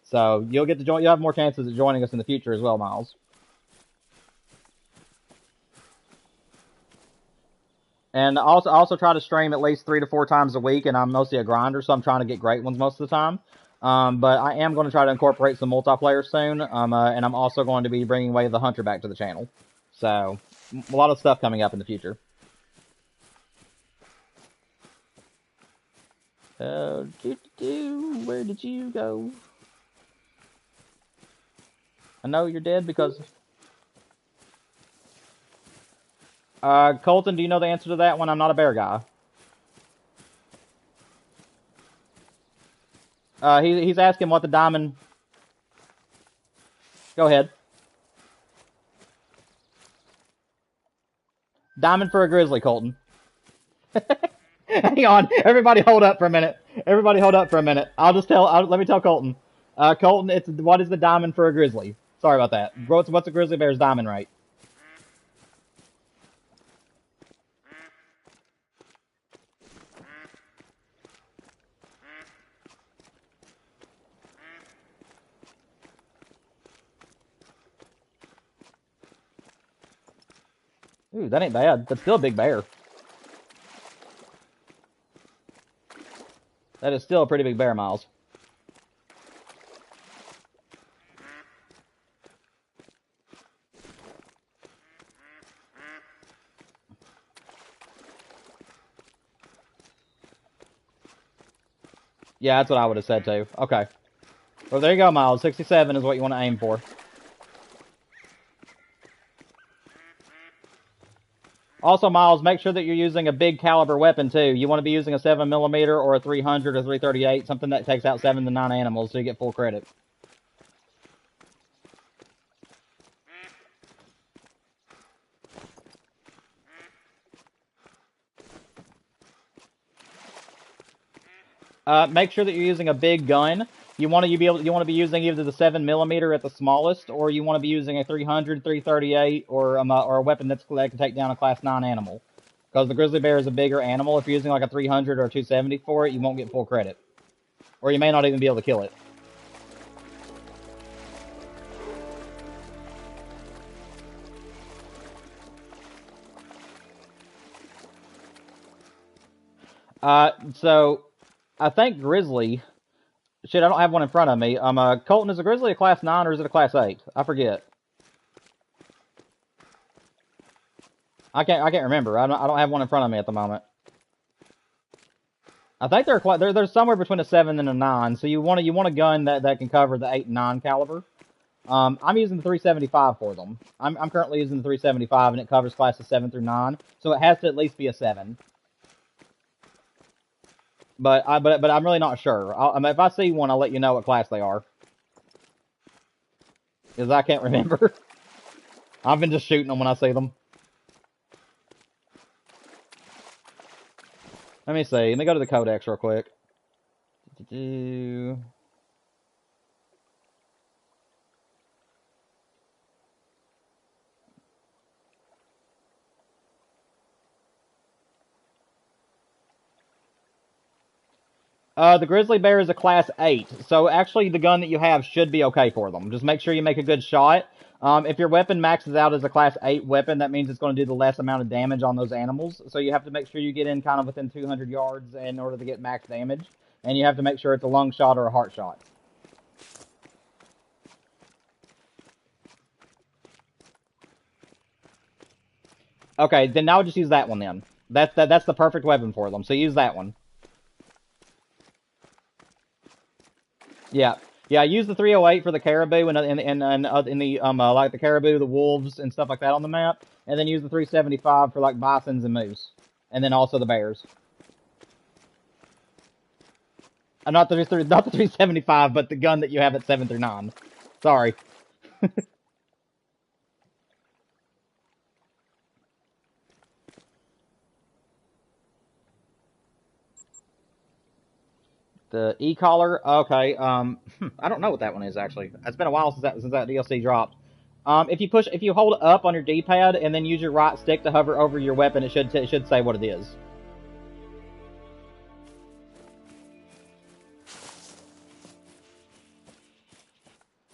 So you'll get to join. You'll have more chances of joining us in the future as well, Miles. And I also try to stream at least 3 to 4 times a week, and I'm mostly a grinder, so I'm trying to get great ones most of the time. But I am going to try to incorporate some multiplayer soon, and I'm also going to be bringing away the Hunter back to the channel. So, a lot of stuff coming up in the future. Where did you go? I know you're dead because... Colton, do you know the answer to that one? I'm not a bear guy. He's asking what the diamond... Go ahead. Diamond for a grizzly, Colton. Hang on. Everybody hold up for a minute. Everybody hold up for a minute. Let me tell Colton. Colton, what is the diamond for a grizzly? Sorry about that. What's a grizzly bear's diamond rate? Ooh, that ain't bad. That's still a big bear. That is still a pretty big bear, Miles. Yeah, that's what I would have said too. Okay. Well, there you go, Miles. 67 is what you want to aim for. Also, Miles, make sure that you're using a big caliber weapon, too. You want to be using a 7mm or a 300 or 338, something that takes out 7 to 9 animals, so you get full credit. Make sure that you're using a big gun. You want to be using either the 7mm at the smallest, or you want to be using a 300, 338, or a weapon that can take down a class 9 animal. Because the grizzly bear is a bigger animal. If you're using like a 300 or a 270 for it, you won't get full credit, or you may not even be able to kill it. So I think grizzly. Shit, I don't have one in front of me. Colton, is a grizzly a class 9 or is it a class 8? I forget. I can't remember. I don't have one in front of me at the moment. I think they're somewhere between a 7 and a 9. So you want a gun that can cover the 8 and 9 caliber. I'm using the 375 for them. I'm currently using the 375 and it covers classes 7 through 9. So it has to at least be a 7. But I'm really not sure. If I see one, I'll let you know what class they are. Because I can't remember. I've been just shooting them when I see them. Let me see. Let me go to the codex real quick. The grizzly bear is a class 8, so actually the gun that you have should be okay for them. Just make sure you make a good shot. If your weapon maxes out as a class 8 weapon, that means it's going to do the less amount of damage on those animals. So you have to make sure you get in kind of within 200 yards in order to get max damage. And you have to make sure it's a lung shot or a heart shot. Okay, then now just use that one then. That's the perfect weapon for them, so use that one. Yeah, use the 308 for the caribou and the like the caribou, the wolves, and stuff like that on the map, and then use the 375 for like bisons and moose, and then also the bears. Not the 375, but the gun that you have at 7 through 9. Sorry. The e-collar, okay. I don't know what that one is actually. It's been a while since that DLC dropped. If you hold up on your D-pad and then use your right stick to hover over your weapon, it should say what it is.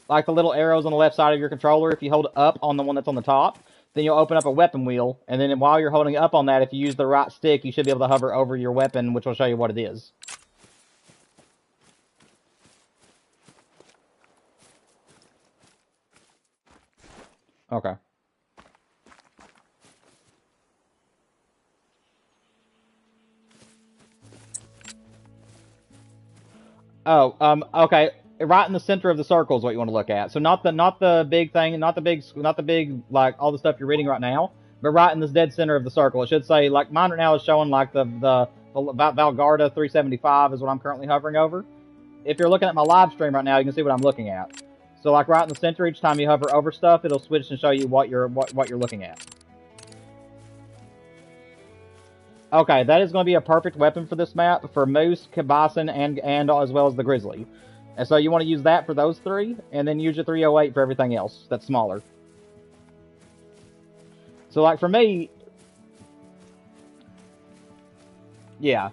Like the little arrows on the left side of your controller, if you hold up on the one that's on the top, then you'll open up a weapon wheel, and then while you're holding up on that, if you use the right stick, you should be able to hover over your weapon, which will show you what it is. Okay. Oh, okay. Right in the center of the circle is what you want to look at. So not the big thing, not the big like all the stuff you're reading right now, but right in this dead center of the circle. It should say like mine right now is showing like the Valgarda 375 is what I'm currently hovering over. If you're looking at my live stream right now, you can see what I'm looking at. So like right in the center, each time you hover over stuff, it'll switch and show you what you're looking at. Okay, that is going to be a perfect weapon for this map for moose, bison, and as well as the grizzly. And so you want to use that for those three, and then use your 308 for everything else that's smaller. So like for me, yeah.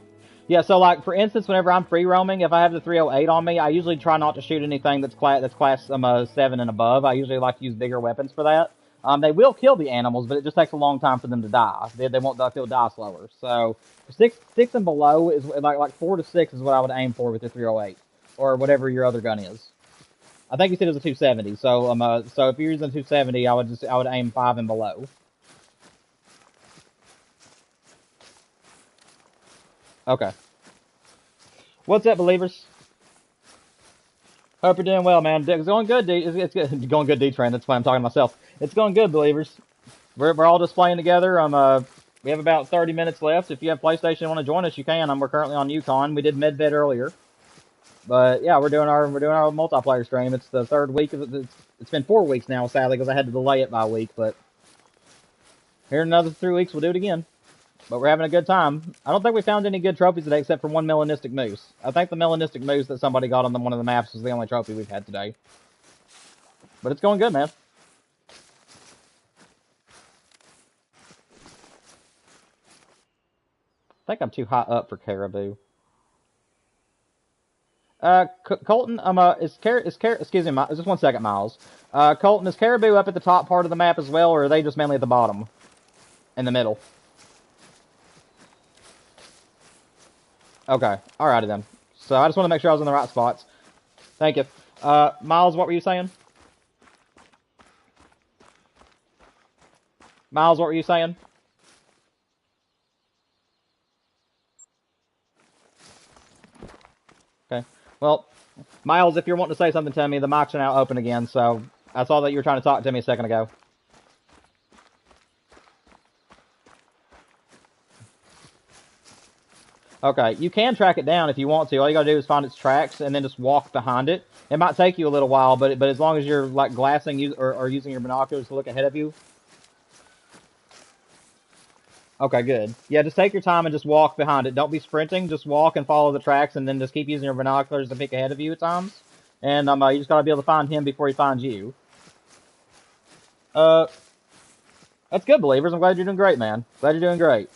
Yeah, so like for instance, whenever I'm free roaming, if I have the 308 on me, I usually try not to shoot anything that's class 7 and above. I usually like to use bigger weapons for that. They will kill the animals, but it just takes a long time for them to die. They'll die slower. So six and below is like 4 to 6 is what I would aim for with the 308 or whatever your other gun is. I think you said it was a 270. So if you're using 270, I would aim 5 and below. Okay. What's up, believers? Hope you're doing well, man. It's going good, D. It's going good, D-Train. That's why I'm talking to myself. It's going good, believers. We're all just playing together. We have about 30 minutes left. If you have PlayStation and want to join us, you can. We're currently on Yukon. We did Medved earlier. But yeah, we're doing our multiplayer stream. It's the third week of it. It's been 4 weeks now, sadly, because I had to delay it by a week. But here in another 3 weeks, we'll do it again. But we're having a good time. I don't think we found any good trophies today except for one melanistic moose. I think the melanistic moose that somebody got on one of the maps is the only trophy we've had today. But it's going good, man. I think I'm too high up for caribou. Colton, excuse me, just 1 second, Miles. Colton, is caribou up at the top part of the map as well, or are they just mainly at the bottom? In the middle? Okay, alrighty then. So I just want to make sure I was in the right spots. Thank you. Miles, what were you saying? Miles, what were you saying? Okay. Well, Miles, if you're wanting to say something to me, the mics are now open again, so I saw that you were trying to talk to me a second ago. Okay, you can track it down if you want to. All you gotta do is find its tracks and then just walk behind it. It might take you a little while, but as long as you're like glassing or using your binoculars to look ahead of you. Okay, good. Yeah, just take your time and just walk behind it. Don't be sprinting. Just walk and follow the tracks, and then just keep using your binoculars to peek ahead of you at times. And you just gotta be able to find him before he finds you. Uh, that's good, believers. I'm glad you're doing great, man. Glad you're doing great.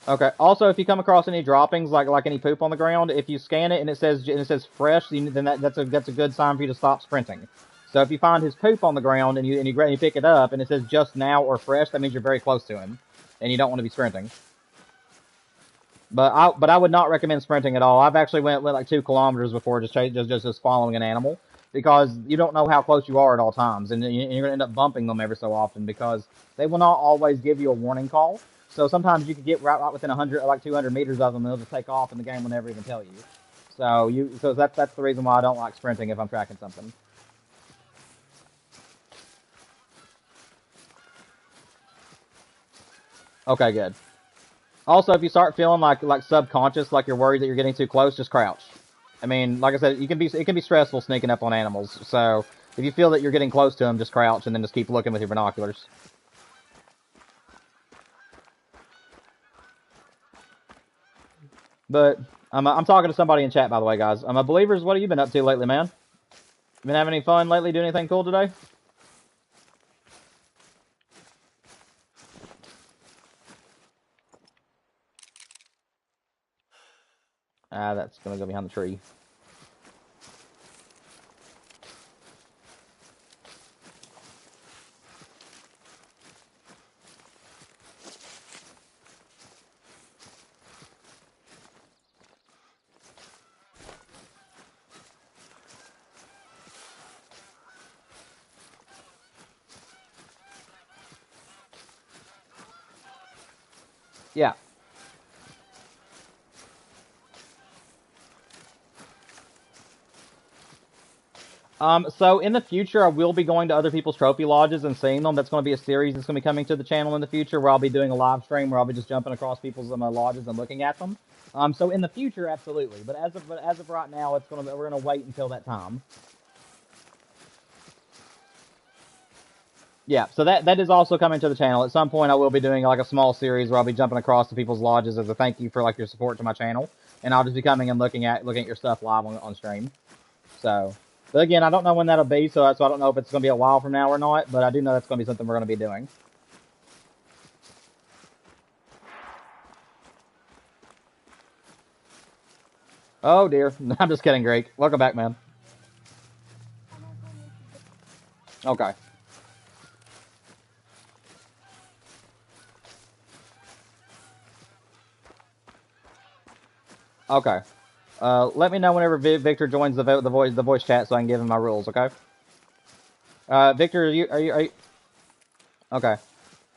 Okay. Also, if you come across any droppings, like any poop on the ground, if you scan it and it says fresh, then that's a good sign for you to stop sprinting. So if you find his poop on the ground and you pick it up and it says just now or fresh, that means you're very close to him, and you don't want to be sprinting. But I would not recommend sprinting at all. I've actually went like 2 kilometers before just following an animal, because you don't know how close you are at all times, and you're gonna end up bumping them every so often because they will not always give you a warning call. So sometimes you could get right within 100, like 200 meters of them, and they'll just take off, and the game will never even tell you. So that's the reason why I don't like sprinting if I'm tracking something. Okay, good. Also, if you start feeling like subconscious, like you're worried that you're getting too close, just crouch. I mean, like I said, it can be stressful sneaking up on animals. So if you feel that you're getting close to them, just crouch and then just keep looking with your binoculars. But I'm talking to somebody in chat, by the way, guys. Believers, what have you been up to lately, man? Been having any fun lately? Doing anything cool today? Ah, that's gonna go behind the tree. Yeah. So in the future, I will be going to other people's trophy lodges and seeing them. That's going to be a series that's going to be coming to the channel in the future, where I'll be doing a live stream where I'll be just jumping across people's lodges and looking at them. So in the future, absolutely. But as of right now, we're gonna wait until that time. Yeah, so that is also coming to the channel. At some point, I will be doing like a small series where I'll be jumping across to people's lodges as a thank you for like your support to my channel, and I'll just be coming and looking at your stuff live on stream. So, but again, I don't know when that'll be, so I don't know if it's gonna be a while from now or not. But I do know that's gonna be something we're gonna be doing. Oh dear, I'm just kidding, Greek. Welcome back, man. Okay. Okay. Let me know whenever Victor joins the voice chat so I can give him my rules. Okay. Victor, are you? Okay.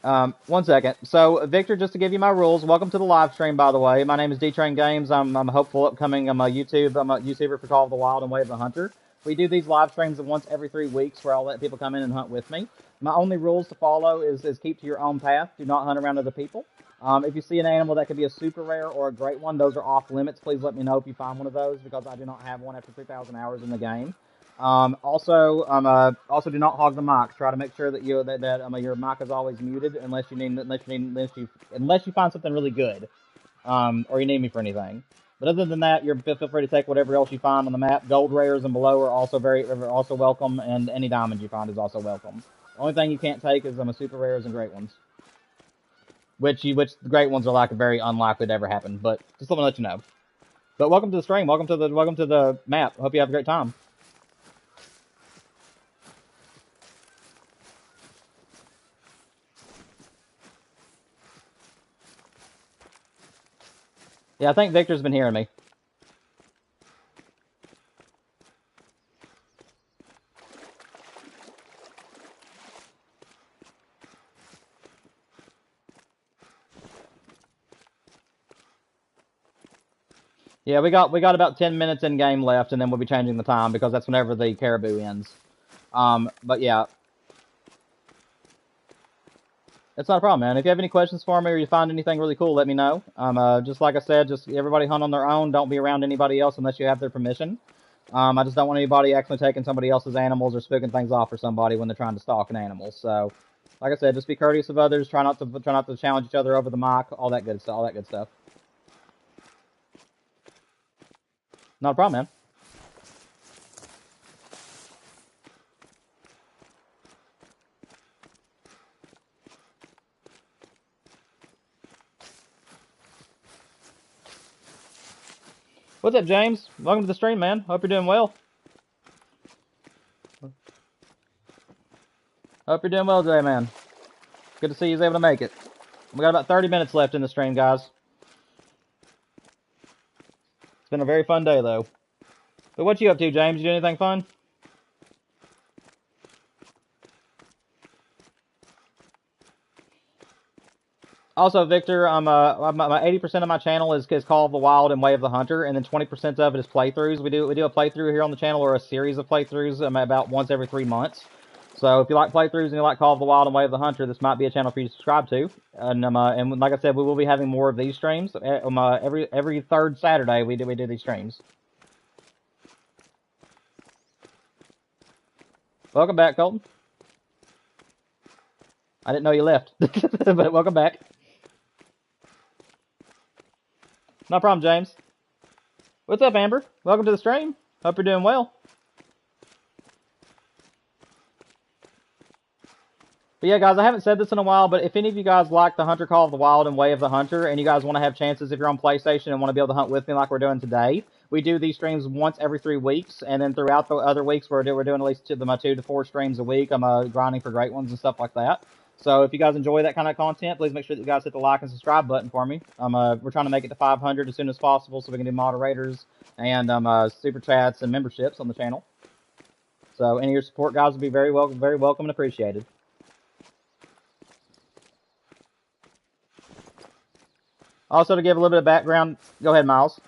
1 second. So, Victor, just to give you my rules, welcome to the live stream, by the way. My name is D-Train Games. I'm a hopeful upcoming, I'm a YouTuber for Call of the Wild and Way of the Hunter. We do these live streams once every 3 weeks where I'll let people come in and hunt with me. My only rules to follow is keep to your own path. Do not hunt around other people. If you see an animal that could be a super rare or a great one, those are off limits. Please let me know if you find one of those, because I do not have one after 3,000 hours in the game. Also do not hog the mic. Try to make sure that your mic is always muted unless you find something really good, or you need me for anything. But other than that, feel free to take whatever else you find on the map. Gold rares and below are also welcome, and any diamonds you find is also welcome. The only thing you can't take is super rares and great ones. Which the great ones are like very unlikely to ever happen. But just let you know. But welcome to the stream. Welcome to the map. Hope you have a great time. Yeah, I think Victor's been hearing me. Yeah, we got about 10 minutes in game left, and then we'll be changing the time because that's whenever the caribou ends. But yeah, it's not a problem, man. If you have any questions for me or you find anything really cool, let me know. Just like I said, just everybody hunt on their own. Don't be around anybody else unless you have their permission. I just don't want anybody actually taking somebody else's animals or spooking things off for somebody when they're trying to stalk an animal. So, like I said, just be courteous of others. Try not to challenge each other over the mic. All that good stuff. Not a problem, man. What's up, James? Welcome to the stream, man. Hope you're doing well. Hope you're doing well today, man. Good to see you're able to make it. We got about 30 minutes left in the stream, guys. It's been a very fun day, though. But what you up to, James? You do anything fun? Also, Victor, my 80% of my channel is Call of the Wild and Way of the Hunter, and then 20% of it is playthroughs. We do a playthrough here on the channel, or a series of playthroughs about once every 3 months. So if you like playthroughs and you like Call of the Wild and Way of the Hunter, this might be a channel for you to subscribe to. And like I said, we will be having more of these streams. Every third Saturday we do these streams. Welcome back, Colton. I didn't know you left, but welcome back. No problem, James. What's up, Amber? Welcome to the stream. Hope you're doing well. But yeah, guys, I haven't said this in a while, but if any of you guys like the Hunter Call of the Wild and Way of the Hunter, and you guys want to have chances if you're on PlayStation and want to be able to hunt with me like we're doing today, we do these streams once every 3 weeks, and then throughout the other weeks we're doing at least 2 to 4 streams a week. I'm grinding for great ones and stuff like that. So if you guys enjoy that kind of content, please make sure that you guys hit the like and subscribe button for me. We're trying to make it to 500 as soon as possible so we can do moderators and super chats and memberships on the channel. So any of your support, guys, will be very welcome and appreciated. Also, to give a little bit of background, go ahead, Miles.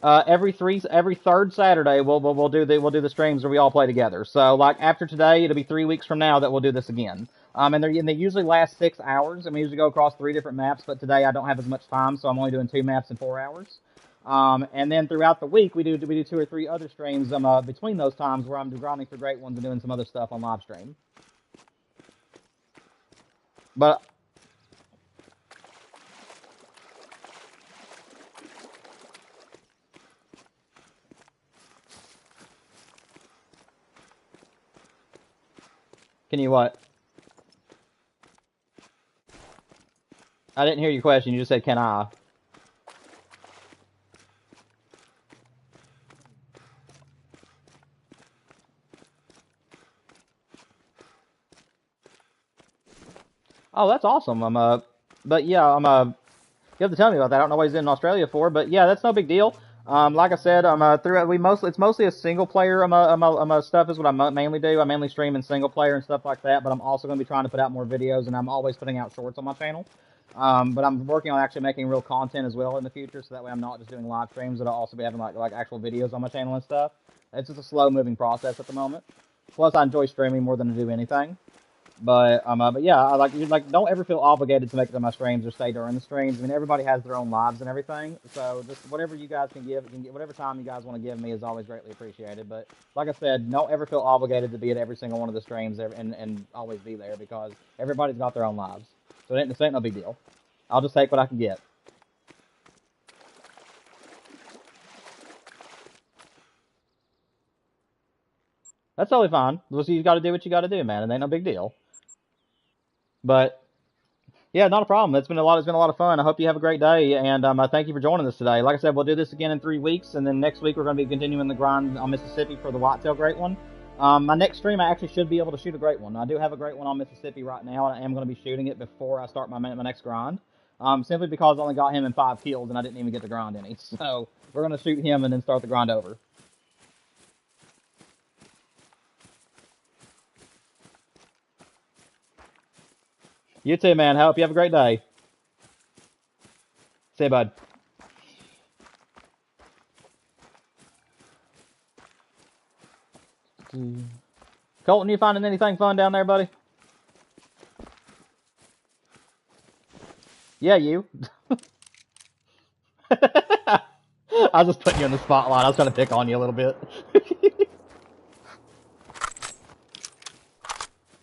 Every third Saturday we'll do the streams where we all play together. So like after today, it'll be 3 weeks from now that we'll do this again. And they usually last 6 hours, and we usually go across 3 different maps. But today I don't have as much time, so I'm only doing 2 maps in 4 hours. And then throughout the week we do 2 or 3 other streams between those times where I'm grinding for great ones and doing some other stuff on live stream. But can you what? I didn't hear your question. You just said, can I? Oh, that's awesome. But yeah, you have to tell me about that. I don't know what he's in Australia for, but yeah, that's no big deal. Like I said, it's mostly a single player. Stuff is what I mainly do. I mainly stream in single player and stuff like that. But I'm also going to be trying to put out more videos, and I'm always putting out shorts on my channel. But I'm working on actually making real content as well in the future, so that way I'm not just doing live streams, but I'll also be having like actual videos on my channel and stuff. It's just a slow moving process at the moment. Plus, I enjoy streaming more than I do anything. But yeah, I like don't ever feel obligated to make it to my streams or stay during the streams. I mean, everybody has their own lives and everything. So just whatever you guys can give, whatever time you guys want to give me is always greatly appreciated. But like I said, don't ever feel obligated to be at every single one of the streams and always be there, because everybody's got their own lives. So this ain't no big deal. I'll just take what I can get. That's totally fine. So you got to do what you got to do, man. It ain't no big deal. But yeah, not a problem. It's been a lot of fun. I hope you have a great day, and I thank you for joining us today. Like I said, we'll do this again in 3 weeks, and then next week we're going to be continuing the grind on Mississippi for the whitetail great one. My next stream, I actually should be able to shoot a great one. I do have a great one on Mississippi right now, and I am going to be shooting it before I start my next grind. Simply because I only got him in 5 kills, and I didn't even get to grind any. So we're going to shoot him and then start the grind over. You too, man. Hope you have a great day. See you, bud. Colton, you finding anything fun down there, buddy? Yeah, you. I was just putting you in the spotlight. I was trying to pick on you a little bit.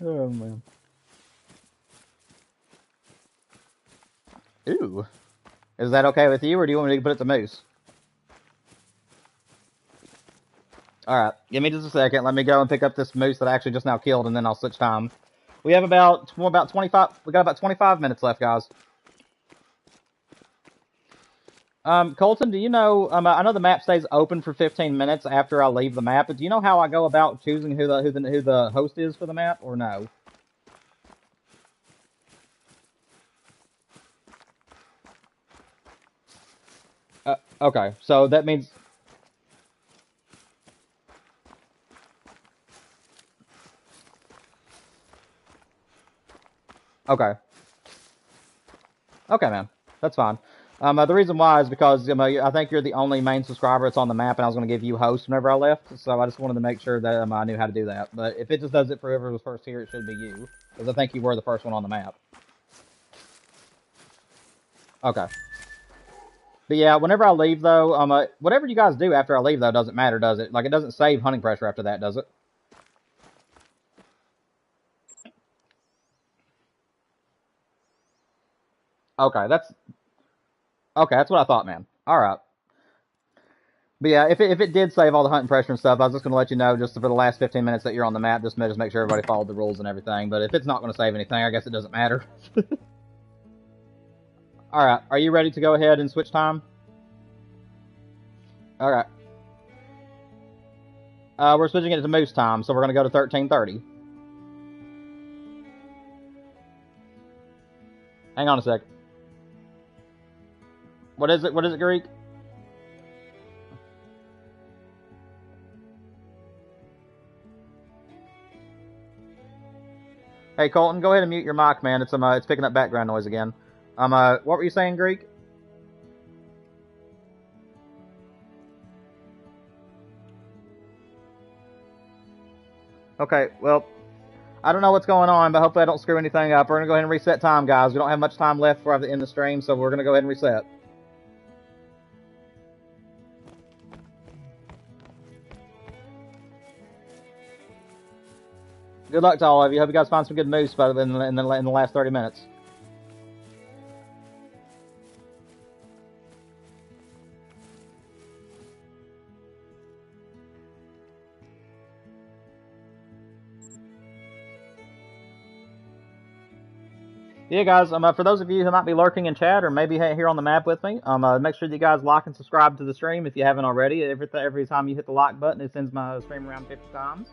Oh, man. Ooh. Is that okay with you, or do you want me to put it to Moose? Alright, give me just a second. Let me go and pick up this moose that I actually just now killed, and then I'll switch time. We have about 25... We got about 25 minutes left, guys. Colton, do you know... I know the map stays open for 15 minutes after I leave the map, but do you know how I go about choosing who the host is for the map, or no? Okay, so that means... Okay. Okay, man. That's fine. The reason why is because I think you're the only main subscriber that's on the map, and I was going to give you host whenever I left, so I just wanted to make sure that I knew how to do that. But if it just does it for whoever was first here, it should be you, because I think you were the first one on the map. Okay. But yeah, whenever I leave, though, whatever you guys do after I leave, though, doesn't matter, does it? Like, it doesn't save hunting pressure after that, does it? Okay, that's what I thought, man. All right. But yeah, if it did save all the hunting pressure and stuff, I was just going to let you know just for the last 15 minutes that you're on the map, just make sure everybody followed the rules and everything. But if it's not going to save anything, I guess it doesn't matter. All right, are you ready to go ahead and switch time? All right. We're switching it to moose time, so we're going to go to 13:30. Hang on a sec. What is it? What is it, Greek? Hey, Colton, go ahead and mute your mic, man. It's picking up background noise again. What were you saying, Greek? Okay, well, I don't know what's going on, but hopefully I don't screw anything up. We're going to go ahead and reset time, guys. We don't have much time left before I have to end the stream, so we're going to go ahead and reset. Good luck to all of you. Hope you guys find some good moose in the last 30 minutes. Yeah, guys, for those of you who might be lurking in chat or maybe here on the map with me, make sure that you guys like and subscribe to the stream if you haven't already. Every time you hit the like button, it sends my stream around 50 times.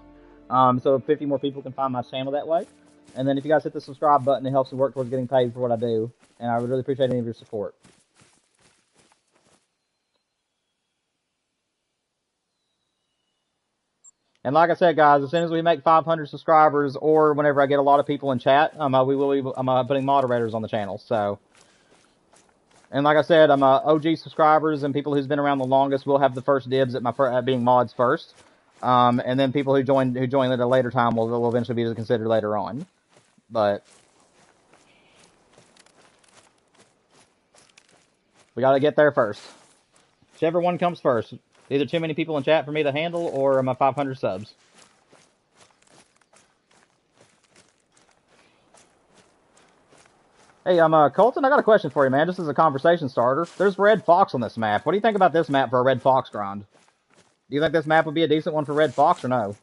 So 50 more people can find my channel that way. And then if you guys hit the subscribe button, it helps me work towards getting paid for what I do. And I would really appreciate any of your support. And like I said, guys, as soon as we make 500 subscribers, or whenever I get a lot of people in chat, I'm putting moderators on the channel. So, and like I said, OG subscribers and people who's been around the longest will have the first dibs at being mods first. And then people who join at a later time will eventually be considered later on. But we got to get there first. Whichever one comes first. Either too many people in chat for me to handle, or my 500 subs. Hey, Colton, I got a question for you, man, just as a conversation starter. There's red fox on this map. What do you think about this map for a red fox grind? Do you think this map would be a decent one for red fox, or no?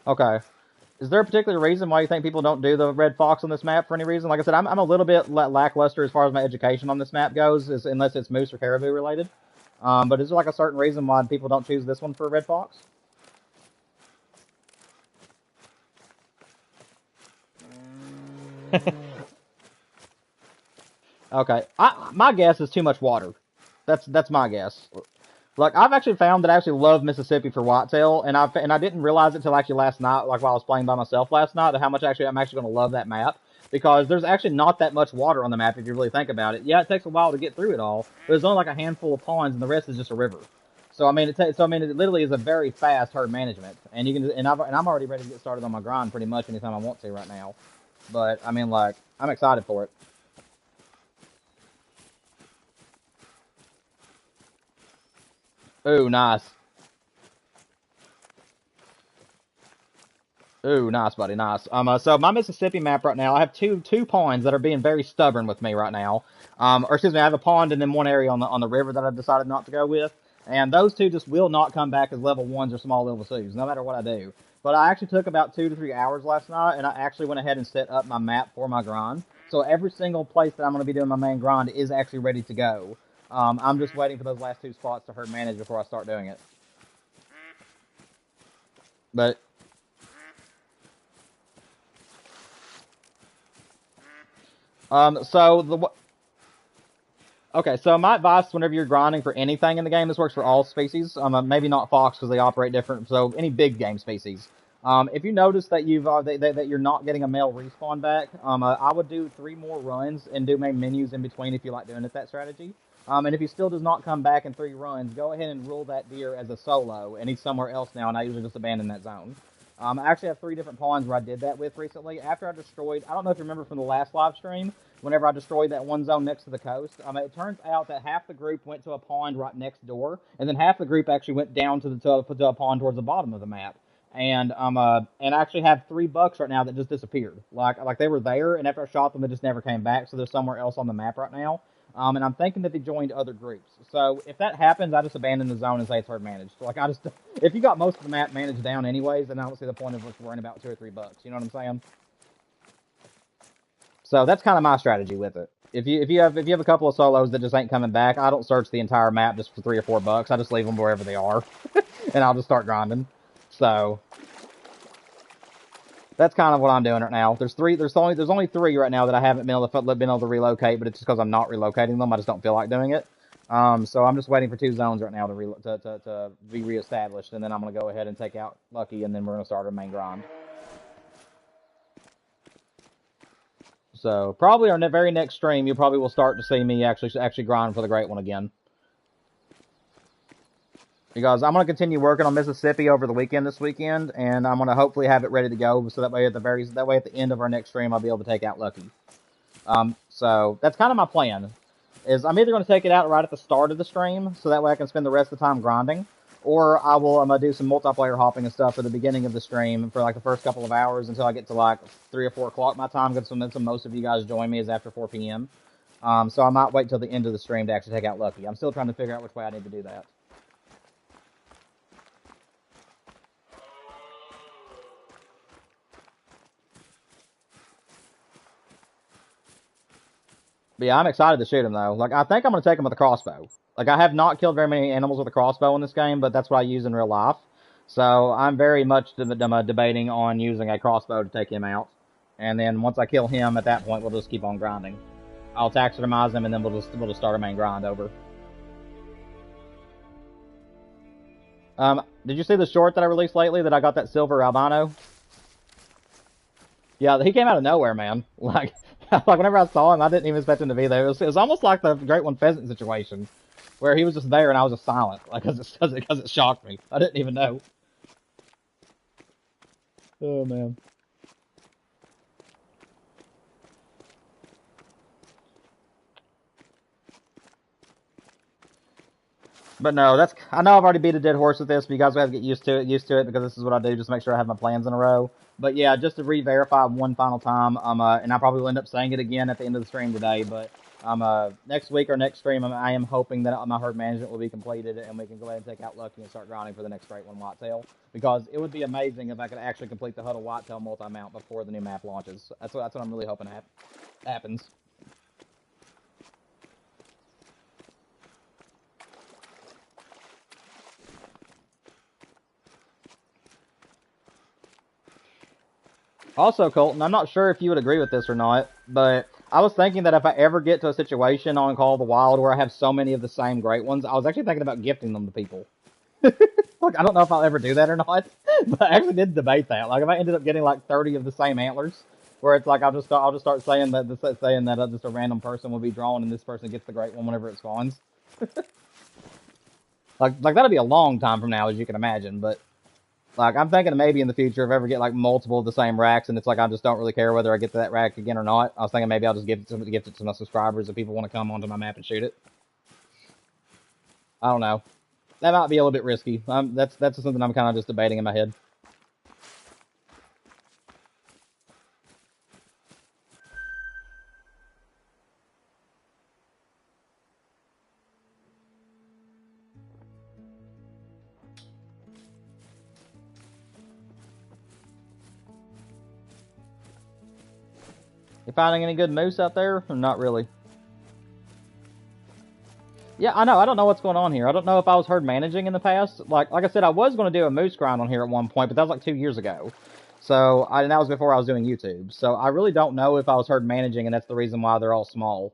Okay. Is there a particular reason why you think people don't do the red fox on this map for any reason? Like I said, I'm a little bit lackluster as far as my education on this map goes, unless it's moose or caribou related. But is there like a certain reason why people don't choose this one for a red fox? Okay, my guess is too much water. That's my guess. Like, I've actually found that I actually love Mississippi for whitetail, and I didn't realize it till actually last night, like while I was playing by myself last night, how much I'm actually going to love that map, because there's actually not that much water on the map if you really think about it. Yeah, it takes a while to get through it all, but there's only like a handful of ponds, and the rest is just a river. So I mean, it literally is a very fast herd management, and I'm already ready to get started on my grind pretty much anytime I want to right now. But I mean, like, I'm excited for it. Ooh, nice. Ooh, nice, buddy, nice. So my Mississippi map right now, I have two ponds that are being very stubborn with me right now. Or excuse me, I have a pond and then one area on the river that I've decided not to go with, and those two just will not come back as level 1s or small level 2s, no matter what I do. But I actually took about 2 to 3 hours last night, and I actually went ahead and set up my map for my grind. So every single place that I'm going to be doing my main grind is actually ready to go. I'm just waiting for those last 2 spots to herd manage before I start doing it. But okay, so my advice whenever you're grinding for anything in the game, this works for all species. Maybe not fox because they operate different. So any big game species. If you notice that that you're not getting a male respawn back, I would do 3 more runs and do main menus in between if you like doing it that strategy. And if he still does not come back in 3 runs, go ahead and rule that deer as a solo, and he's somewhere else now, and I usually just abandon that zone. I actually have 3 different pawns where I did that with recently. After I destroyed, I don't know if you remember from the last live stream, whenever I destroyed that one zone next to the coast, it turns out that half the group went to a pond right next door, and then half the group actually went down to a pond towards the bottom of the map. And I actually have 3 bucks right now that just disappeared. Like they were there, and after I shot them, they just never came back. So they're somewhere else on the map right now. And I'm thinking that they joined other groups. So if that happens, I just abandon the zone and say it's hard managed. Like if you got most of the map managed down anyways, then I don't see the point of us worrying about 2 or 3 bucks. You know what I'm saying? So that's kind of my strategy with it. If you have a couple of solos that just ain't coming back, I don't search the entire map just for 3 or 4 bucks. I just leave them wherever they are, and I'll just start grinding. So that's kind of what I'm doing right now. There's only 3 right now that I haven't been able to relocate, but it's just because I'm not relocating them. I just don't feel like doing it. So I'm just waiting for 2 zones right now to be reestablished, and then I'm gonna go ahead and take out Lucky, and then we're gonna start our main grind. So probably our very next stream, you probably will start to see me actually grind for the Great One again. Because I'm going to continue working on Mississippi over the weekend this weekend, and I'm going to hopefully have it ready to go, so that way at the end of our next stream, I'll be able to take out Lucky. So that's kind of my plan. Is I'm either going to take it out right at the start of the stream, so that way I can spend the rest of the time grinding, or I'm going to do some multiplayer hopping and stuff at the beginning of the stream for like the first couple of hours until I get to like 3 or 4 o'clock my time, because that's when most of you guys join me is after 4 p.m. So I might wait till the end of the stream to actually take out Lucky. I'm still trying to figure out which way I need to do that. But yeah, I'm excited to shoot him, though. Like, I think I'm going to take him with a crossbow. Like, I have not killed very many animals with a crossbow in this game, but that's what I use in real life. So I'm very much debating on using a crossbow to take him out. And then once I kill him, at that point, we'll just keep on grinding. I'll taxidermize him, and then we'll just start our main grind over. Did you see the short that I released lately that I got that silver albino? Yeah, he came out of nowhere, man. Like whenever I saw him, I didn't even expect him to be there. It was almost like the Great One Pheasant situation, where he was just there and I was just silent, like because it shocked me. I didn't even know. Oh man. But no, I know I've already beat a dead horse with this, but you guys have to get used to it because this is what I do, just to make sure I have my plans in a row. But yeah, just to re-verify one final time, and I probably will end up saying it again at the end of the stream today, but next week or next stream, I am hoping that my herd management will be completed, and we can go ahead and take out Lucky and start grinding for the next Great One whitetail, because it would be amazing if I could actually complete the Huddle whitetail multi-mount before the new map launches. That's what I'm really hoping happens. Also, Colton, I'm not sure if you would agree with this or not, but I was thinking that if I ever get to a situation on Call of the Wild where I have so many of the same great ones, I was actually thinking about gifting them to people. Like, I don't know if I'll ever do that or not, but I actually did debate that. Like, if I ended up getting like 30 of the same antlers, where it's like I'll just start saying that just a random person will be drawn and this person gets the great one whenever it spawns. like that'll be a long time from now, as you can imagine, but. Like, I'm thinking maybe in the future, if I ever get, like, multiple of the same racks, and it's like I just don't really care whether I get to that rack again or not, I was thinking maybe I'll just gift it to my subscribers if people want to come onto my map and shoot it. I don't know. That might be a little bit risky. That's something I'm kind of just debating in my head. You finding any good moose out there? Or not really? Yeah, I know. I don't know what's going on here. I don't know if I was herd managing in the past. Like I said, I was going to do a moose grind on here at one point, but that was like 2 years ago. So, and that was before I was doing YouTube. So I really don't know if I was herd managing, and that's the reason why they're all small.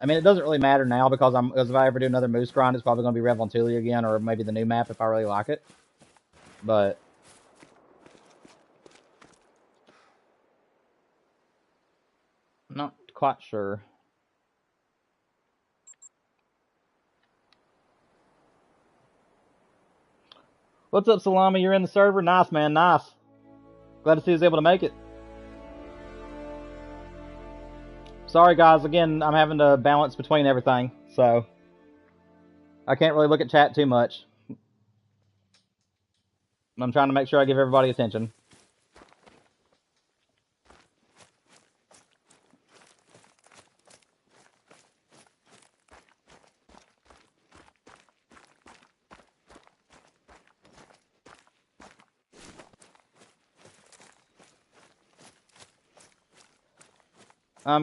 I mean, it doesn't really matter now because if I ever do another moose grind, it's probably going to be Rev on Tuli again, or maybe the new map if I really like it. But Not quite sure. What's up, Salami? You're in the server? Nice, man. Nice. Glad to see you was able to make it. Sorry, guys. Again, I'm having to balance between everything, so I can't really look at chat too much. I'm trying to make sure I give everybody attention.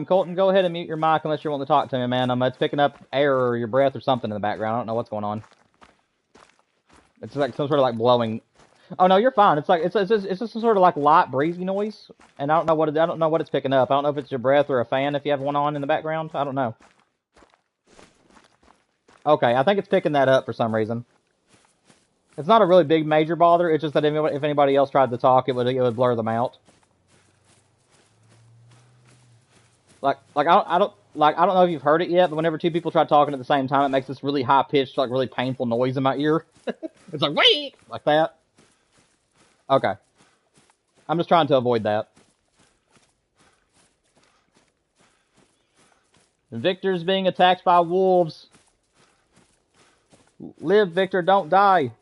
Colton, go ahead and mute your mic unless you want to talk to me, man. It's picking up air or your breath or something in the background. I don't know what's going on. It's like some sort of like blowing. Oh no, you're fine. It's like it's just some sort of like light breezy noise, and I don't know what it's picking up. I don't know if it's your breath or a fan if you have one on in the background. I don't know. Okay, I think it's picking that up for some reason. It's not a really big major bother. It's just that if anybody else tried to talk, it would blur them out. Like I don't know if you've heard it yet, but whenever two people try talking at the same time, it makes this really high pitched, like really painful noise in my ear. It's like wait, like that. Okay. I'm just trying to avoid that. Victor's being attacked by wolves. Live, Victor, don't die.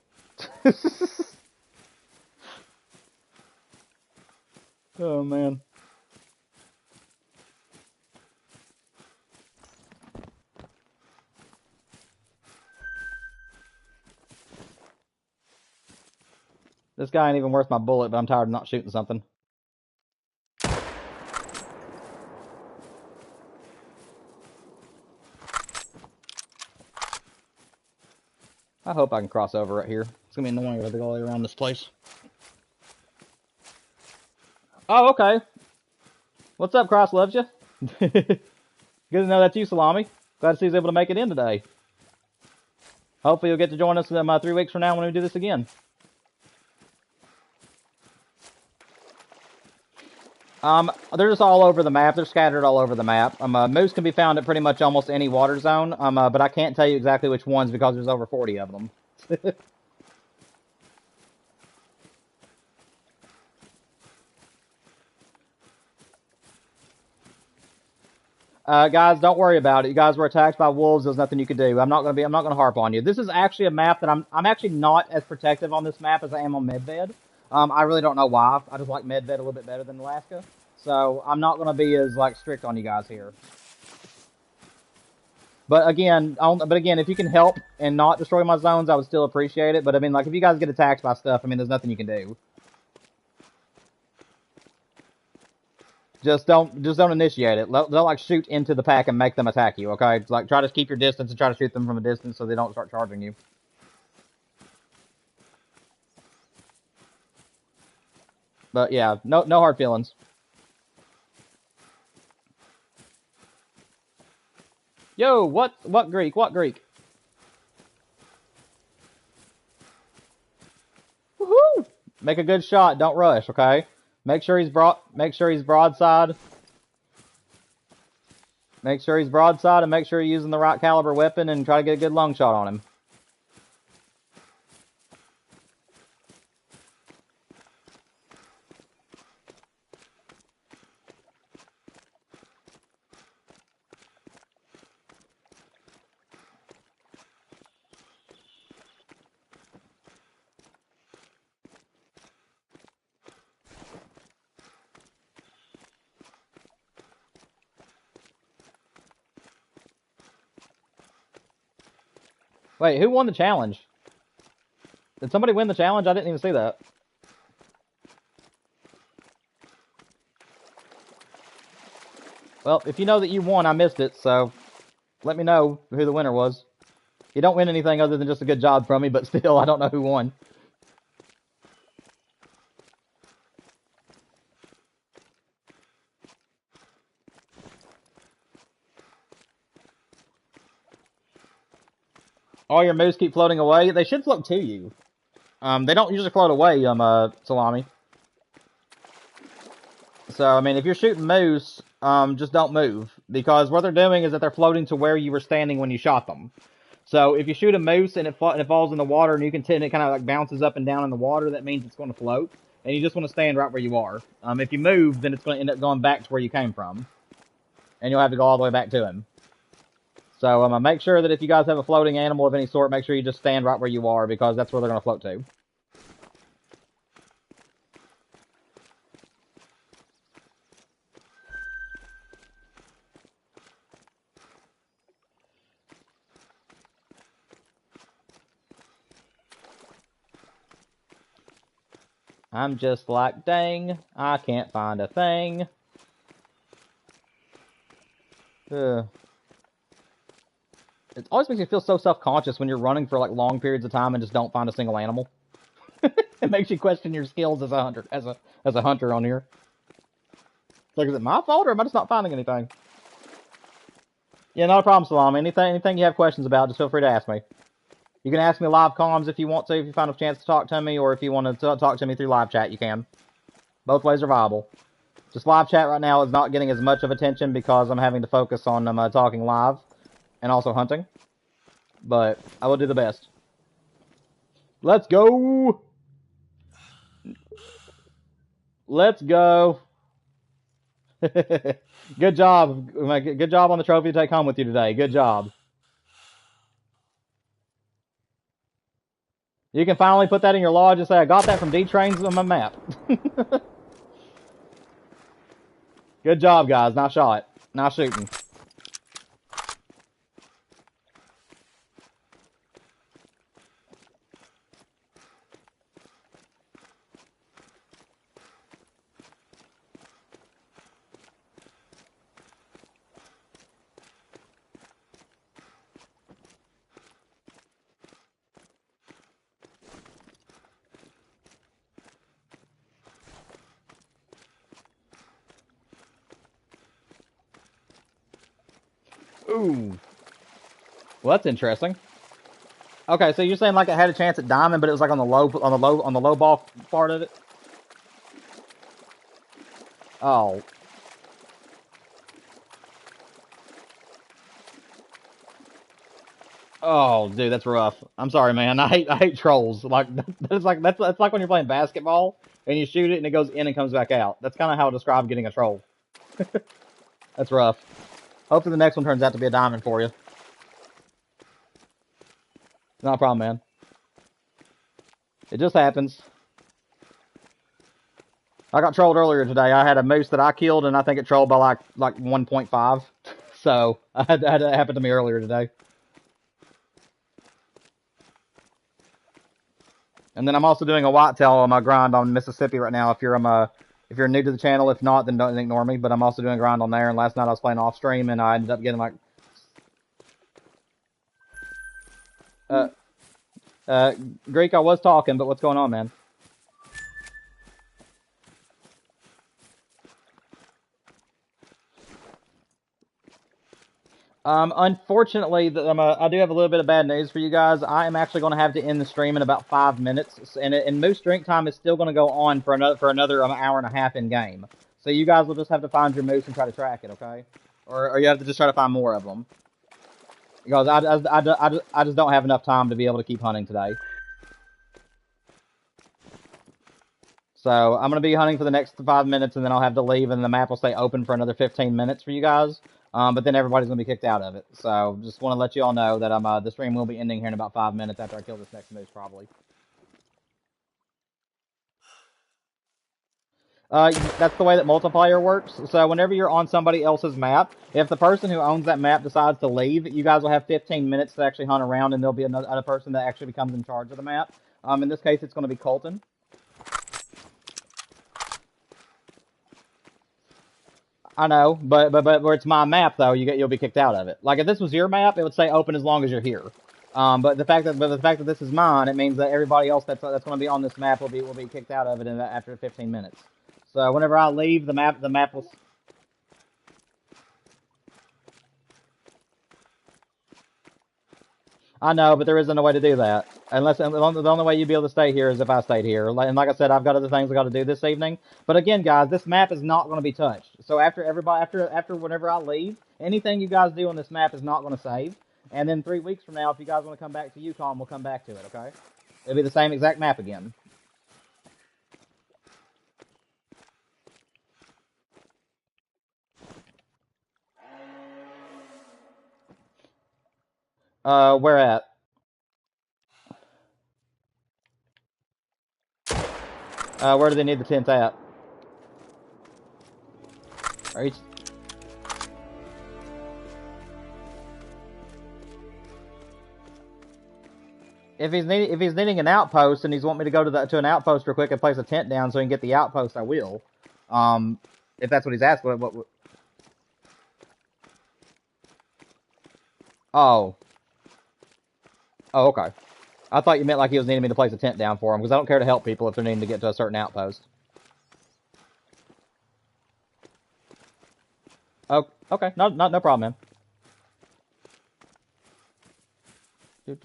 Oh, man. This guy ain't even worth my bullet, but I'm tired of not shooting something. I hope I can cross over right here. It's gonna be annoying if I go all the way around this place. Oh, okay. What's up, Cross loves you? Good to know that's you, Salami. Glad to see he's able to make it in today. Hopefully you'll get to join us 3 weeks from now when we do this again. They're just all over the map. They're scattered all over the map. Moose can be found at pretty much almost any water zone. But I can't tell you exactly which ones because there's over 40 of them. Guys, don't worry about it. You guys were attacked by wolves. There's nothing you can do. I'm not gonna harp on you. This is actually a map that I'm actually not as protective on this map as I am on Medved. I really don't know why. I just like Medved a little bit better than Alaska. So I'm not gonna be as like strict on you guys here. But again, if you can help and not destroy my zones, I would still appreciate it. But I mean, like if you guys get attacked by stuff, I mean, there's nothing you can do. Just don't initiate it. Don't like shoot into the pack and make them attack you, okay? It's like try to keep your distance and try to shoot them from a distance so they don't start charging you. But yeah, no hard feelings. Yo, what Greek? What Greek? Woohoo! Make a good shot, don't rush, okay? Make sure he's broadside. Make sure he's broadside and make sure you're using the right caliber weapon and try to get a good long shot on him. Wait, who won the challenge? Did somebody win the challenge? I didn't even see that. Well, if you know that you won, I missed it, so let me know who the winner was. You don't win anything other than just a good job from me, but still, I don't know who won. All your moose keep floating away. They should float to you. They don't usually float away, Salami. So, I mean, if you're shooting moose, just don't move. Because what they're doing is that they're floating to where you were standing when you shot them. So if you shoot a moose and it falls in the water and you can and it kind of like bounces up and down in the water, that means it's going to float. And you just want to stand right where you are. If you move, then it's going to end up going back to where you came from. And you'll have to go all the way back to him. So make sure that if you guys have a floating animal of any sort, make sure you just stand right where you are, because that's where they're going to float to. I'm just like, dang, I can't find a thing. Ugh. It always makes you feel so self-conscious when you're running for like long periods of time and just don't find a single animal. It makes you question your skills as a hunter, as a hunter on here. It's like, is it my fault or am I just not finding anything? Yeah, not a problem, Salami. Anything you have questions about, just feel free to ask me. You can ask me live comms if you want to, if you find a chance to talk to me, or if you want to talk to me through live chat, you can. Both ways are viable. Just live chat right now is not getting as much of attention because I'm having to focus on talking live and also hunting. But I will do the best. Let's go! Let's go! Good job. Good job on the trophy to take home with you today. Good job. You can finally put that in your lodge and say, I got that from D-Trains on my map. Good job, guys. Nice shot. Nice shooting. Ooh. Well, that's interesting. Okay, so you're saying like it had a chance at diamond, but it was like on the low ball part of it? Oh. Oh, dude, that's rough. I'm sorry, man. I hate trolls. Like that's like when you're playing basketball and you shoot it and it goes in and comes back out. That's kind of how I describe getting a troll. That's rough. Hopefully the next one turns out to be a diamond for you. Not a problem, man. It just happens. I got trolled earlier today. I had a moose that I killed, and I think it trolled by like 1.5. So I had that happen to me earlier today. And then I'm also doing a whitetail on my grind on Mississippi right now. If you're new to the channel, if not, then don't ignore me. But I'm also doing a grind on there. And last night I was playing off stream, and I ended up getting like Greek. I was talking, but what's going on, man? Unfortunately, I do have a little bit of bad news for you guys. I am actually going to have to end the stream in about 5 minutes, and Moose Drink Time is still going to go on for another hour and a half in game. So you guys will just have to find your moose and try to track it, okay? Or you have to just try to find more of them. Because I just don't have enough time to be able to keep hunting today. So I'm going to be hunting for the next 5 minutes, and then I'll have to leave, and the map will stay open for another 15 minutes for you guys. But then everybody's going to be kicked out of it. So just want to let you all know that the stream will be ending here in about 5 minutes after I kill this next moose, probably. That's the way that multiplayer works. So whenever you're on somebody else's map, if the person who owns that map decides to leave, you guys will have 15 minutes to actually hunt around, and there'll be another person that actually becomes in charge of the map. In this case, it's going to be Colton. I know, but where it's my map though, you'll be kicked out of it. Like if this was your map, it would say open as long as you're here. But the fact that this is mine, it means that everybody else that's going to be on this map will be kicked out of it after 15 minutes. So whenever I leave, the map will. I know, but there isn't a way to do that. Unless the only way you'd be able to stay here is if I stayed here. And like I said, I've got other things I got to do this evening. But again, guys, this map is not going to be touched. So after whenever I leave, anything you guys do on this map is not going to save. And then 3 weeks from now, if you guys want to come back to Yukon, we'll come back to it. Okay? It'll be the same exact map again. Where at? Where do they need the tents at? Are you... If he's needing an outpost and he's wanting me to go to an outpost real quick and place a tent down so he can get the outpost, I will. If that's what he's asking. What? Oh. Oh, okay. I thought you meant like he was needing me to place a tent down for him, because I don't care to help people if they're needing to get to a certain outpost. Oh, okay. No problem, man.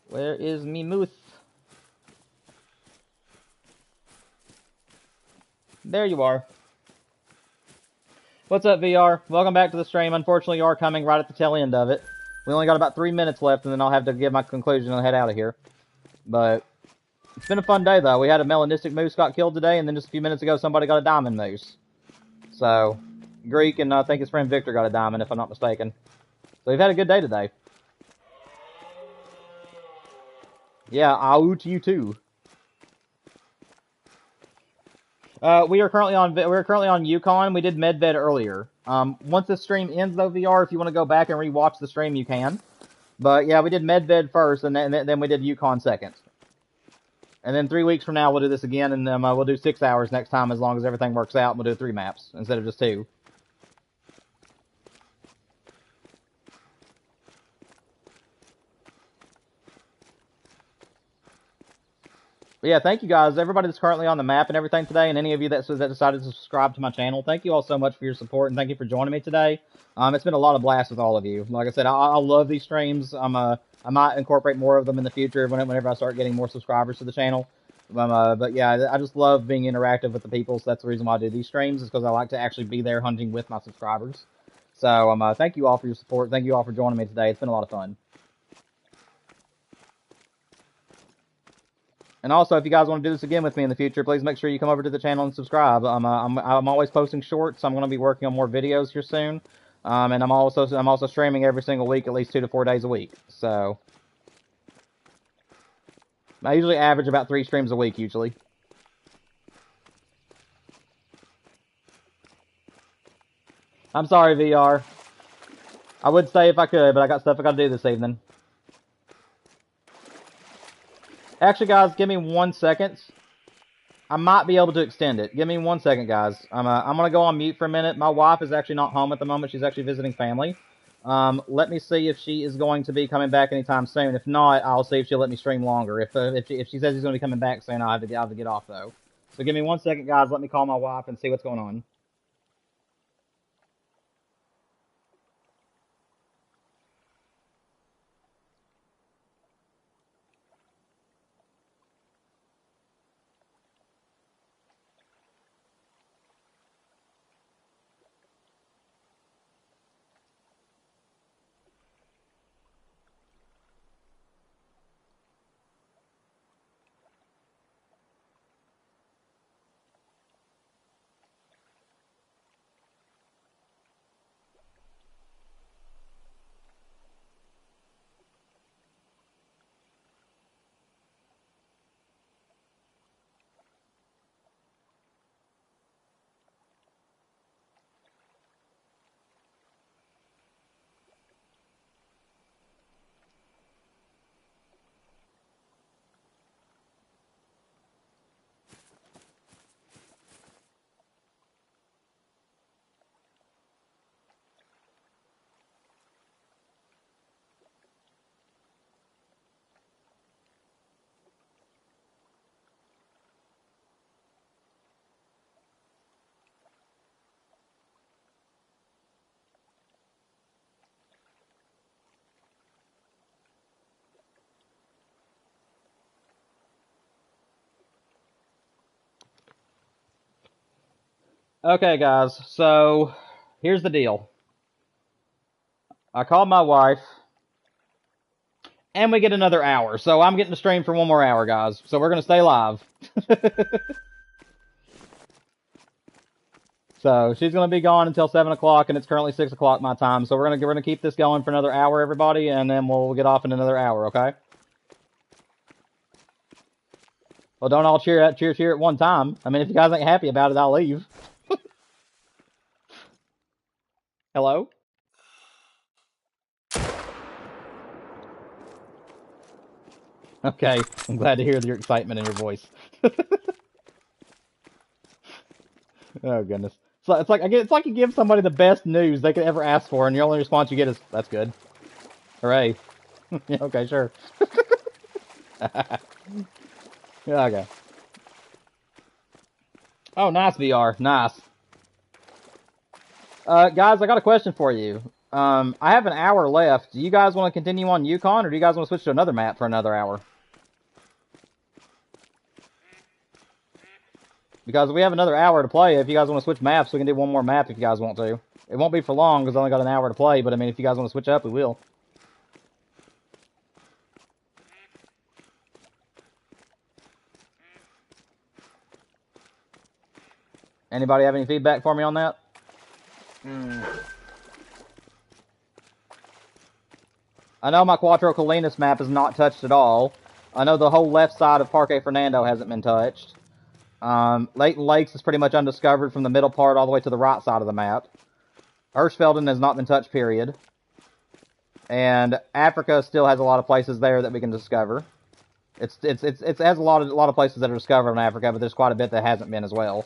Where is me moose? There you are. What's up, VR? Welcome back to the stream. Unfortunately, you are coming right at the tail end of it. We only got about 3 minutes left, and then I'll have to give my conclusion and head out of here. But it's been a fun day, though. We had a melanistic moose got killed today, and then just a few minutes ago, somebody got a diamond moose. So, Greek and I think his friend Victor got a diamond, if I'm not mistaken. So we've had a good day today. Yeah, Au to you too. We're currently on Yukon. We did Medved earlier. Once the stream ends though, VR, if you want to go back and rewatch the stream, you can. But yeah, we did Medved first, and then we did Yukon second. And then 3 weeks from now, we'll do this again, and we'll do 6 hours next time as long as everything works out. We'll do 3 maps instead of just 2. But yeah, thank you guys, everybody that's currently on the map and everything today, and any of you that decided to subscribe to my channel. Thank you all so much for your support, and thank you for joining me today. It's been a lot of blast with all of you. Like I said, I love these streams. I might incorporate more of them in the future whenever I start getting more subscribers to the channel. But yeah, I just love being interactive with the people, so that's the reason why I do these streams, is because I like to actually be there hunting with my subscribers. So thank you all for your support. Thank you all for joining me today. It's been a lot of fun. And also, if you guys want to do this again with me in the future, please make sure you come over to the channel and subscribe. I'm always posting shorts. I'm going to be working on more videos here soon. And I'm also streaming every single week, at least 2 to 4 days a week. So I usually average about 3 streams a week, usually. I'm sorry, VR. I would stay if I could, but I got stuff I got to do this evening. Actually, guys, give me 1 second. I might be able to extend it. Give me 1 second, guys. I'm going to go on mute for a minute. My wife is actually not home at the moment. She's actually visiting family. Let me see if she is going to be coming back anytime soon. If not, I'll see if she'll let me stream longer. If she says she's going to be coming back soon, I'll have to get off, though. So give me 1 second, guys. Let me call my wife and see what's going on. Okay, guys, so here's the deal. I called my wife, and we get another hour, so I'm getting to stream for one more hour, guys. So we're going to stay live. So she's going to be gone until 7 o'clock, and it's currently 6 o'clock my time. So we're gonna keep this going for another hour, everybody, and then we'll get off in another hour, okay? Well, don't all cheer at one time. I mean, if you guys ain't happy about it, I'll leave. Hello? Okay, I'm glad to hear your excitement in your voice. Oh goodness. So it's like you give somebody the best news they could ever ask for, and your only response you get is, "That's good." Hooray! Yeah, okay, sure. Yeah, okay. Oh, nice VR, nice. Guys, I got a question for you. I have an hour left. Do you guys want to continue on Yukon, or do you guys want to switch to another map for another hour? Because we have another hour to play. If you guys want to switch maps, we can do one more map if you guys want to. It won't be for long because I only got an hour to play, but I mean, if you guys want to switch up, we will. Anybody have any feedback for me on that? I know my Cuatro Colinas map is not touched at all. I know the whole left side of Parque Fernando hasn't been touched. Leighton Lakes is pretty much undiscovered from the middle part all the way to the right side of the map. Hirschfelden has not been touched, period. And Africa still has a lot of places there that we can discover. It has a lot of places that are discovered in Africa, but there's quite a bit that hasn't been as well.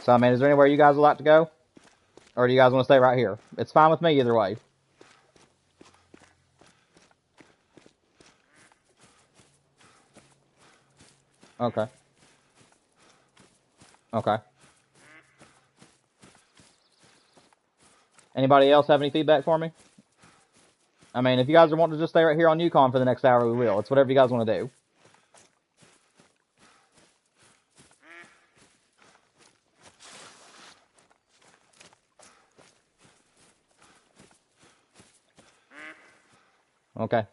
So I mean, is there anywhere you guys would like to go, or do you guys want to stay right here? It's fine with me either way. Okay. Okay. Anybody else have any feedback for me? I mean, if you guys are wanting to just stay right here on Yukon for the next hour, we will. It's whatever you guys want to do. Okay.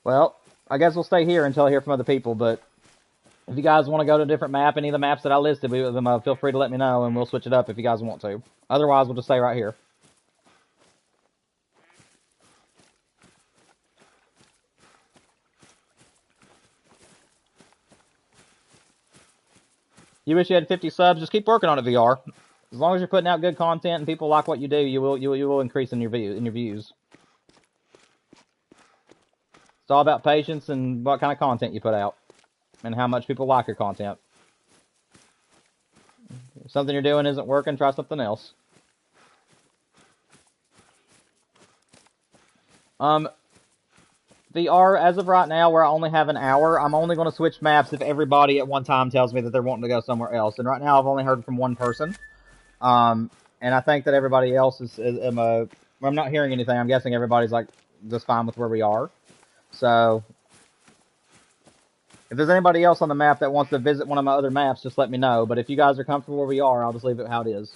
Well, I guess we'll stay here until I hear from other people, but if you guys want to go to a different map, any of the maps that I listed, feel free to let me know, and we'll switch it up if you guys want to. Otherwise, we'll just stay right here. You wish you had 50 subs? Just keep working on it, VR. As long as you're putting out good content and people like what you do, you will increase in your views. It's all about patience and what kind of content you put out, and how much people like your content. If something you're doing isn't working, try something else. VR, as of right now, where I only have an hour, I'm only going to switch maps if everybody at one time tells me that they're wanting to go somewhere else. And right now, I've only heard from one person. And I think that everybody else I'm not hearing anything. I'm guessing everybody's like just fine with where we are. So if there's anybody else on the map that wants to visit one of my other maps, just let me know. But if you guys are comfortable where we are, I'll just leave it how it is.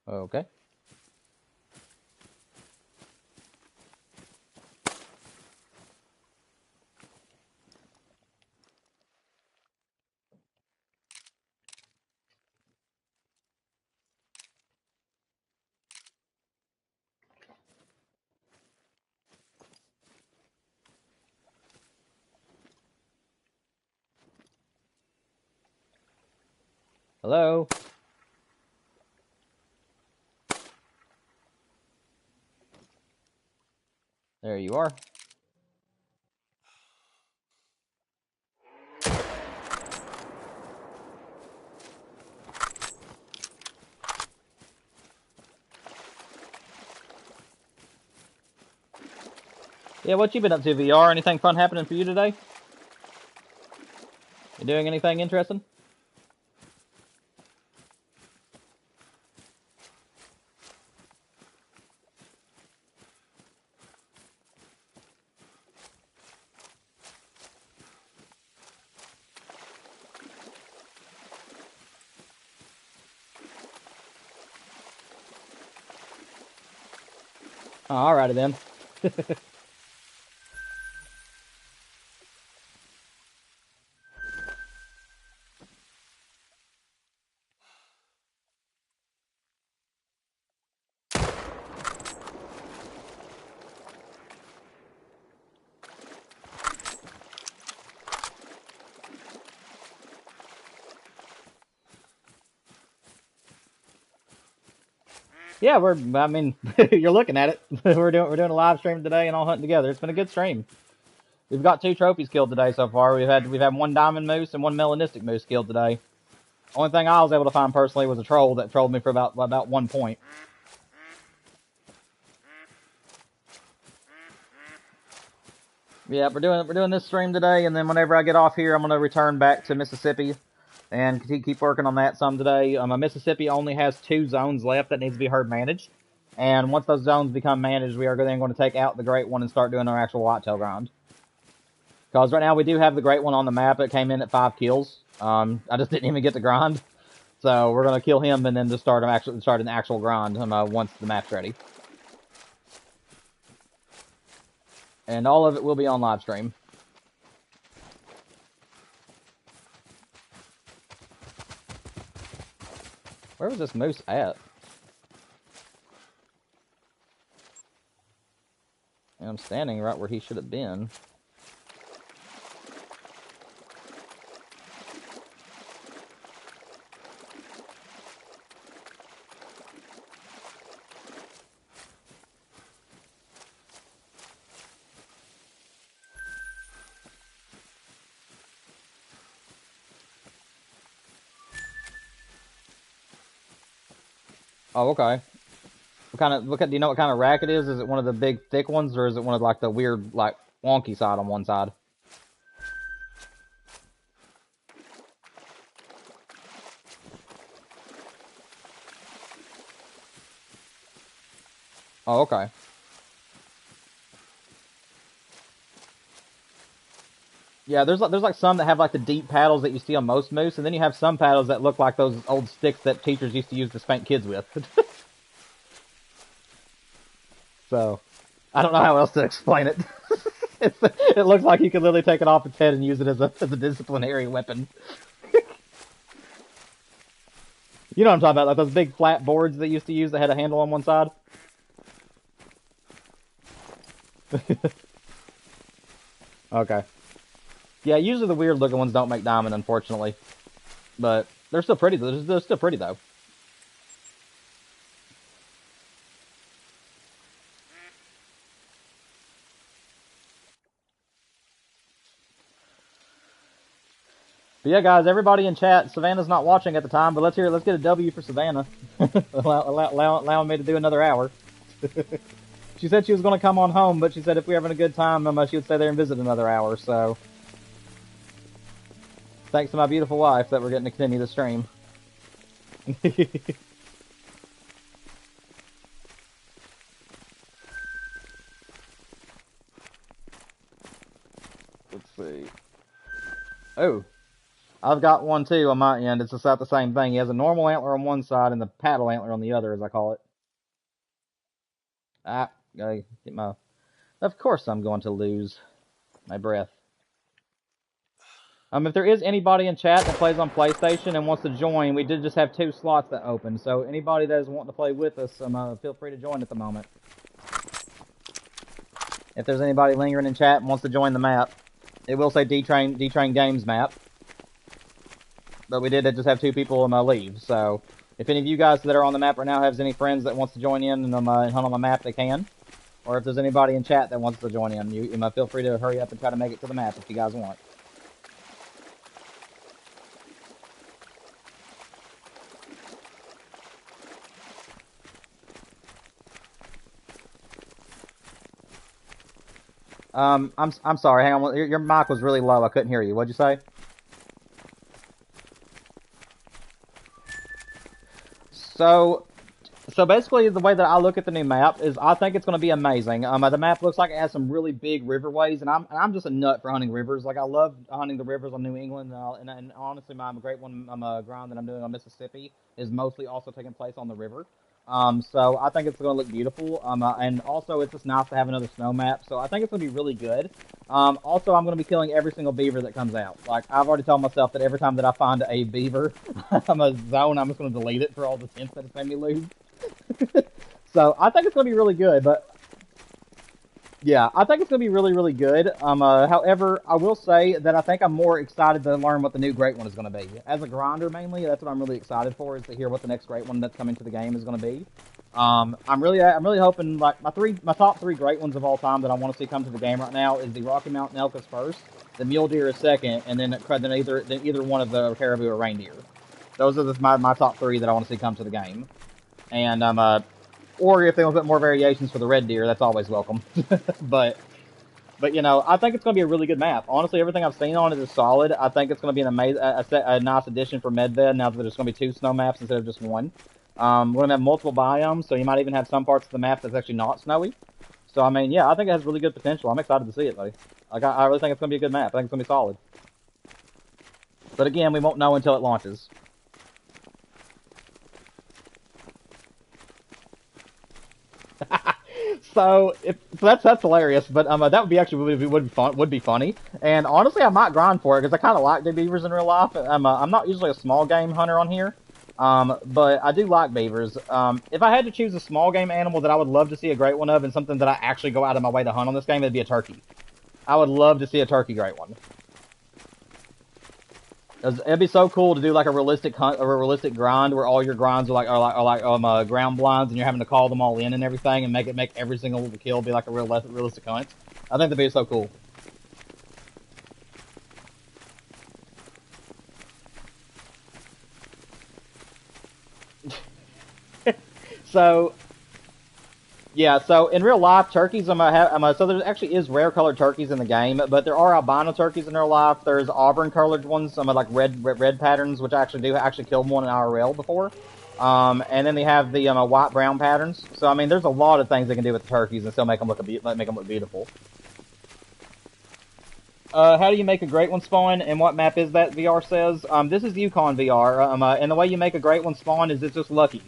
Okay. Hello? There you are. Yeah, what you been up to, VR? Anything fun happening for you today? You doing anything interesting? Oh, alrighty then. Yeah, I mean, you're looking at it. We're doing a live stream today and all hunting together. It's been a good stream. We've got 2 trophies killed today so far. We've had 1 diamond moose and 1 melanistic moose killed today. Only thing I was able to find personally was a troll that trolled me for about 1 point. Yeah, we're doing this stream today, and then whenever I get off here, I'm gonna return back to Mississippi and keep working on that some today. Mississippi only has 2 zones left that needs to be herd managed, and once those zones become managed, we are then going to take out the great one and start doing our actual whitetail grind. Because right now we do have the great one on the map. It came in at 5 kills. I just didn't even get the grind, so we're gonna kill him and then just start an actual grind once the map's ready. And all of it will be on live stream. Where was this moose at? And I'm standing right where he should have been. Oh, okay. Do you know what kind of rack it is? Is it one of the big thick ones, or is it one of like the weird, like wonky side on one side? Oh, okay. Yeah, there's like some that have like the deep paddles that you see on most moose, and then you have some paddles that look like those old sticks that teachers used to use to spank kids with. So, I don't know how else to explain it. It looks like you could literally take it off its head and use it as a disciplinary weapon. You know what I'm talking about, like those big flat boards they used to use that had a handle on one side? Okay. Yeah, usually the weird looking ones don't make diamond, unfortunately. But they're still pretty. They're still pretty, though. But yeah, guys, everybody in chat, Savannah's not watching at the time, but let's get a W for Savannah. allowing me to do another hour. She said she was going to come on home, but she said if we were having a good time, she would stay there and visit another hour, so. Thanks to my beautiful wife that we're getting to continue the stream. Let's see. Oh. I've got one too on my end. It's just about the same thing. He has a normal antler on one side and the paddle antler on the other, as I call it. Gotta get my... Of course I'm going to lose my breath. If there is anybody in chat that plays on PlayStation and wants to join, we did just have 2 slots that open. So anybody that is wanting to play with us, feel free to join at the moment. If there's anybody lingering in chat and wants to join the map, it will say D-Train Games map. But we did just have 2 people leave, so if any of you guys that are on the map right now have any friends that wants to join in and hunt on the map, they can. Or if there's anybody in chat that wants to join in, you might feel free to hurry up and try to make it to the map if you guys want. I'm sorry. Hang on. Your mic was really low. I couldn't hear you. What'd you say? So basically, the way that I look at the new map is I think it's going to be amazing. The map looks like it has some really big riverways, and I'm just a nut for hunting rivers. Like I love hunting the rivers on New England, and honestly, my great one grind that I'm doing on Mississippi is mostly also taking place on the river. So I think it's going to look beautiful. And also it's just nice to have another snow map. So I think it's going to be really good. Also, I'm going to be killing every single beaver that comes out. Like I've already told myself that every time that I find a beaver, I'm a zone. I'm just going to delete it for all the hints that it's made me lose. So I think it's going to be really good, but yeah, I think it's going to be really, really good. However, I will say that I think I'm more excited to learn what the new great one is going to be. As a grinder, mainly, that's what I'm really excited for, is to hear what the next great one that's coming to the game is going to be. I'm really hoping, like my top three great ones of all time that I want to see come to the game right now is the Rocky Mountain elk is first, the mule deer is second, and then either one of the caribou or reindeer. Those are my top three that I want to see come to the game. And or if they want to put more variations for the red deer, that's always welcome. but you know, I think it's going to be a really good map. Honestly, everything I've seen on it is solid. I think it's going to be an amazing, a nice addition for Medved now that there's going to be 2 snow maps instead of just one. We're going to have multiple biomes, so you might even have some parts of the map that's actually not snowy. So I mean, yeah, I think it has really good potential. I'm excited to see it, buddy. Like I really think it's going to be a good map. I think it's going to be solid. But again, we won't know until it launches. So that's hilarious, but that would be actually would be funny. And honestly, I might grind for it because I kind of like the beavers in real life. I'm not usually a small game hunter on here, but I do like beavers. If I had to choose a small game animal that I would love to see a great one of, and something that I actually go out of my way to hunt on this game, it'd be a turkey. I would love to see a turkey great one. It'd be so cool to do like a realistic hunt or a realistic grind where all your grinds are like ground blinds and you're having to call them all in and everything and make every single kill be like a realistic hunt. I think that'd be so cool. So yeah, so in real life, turkeys, so there actually is rare colored turkeys in the game, but there are albino turkeys in real life. There's auburn colored ones, some like red patterns, which I actually killed one in IRL before. And then they have the white brown patterns. So I mean, there's a lot of things they can do with the turkeys and still make them look beautiful. How do you make a great one spawn, and what map is that? VR says. This is Yukon VR. And the way you make a great one spawn is it's just lucky.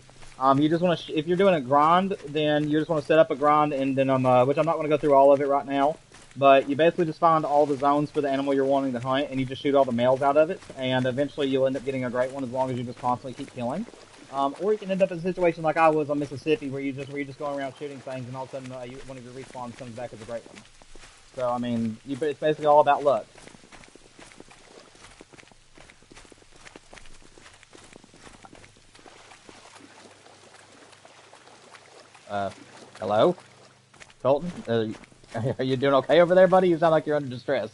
You just want to, if you're doing a grind, then you just want to set up a grind, and then which I'm not going to go through all of it right now, but you basically just find all the zones for the animal you're wanting to hunt, and you just shoot all the males out of it, and eventually you'll end up getting a great one as long as you just constantly keep killing. Or you can end up in a situation like I was on Mississippi, where you're just going around shooting things, and all of a sudden one of your respawns comes back as a great one. So I mean, it's basically all about luck. Hello? Colton? Are you doing okay over there, buddy? You sound like you're under distress.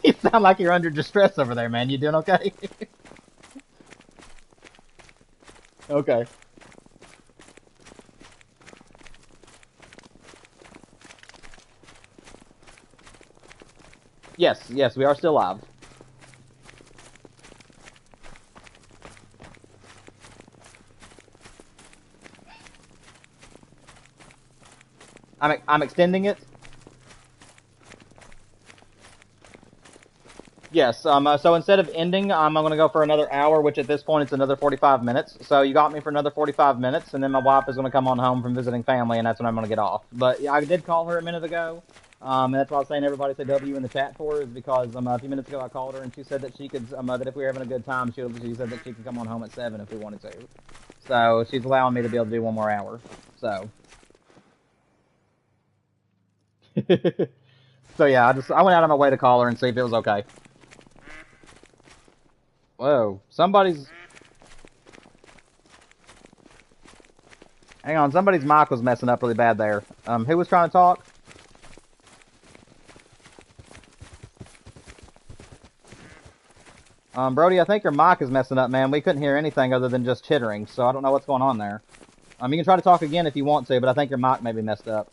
You sound like you're under distress over there, man. You doing okay? Okay. Yes, we are still live. I'm extending it. Yes, so instead of ending, I'm going to go for another hour, which at this point it's another 45 minutes. So you got me for another 45 minutes, and then my wife is going to come on home from visiting family, and that's when I'm going to get off. But yeah, I did call her a minute ago, and that's why I was saying everybody say W in the chat for her, is because a few minutes ago I called her, and she said that she could, that if we were having a good time, she said that she could come on home at 7 if we wanted to. So she's allowing me to be able to do one more hour. So. So yeah, I went out of my way to call her and see if it was okay. Whoa, somebody's... Hang on, somebody's mic was messing up really bad there. Who was trying to talk? Brody, I think your mic is messing up, man. We couldn't hear anything other than just chittering, so I don't know what's going on there. You can try to talk again if you want to, but I think your mic may be messed up.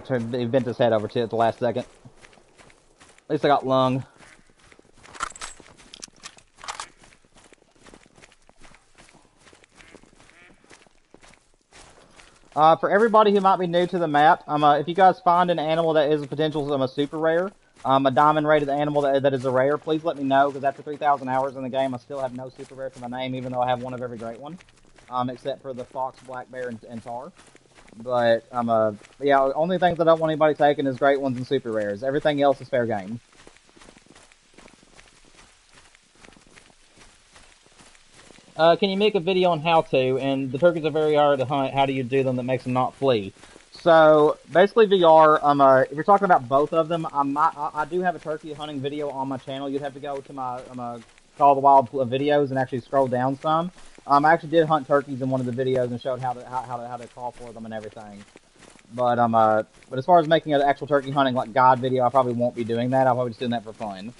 He bent his head over to it at the last second. At least I got lung. For everybody who might be new to the map, if you guys find an animal that is a potential super rare, a diamond rated animal that is a rare, please let me know, because after 3,000 hours in the game, I still have no super rare to my name, even though I have one of every great one, except for the fox, black bear, and tar. But, yeah, only things I don't want anybody taking is great ones and super rares. Everything else is fair game. Can you make a video on how to? And the turkeys are very hard to hunt. How do you do them that makes them not flee? So, basically VR, if you're talking about both of them, I do have a turkey hunting video on my channel. You'd have to go to my Call of the Wild videos and actually scroll down some. I actually did hunt turkeys in one of the videos and showed how to call for them and everything. But as far as making an actual turkey hunting like guide video, I probably won't be doing that. I'll probably just doing that for fun.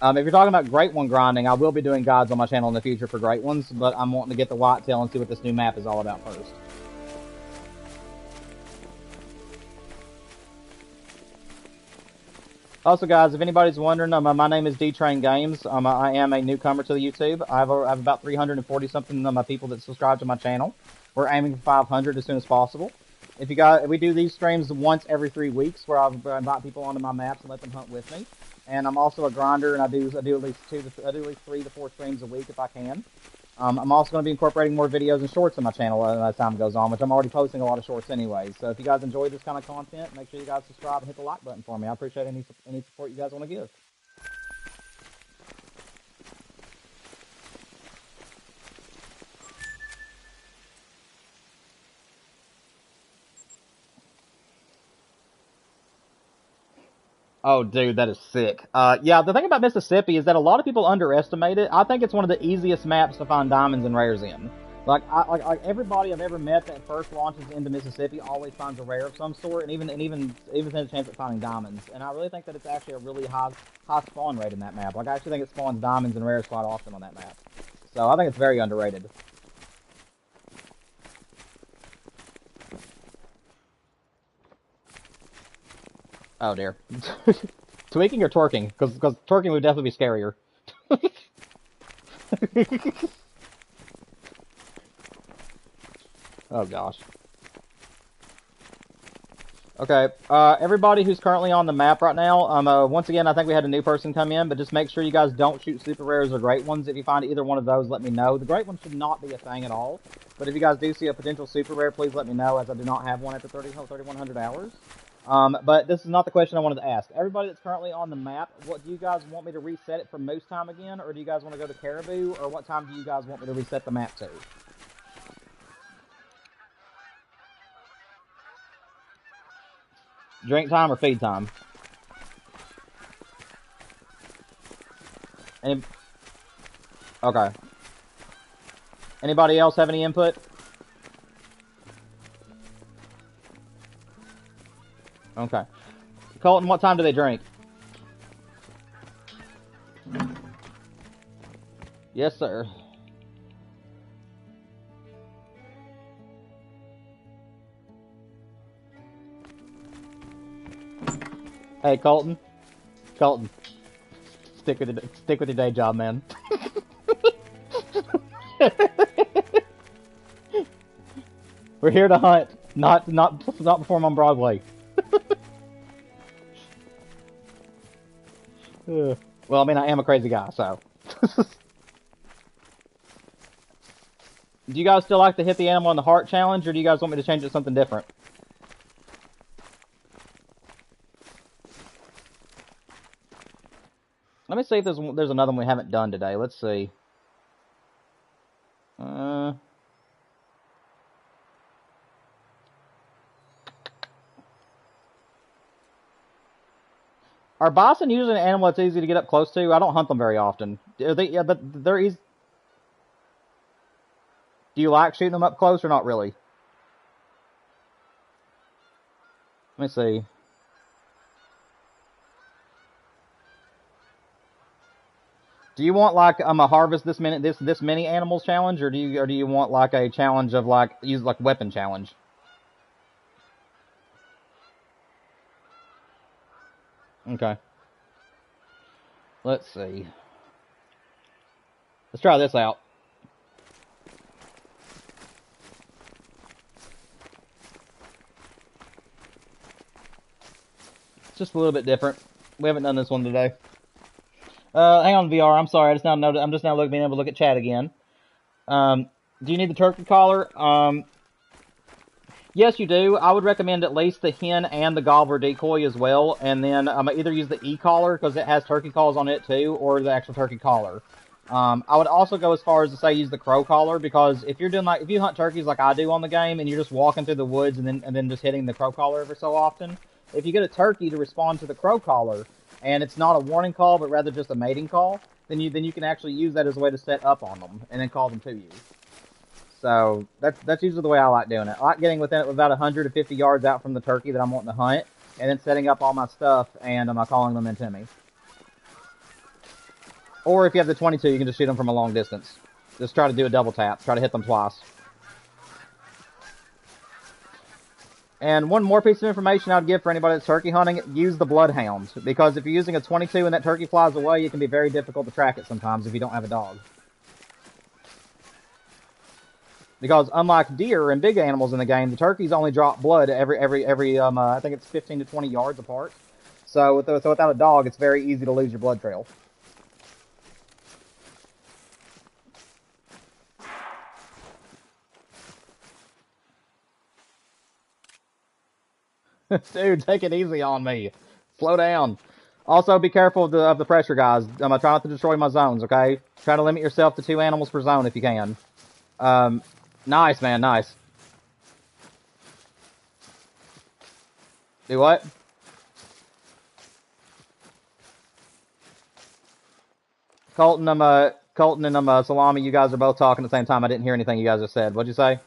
If you're talking about great one grinding, I will be doing guides on my channel in the future for great ones, but I'm wanting to get the whitetail and see what this new map is all about first. Also, guys, if anybody's wondering, my name is D-Train Games. I am a newcomer to the YouTube. I have about 340-something people that subscribe to my channel. We're aiming for 500 as soon as possible. We do these streams once every 3 weeks, where I invite people onto my maps and let them hunt with me. And I'm also a grinder, and I do at least 3 to 4 streams a week if I can. I'm also going to be incorporating more videos and shorts on my channel as time goes on, which I'm already posting a lot of shorts anyway. So if you guys enjoy this kind of content, make sure you guys subscribe and hit the like button for me. I appreciate any support you guys want to give. Oh, dude, that is sick. Yeah, the thing about Mississippi is that a lot of people underestimate it. I think it's one of the easiest maps to find diamonds and rares in. Like everybody I've ever met that first launches into Mississippi always finds a rare of some sort, and even has a chance at finding diamonds. And I really think that it's actually a really high spawn rate in that map. Like I actually think it spawns diamonds and rares quite often on that map. So I think it's very underrated. Oh dear. Tweaking or twerking? Because twerking would definitely be scarier. Oh gosh. Okay, everybody who's currently on the map right now, once again, I think we had a new person come in, but just make sure you guys don't shoot super rares or great ones. If you find either one of those, let me know. The great one should not be a thing at all, but if you guys do see a potential super rare, please let me know, as I do not have one after 3,100 hours. But this is not the question I wanted to ask. Everybody that's currently on the map, what do you guys want me to reset it for moose time again, or do you guys want to go to caribou, or what time do you guys want me to reset the map to? Drink time or feed time? Okay. Anybody else have any input? Okay. Colton, what time do they drink? Yes, sir. Hey, Colton. Colton. Stick with your day job, man. We're here to hunt, not perform on Broadway. Well, I mean, I am a crazy guy, so. Do you guys still like to hit the animal in the heart challenge, or do you guys want me to change it to something different? Let me see if there's another one we haven't done today. Let's see. Are bison usually an animal that's easy to get up close to? I don't hunt them very often. Yeah, but they're easy. Do you like shooting them up close or not really? Let me see. Do you want like a harvest this many animals challenge, or do you want like a challenge of like use like weapon challenge? Okay. Let's see. Let's try this out. It's just a little bit different. We haven't done this one today. Hang on, VR. I'm sorry. I'm just now being able to look at chat again. Do you need the turkey collar? Yes, you do. I would recommend at least the hen and the gobbler decoy as well, and then either use the e-collar because it has turkey calls on it too, or the actual turkey collar. I would also go as far as to say use the crow collar, because if you're doing if you hunt turkeys like I do on the game, and you're just walking through the woods and then just hitting the crow collar every so often, if you get a turkey to respond to the crow collar, and it's not a warning call but rather just a mating call, then you can actually use that as a way to set up on them and then call them to you. So that's usually the way I like doing it. I like getting within about 150 yards out from the turkey that I'm wanting to hunt, and then setting up all my stuff and calling them into me. Or if you have the 22, you can just shoot them from a long distance. Just try to do a double tap. Try to hit them twice. And one more piece of information I'd give for anybody that's turkey hunting, use the bloodhound. Because if you're using a 22 and that turkey flies away, it can be very difficult to track it sometimes if you don't have a dog. Because unlike deer and big animals in the game, the turkeys only drop blood every I think it's 15 to 20 yards apart. So without a dog, it's very easy to lose your blood trail. Dude, take it easy on me. Slow down. Also, be careful of the pressure, guys. Try not to destroy my zones, okay? Try to limit yourself to 2 animals per zone if you can. Nice, man, nice. Do what? Colton and Salami, you guys are both talking at the same time. I didn't hear anything you guys just said. What'd you say?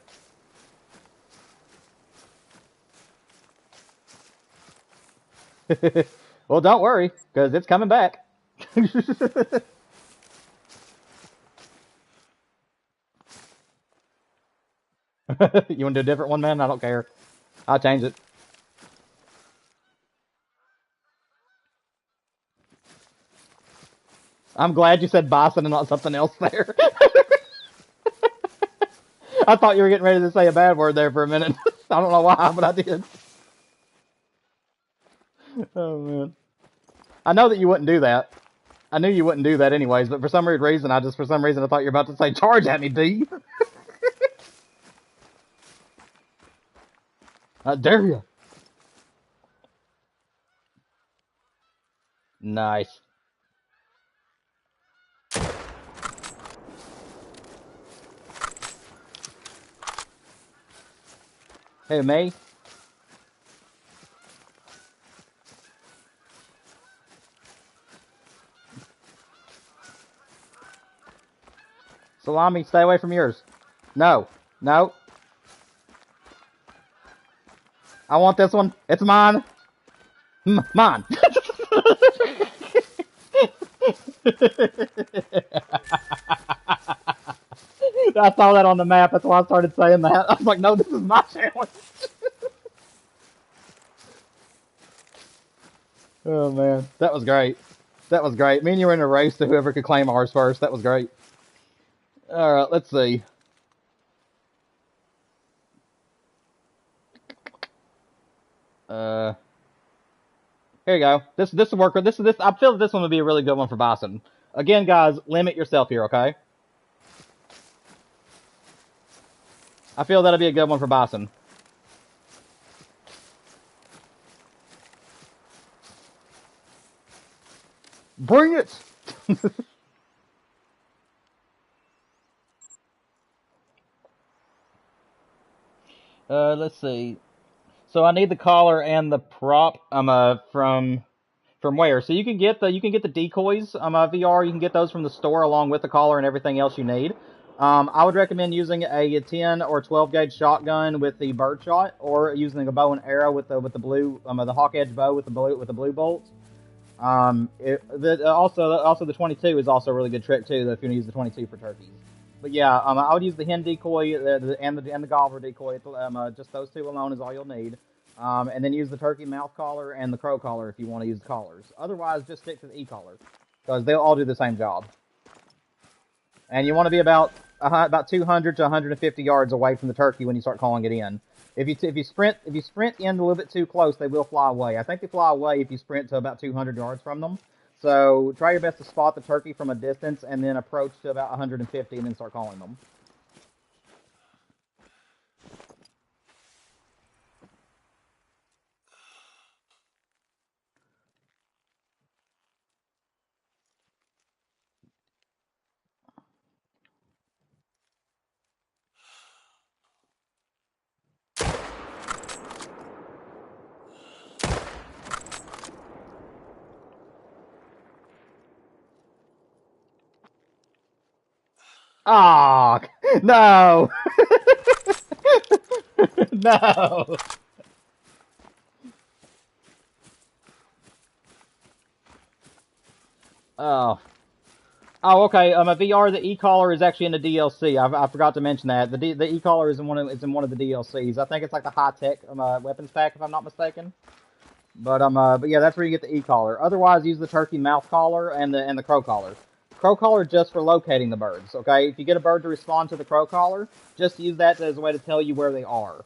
Well, don't worry, because it's coming back. You want to do a different one, man? I don't care. I'll change it. I'm glad you said bison and not something else there. I thought you were getting ready to say a bad word there for a minute. I don't know why, but I did. Oh, man. I know that you wouldn't do that. I knew you wouldn't do that anyways, but for some weird reason, I thought you were about to say, charge at me, B. I dare you. Nice. Hey, May. Salami, stay away from yours. No. No. I want this one. It's mine. Mine. I saw that on the map. That's why I started saying that. I was like, no, this is my challenge. Oh, man. That was great. That was great. Me and you were in a race to whoever could claim ours first. That was great. Alright, let's see. Here you go. This will work. I feel this one would be a really good one for bison. Again, guys, limit yourself here, okay? I feel that'll be a good one for bison. Bring it! Let's see. So I need the collar and the prop. From where? So you can get the decoys. VR. You can get those from the store along with the collar and everything else you need. I would recommend using a 10 or 12 gauge shotgun with the bird shot, or using a bow and arrow with the blue the hawk edge bow with the blue bolts. Also the 22 is also a really good trick too, if you want to use the 22 for turkeys. But yeah, I would use the hen decoy and the gobbler decoy. Just those two alone is all you'll need. And then use the turkey mouth collar and the crow collar if you want to use the collars. Otherwise, just stick to the e-collar, because they'll all do the same job. And you want to be about 200 to 150 yards away from the turkey when you start calling it in. If you sprint in a little bit too close, they will fly away. I think they fly away if you sprint to about 200 yards from them. So try your best to spot the turkey from a distance, and then approach to about 150, and then start calling them. Ah, no, no. Oh. Oh, okay. A VR, the e-collar is actually in the DLC. I forgot to mention that the e-collar is in one of the DLCs. I think it's like the high tech weapons pack, if I'm not mistaken. But yeah, that's where you get the e-collar. Otherwise, use the turkey mouth collar and the crow collar. Crow collar just for locating the birds. Okay, if you get a bird to respond to the crow collar, just use that as a way to tell you where they are.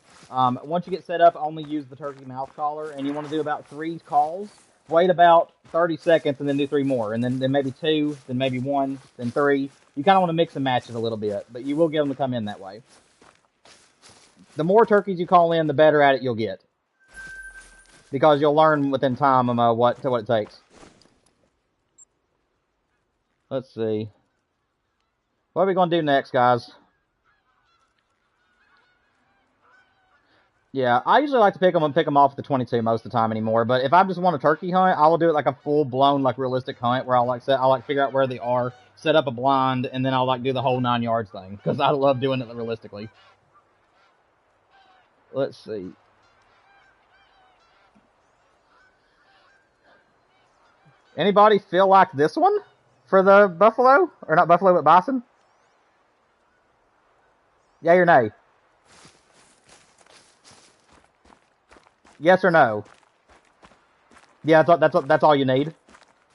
Once you get set up, only use the turkey mouth collar, and you want to do about 3 calls. Wait about 30 seconds, and then do 3 more, and then maybe 2, then maybe 1, then 3. You kind of want to mix and match it a little bit, but you will get them to come in that way. The more turkeys you call in, the better at it you'll get, because you'll learn within time what it takes. Let's see. What are we going to do next, guys? Yeah, I usually like to pick them off the 22 most of the time anymore. But if I just want a turkey hunt, I will do it like a full blown like realistic hunt where I'll figure out where they are, set up a blind, and then I'll like do the whole 9 yards thing, because I love doing it realistically. Let's see. Anybody feel like this one for the buffalo, or not buffalo but bison? Yay or nay? Yes or no? Yeah, that's all you need.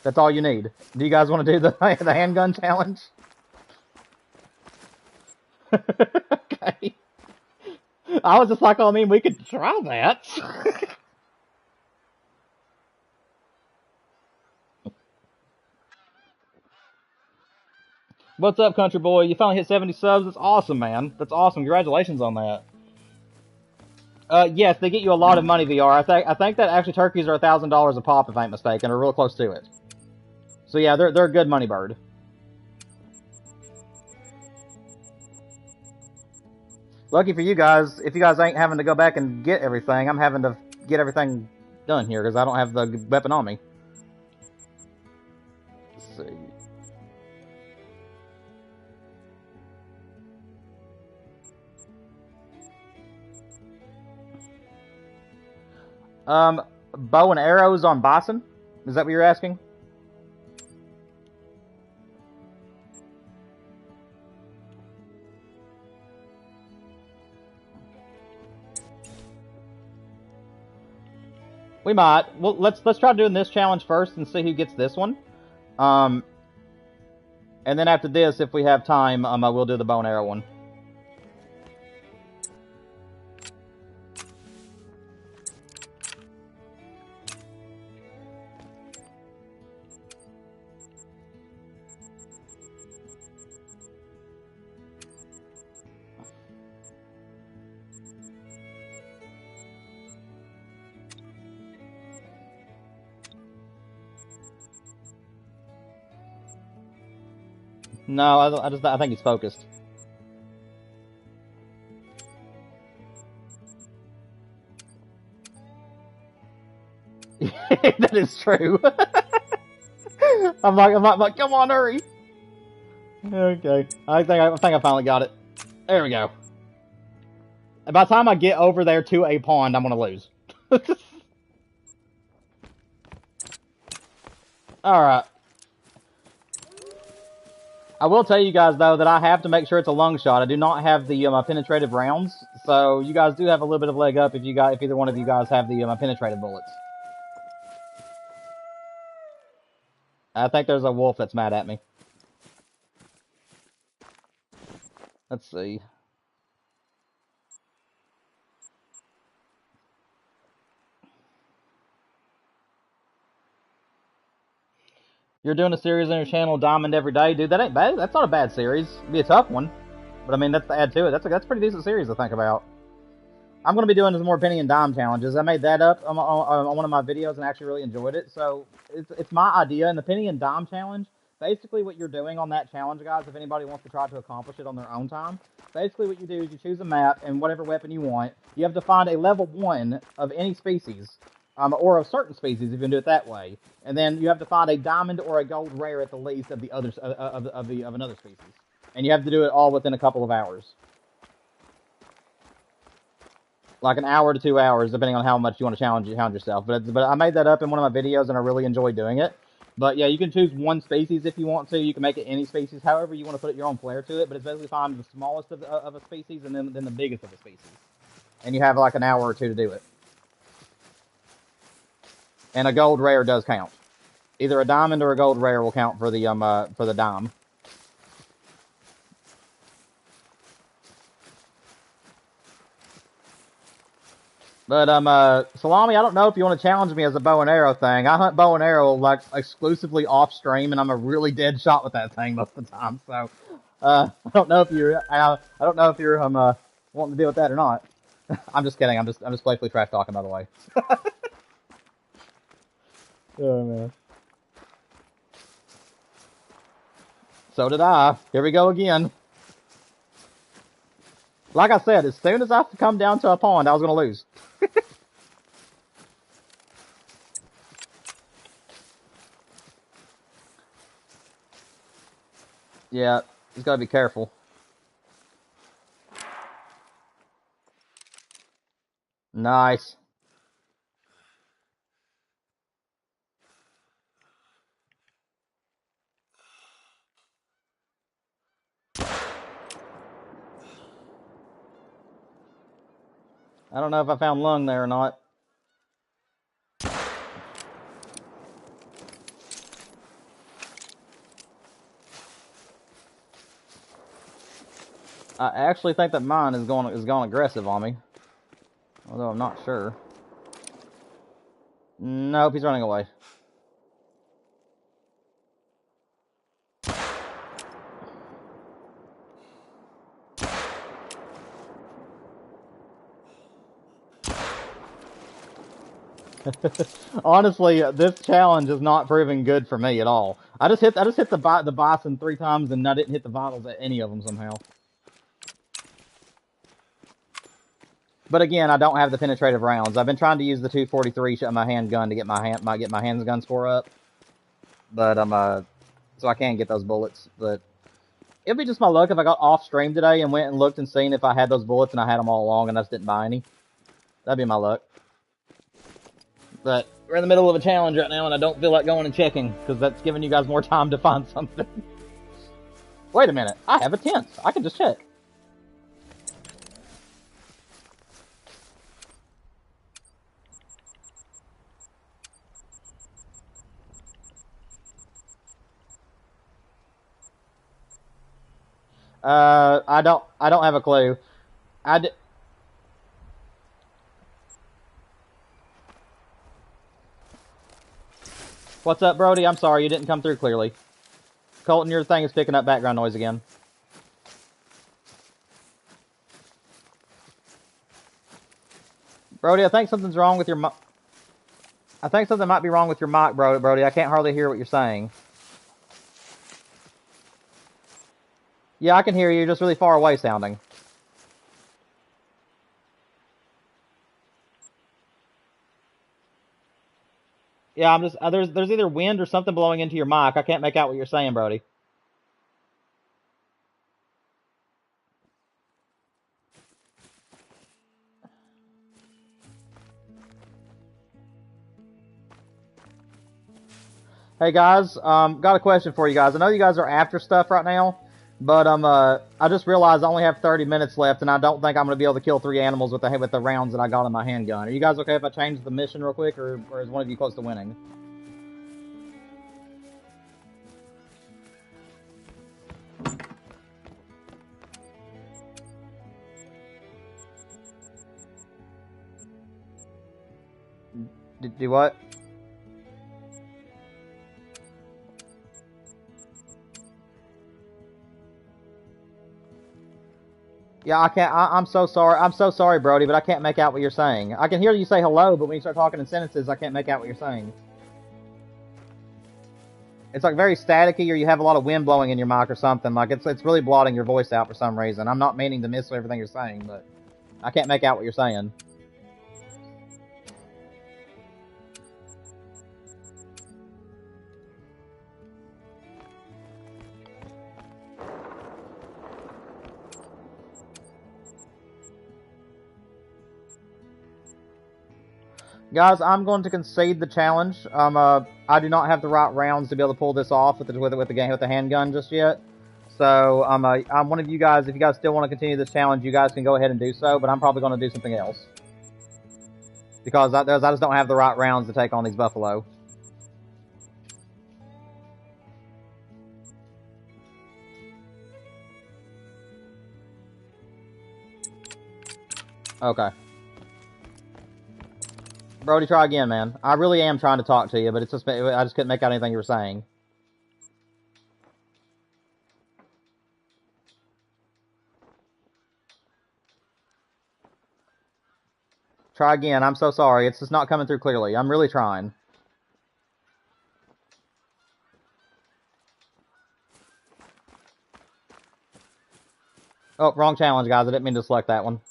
That's all you need. Do you guys want to do the handgun challenge? Okay. I was just like, oh, I mean, we could try that. What's up, country boy? You finally hit 70 subs. That's awesome, man. That's awesome. Congratulations on that. Yes, they get you a lot of money, VR. I think that actually turkeys are $1,000 a pop, if I ain't mistaken, or real close to it. So yeah, they're a good money bird. Lucky for you guys, if you guys ain't having to go back and get everything, I'm having to get everything done here because I don't have the weapon on me. Let's see. Bow and arrows on bison? Is that what you're asking? We might. Well, let's try doing this challenge first and see who gets this one. And then after this, if we have time, we'll do the bow and arrow one. No, I think he's focused. That is true. I'm like, come on, hurry. Okay, I think I finally got it. There we go. And by the time I get over there to a pond, I'm gonna lose. All right. I will tell you guys though that I have to make sure it's a lung shot. I do not have the penetrative rounds, so you guys do have a little bit of leg up if either one of you guys have the penetrative bullets. I think there's a wolf that's mad at me. Let's see. You're doing a series on your channel, Diamond every day, dude. That ain't bad. That's not a bad series. It'd be a tough one, but I mean that's to add to it. That's a pretty decent series to think about. I'm going to be doing some more penny and dime challenges. I made that up on one of my videos and actually really enjoyed it. So it's my idea. And the penny and dime challenge, basically what you're doing on that challenge, guys, if anybody wants to try to accomplish it on their own time, basically what you do is you choose a map and whatever weapon you want. You have to find a level 1 of any species, or of certain species if you can do it that way. And then you have to find a diamond or a gold rare at the least of the others of another species. And you have to do it all within a couple of hours. Like an hour to 2 hours, depending on how much you want to challenge yourself. But I made that up in one of my videos, and I really enjoy doing it. But yeah, you can choose one species if you want to. You can make it any species, however you want to put your own flair to it. But it's basically find the smallest of a species and then the biggest of a species. And you have like an hour or 2 to do it. And a gold rare does count. Either a diamond or a gold rare will count for the dime. But, Salami, I don't know if you want to challenge me as a bow and arrow thing. I hunt bow and arrow, like, exclusively off-stream, and I'm a really dead shot with that thing most of the time, so, I don't know if you're, wanting to deal with that or not. I'm just kidding, I'm just playfully trash talking, by the way. Oh, man. So did I. Here we go again. Like I said, as soon as I come down to a pond, I was gonna lose. Yeah, just gotta be careful. Nice. I don't know if I found lung there or not. I actually think that mine is going aggressive on me. Although I'm not sure. Nope, he's running away. Honestly, this challenge is not proving good for me at all. I just hit the bison 3 times and I didn't hit the vitals at any of them somehow. But again, I don't have the penetrative rounds. I've been trying to use the 243 my handgun to get my handgun score up. But so I can get those bullets. But it'd be just my luck if I got off stream today and went and looked and seen if I had those bullets and I had them all along and I just didn't buy any. That'd be my luck. But we're in the middle of a challenge right now and I don't feel like going and checking because that's giving you guys more time to find something. Wait a minute, I have a tent. I can just check. I don't have a clue. What's up, Brody? I'm sorry, you didn't come through clearly. Colton, your thing is picking up background noise again. Brody, I think something's wrong with your mic. I think something might be wrong with your mic, Brody. I can't hardly hear what you're saying. Yeah, I can hear you. You're just really far away sounding. Yeah, I'm just there's either wind or something blowing into your mic. I can't make out what you're saying, Brody. Hey guys, got a question for you guys. I know you guys are after stuff right now, but I just realized I only have 30 minutes left, and I don't think I'm gonna be able to kill 3 animals with the rounds that I got in my handgun. Are you guys okay if I change the mission real quick, or is one of you close to winning? Do what? Yeah, I can't. I'm so sorry. I'm so sorry, Brody, but I can't make out what you're saying. I can hear you say hello, but when you start talking in sentences, I can't make out what you're saying. It's like very staticky, or you have a lot of wind blowing in your mic or something. Like it's really blotting your voice out for some reason. I'm not meaning to miss everything you're saying, but I can't make out what you're saying. Guys, I'm going to concede the challenge. I do not have the right rounds to be able to pull this off with the handgun just yet. So I'm one of you guys. If you guys still want to continue this challenge, you guys can go ahead and do so. But I'm probably going to do something else because I just don't have the right rounds to take on these buffalo. Okay. Brody, try again, man. I really am trying to talk to you, but I just couldn't make out anything you were saying. Try again. I'm so sorry. It's just not coming through clearly. I'm really trying. Oh, wrong challenge, guys. I didn't mean to select that one.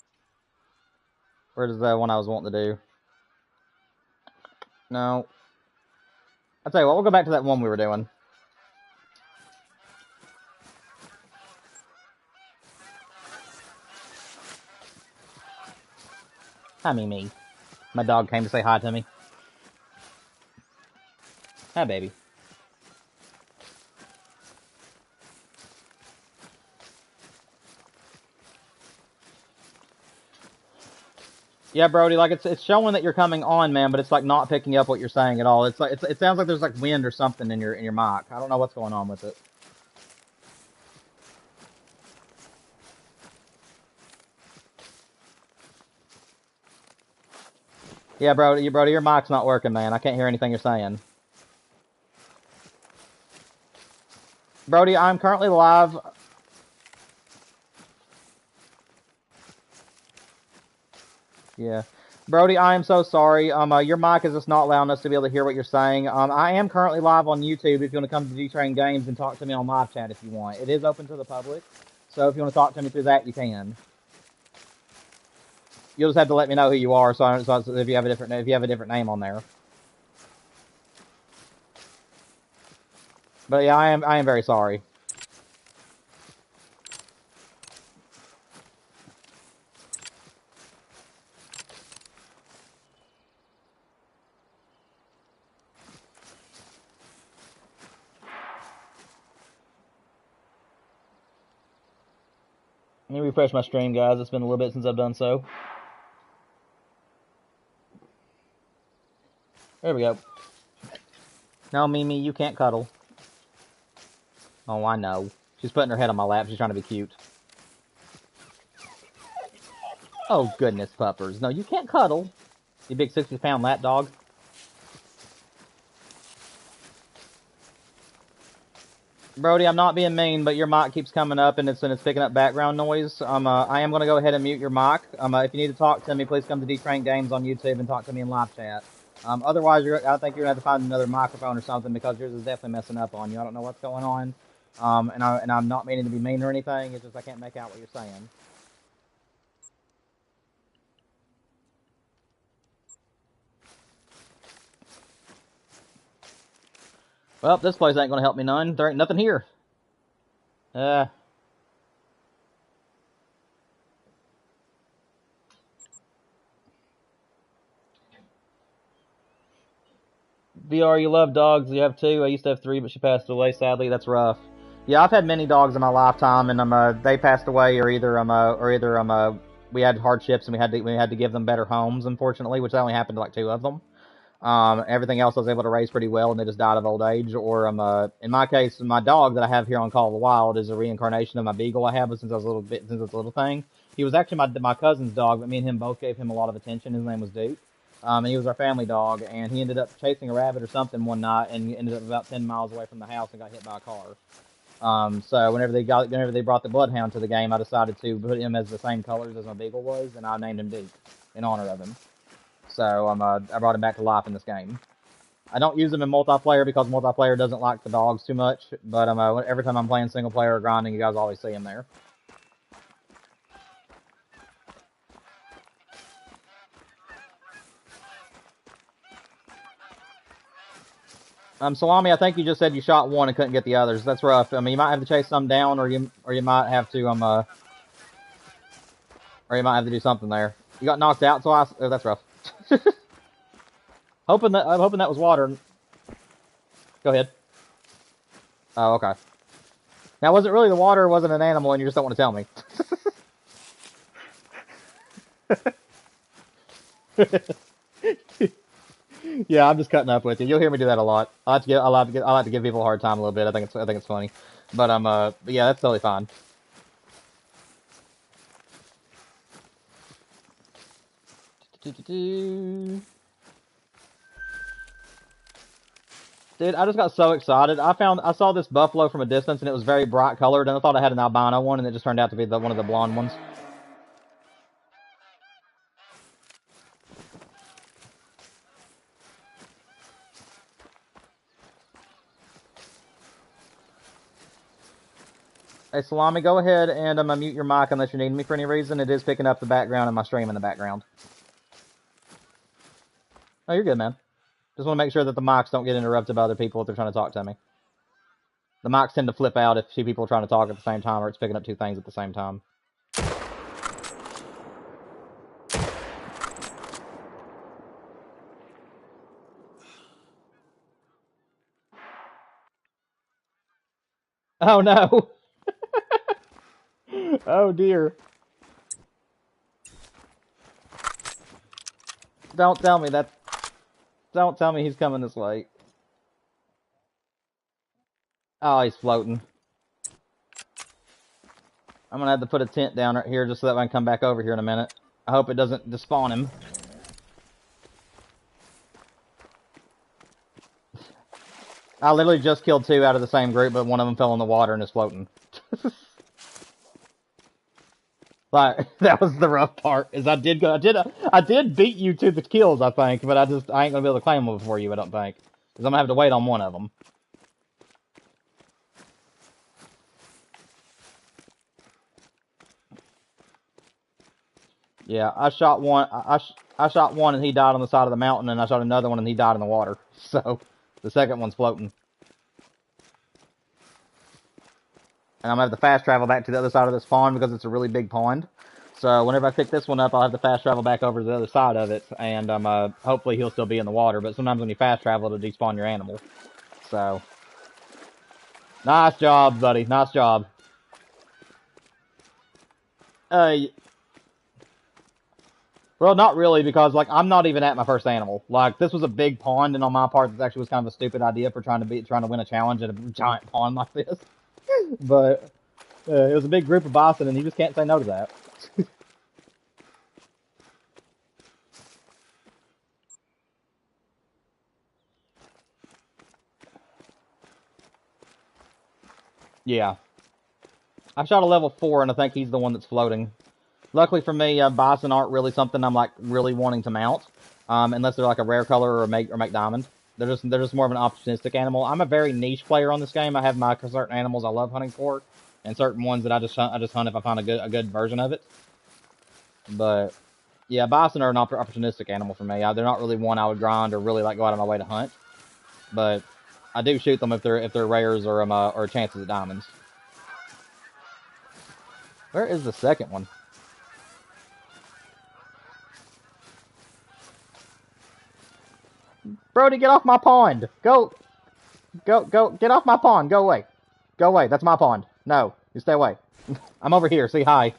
Where's the one I was wanting to do? No. I'll tell you what, we'll go back to that one we were doing. Hi, Mimi. My dog came to say hi to me. Hi, baby. Yeah, Brody, like it's showing that you're coming on, man, but it's like not picking up what you're saying at all. It's like it sounds like there's like wind or something in your mic. I don't know what's going on with it. Yeah, Brody, your mic's not working, man. I can't hear anything you're saying. Brody, I'm currently live. Yeah. Brody, I am so sorry. Your mic is just not allowing us to be able to hear what you're saying. I am currently live on YouTube if you want to come to D-Train Games and talk to me on live chat if you want. It is open to the public, so if you want to talk to me through that, you can. You'll just have to let me know who you are, so if you have a different name on there. But yeah, I am very sorry. Let me refresh my stream, guys. It's been a little bit since I've done so. There we go. No, Mimi, you can't cuddle. Oh, I know. She's putting her head on my lap. She's trying to be cute. Oh, goodness, puppers. No, you can't cuddle. You big 60-pound lap dog. Brody, I'm not being mean, but your mic keeps coming up and it's picking up background noise. I am going to go ahead and mute your mic. If you need to talk to me, please come to D-Train Games on YouTube and talk to me in live chat. Otherwise, I think you're going to have to find another microphone or something because yours is definitely messing up on you. I don't know what's going on. And I'm not meaning to be mean or anything. It's just I can't make out what you're saying. Well, this place ain't gonna help me none. There ain't nothing here. VR, you love dogs. You have two. I used to have three, but she passed away. Sadly, that's rough. Yeah, I've had many dogs in my lifetime, and they passed away, or either we had hardships and we had to give them better homes, unfortunately, which only happened to like two of them. Everything else I was able to raise pretty well, and they just died of old age. Or in my case, my dog that I have here on Call of the Wild is a reincarnation of my beagle I have since I was since I was a little thing. He was actually my cousin's dog, but me and him both gave him a lot of attention. His name was Duke. And he was our family dog, and he ended up chasing a rabbit or something one night, and ended up about 10 miles away from the house and got hit by a car. So whenever they brought the bloodhound to the game, I decided to put him as the same colors as my beagle was, and I named him Duke in honor of him. So I brought him back to life in this game. I don't use him in multiplayer because multiplayer doesn't like the dogs too much, but every time I'm playing single player or grinding, you guys always see him there. Salami, I think you just said you shot one and couldn't get the others. That's rough. I mean, you might have to chase some down, or you might have to or you might have to do something there. You got knocked out twice. Oh, that's rough. I'm hoping that was water. Go ahead. Oh, okay. Now, was it really the water, or was it an animal, and you just don't want to tell me? Yeah, I'm just cutting up with you. You'll hear me do that a lot. I like to give people a hard time a little bit. I think it's funny, but yeah, that's totally fine. Dude, I just got so excited. I saw this buffalo from a distance, and it was very bright colored, and I thought I had an albino one, and it just turned out to be one of the blonde ones. Hey, Salami, go ahead and mute your mic unless you need me for any reason. It is picking up the background and my stream in the background. Oh, you're good, man. Just want to make sure that the mics don't get interrupted by other people if they're trying to talk to me. The mics tend to flip out if two people are trying to talk at the same time, or it's picking up two things at the same time. Oh, no. Oh, dear. Don't tell me that. Don't tell me he's coming this way. Oh, he's floating. I'm gonna have to put a tent down right here just so that I can come back over here in a minute. I hope it doesn't despawn him. I literally just killed two out of the same group, but one of them fell in the water and is floating. Like, that was the rough part. Is I did beat you to the kills, I think, but I ain't gonna be able to claim them before you, I don't think, because I'm gonna have to wait on one of them. Yeah, I shot one. I shot one and he died on the side of the mountain, and I shot another one and he died in the water. So the second one's floating. And I'm gonna have to fast travel back to the other side of this pond because it's a really big pond. So whenever I pick this one up, I'll have to fast travel back over to the other side of it, and hopefully he'll still be in the water. But sometimes when you fast travel, it'll despawn your animal. So nice job, buddy. Nice job. Well, not really, because, like, I'm not even at my first animal. Like, this was a big pond, and on my part, this actually was kind of a stupid idea for trying to win a challenge at a giant pond like this. But it was a big group of bison, and you just can't say no to that. Yeah. I shot a level 4, and I think he's the one that's floating. Luckily for me, bison aren't really something I'm, like, really wanting to mount. Unless they're, like, a rare color or make diamond. They're just more of an opportunistic animal. I'm a very niche player on this game. I have my certain animals I love hunting for, and certain ones that I just hunt if I find a good version of it. But yeah, bison are an opportunistic animal for me. They're not really one I would grind or really like go out of my way to hunt. But I do shoot them if they're rares or chances at diamonds. Where is the second one? Brody, get off my pond! Go, get off my pond! Go away, go away. That's my pond. No, you stay away. I'm over here. Say hi.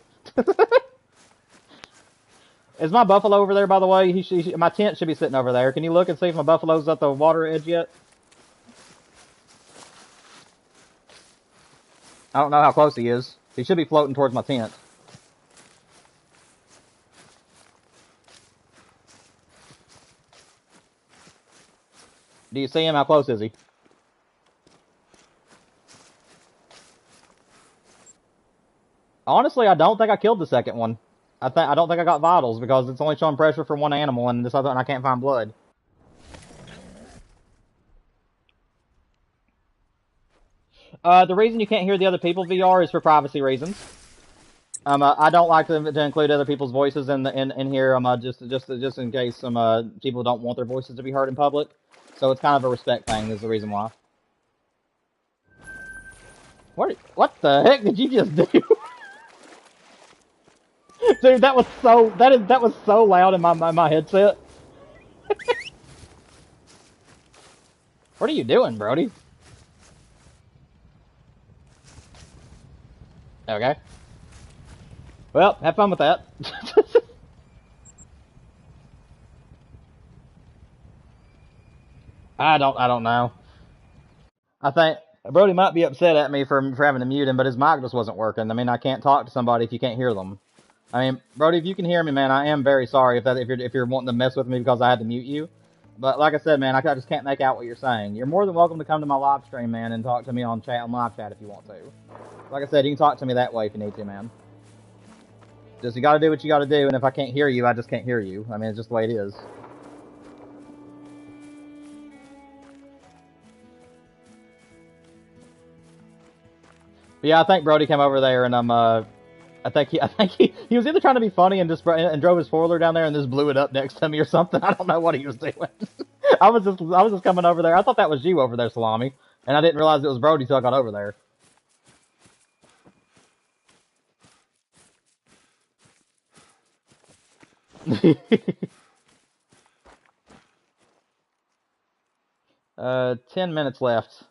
Is my buffalo over there, by the way? My tent should be sitting over there. Can you look and see if my buffalo's at the water edge yet? I don't know how close he is. He should be floating towards my tent. Do you see him? How close is he? Honestly, I don't think I killed the second one. I don't think I got vitals because it's only showing pressure for one animal, and this other one I can't find blood. The reason you can't hear the other people VR is for privacy reasons. I don't like to include other people's voices in here. Just in case some people don't want their voices to be heard in public. So it's kind of a respect thing. Is the reason why. What the heck did you just do? Dude, that was so loud in my headset. What are you doing, Brody? Okay. Well, have fun with that. I don't know. I think Brody might be upset at me for having to mute him, but his mic just wasn't working. I mean, I can't talk to somebody if you can't hear them. I mean, Brody, if you can hear me, man, I am very sorry if you're wanting to mess with me because I had to mute you. But like I said, man, I just can't make out what you're saying. You're more than welcome to come to my live stream, man, and talk to me on live chat if you want to. Like I said, you can talk to me that way if you need to, man. Just you gotta do what you gotta do, and if I can't hear you, I just can't hear you. I mean, it's just the way it is. But yeah, I think Brody came over there, and I think he was either trying to be funny and drove his four-wheeler down there and just blew it up next to me or something. I don't know what he was doing. I was just coming over there. I thought that was you over there, Salami, and I didn't realize it was Brody till I got over there. 10 minutes left.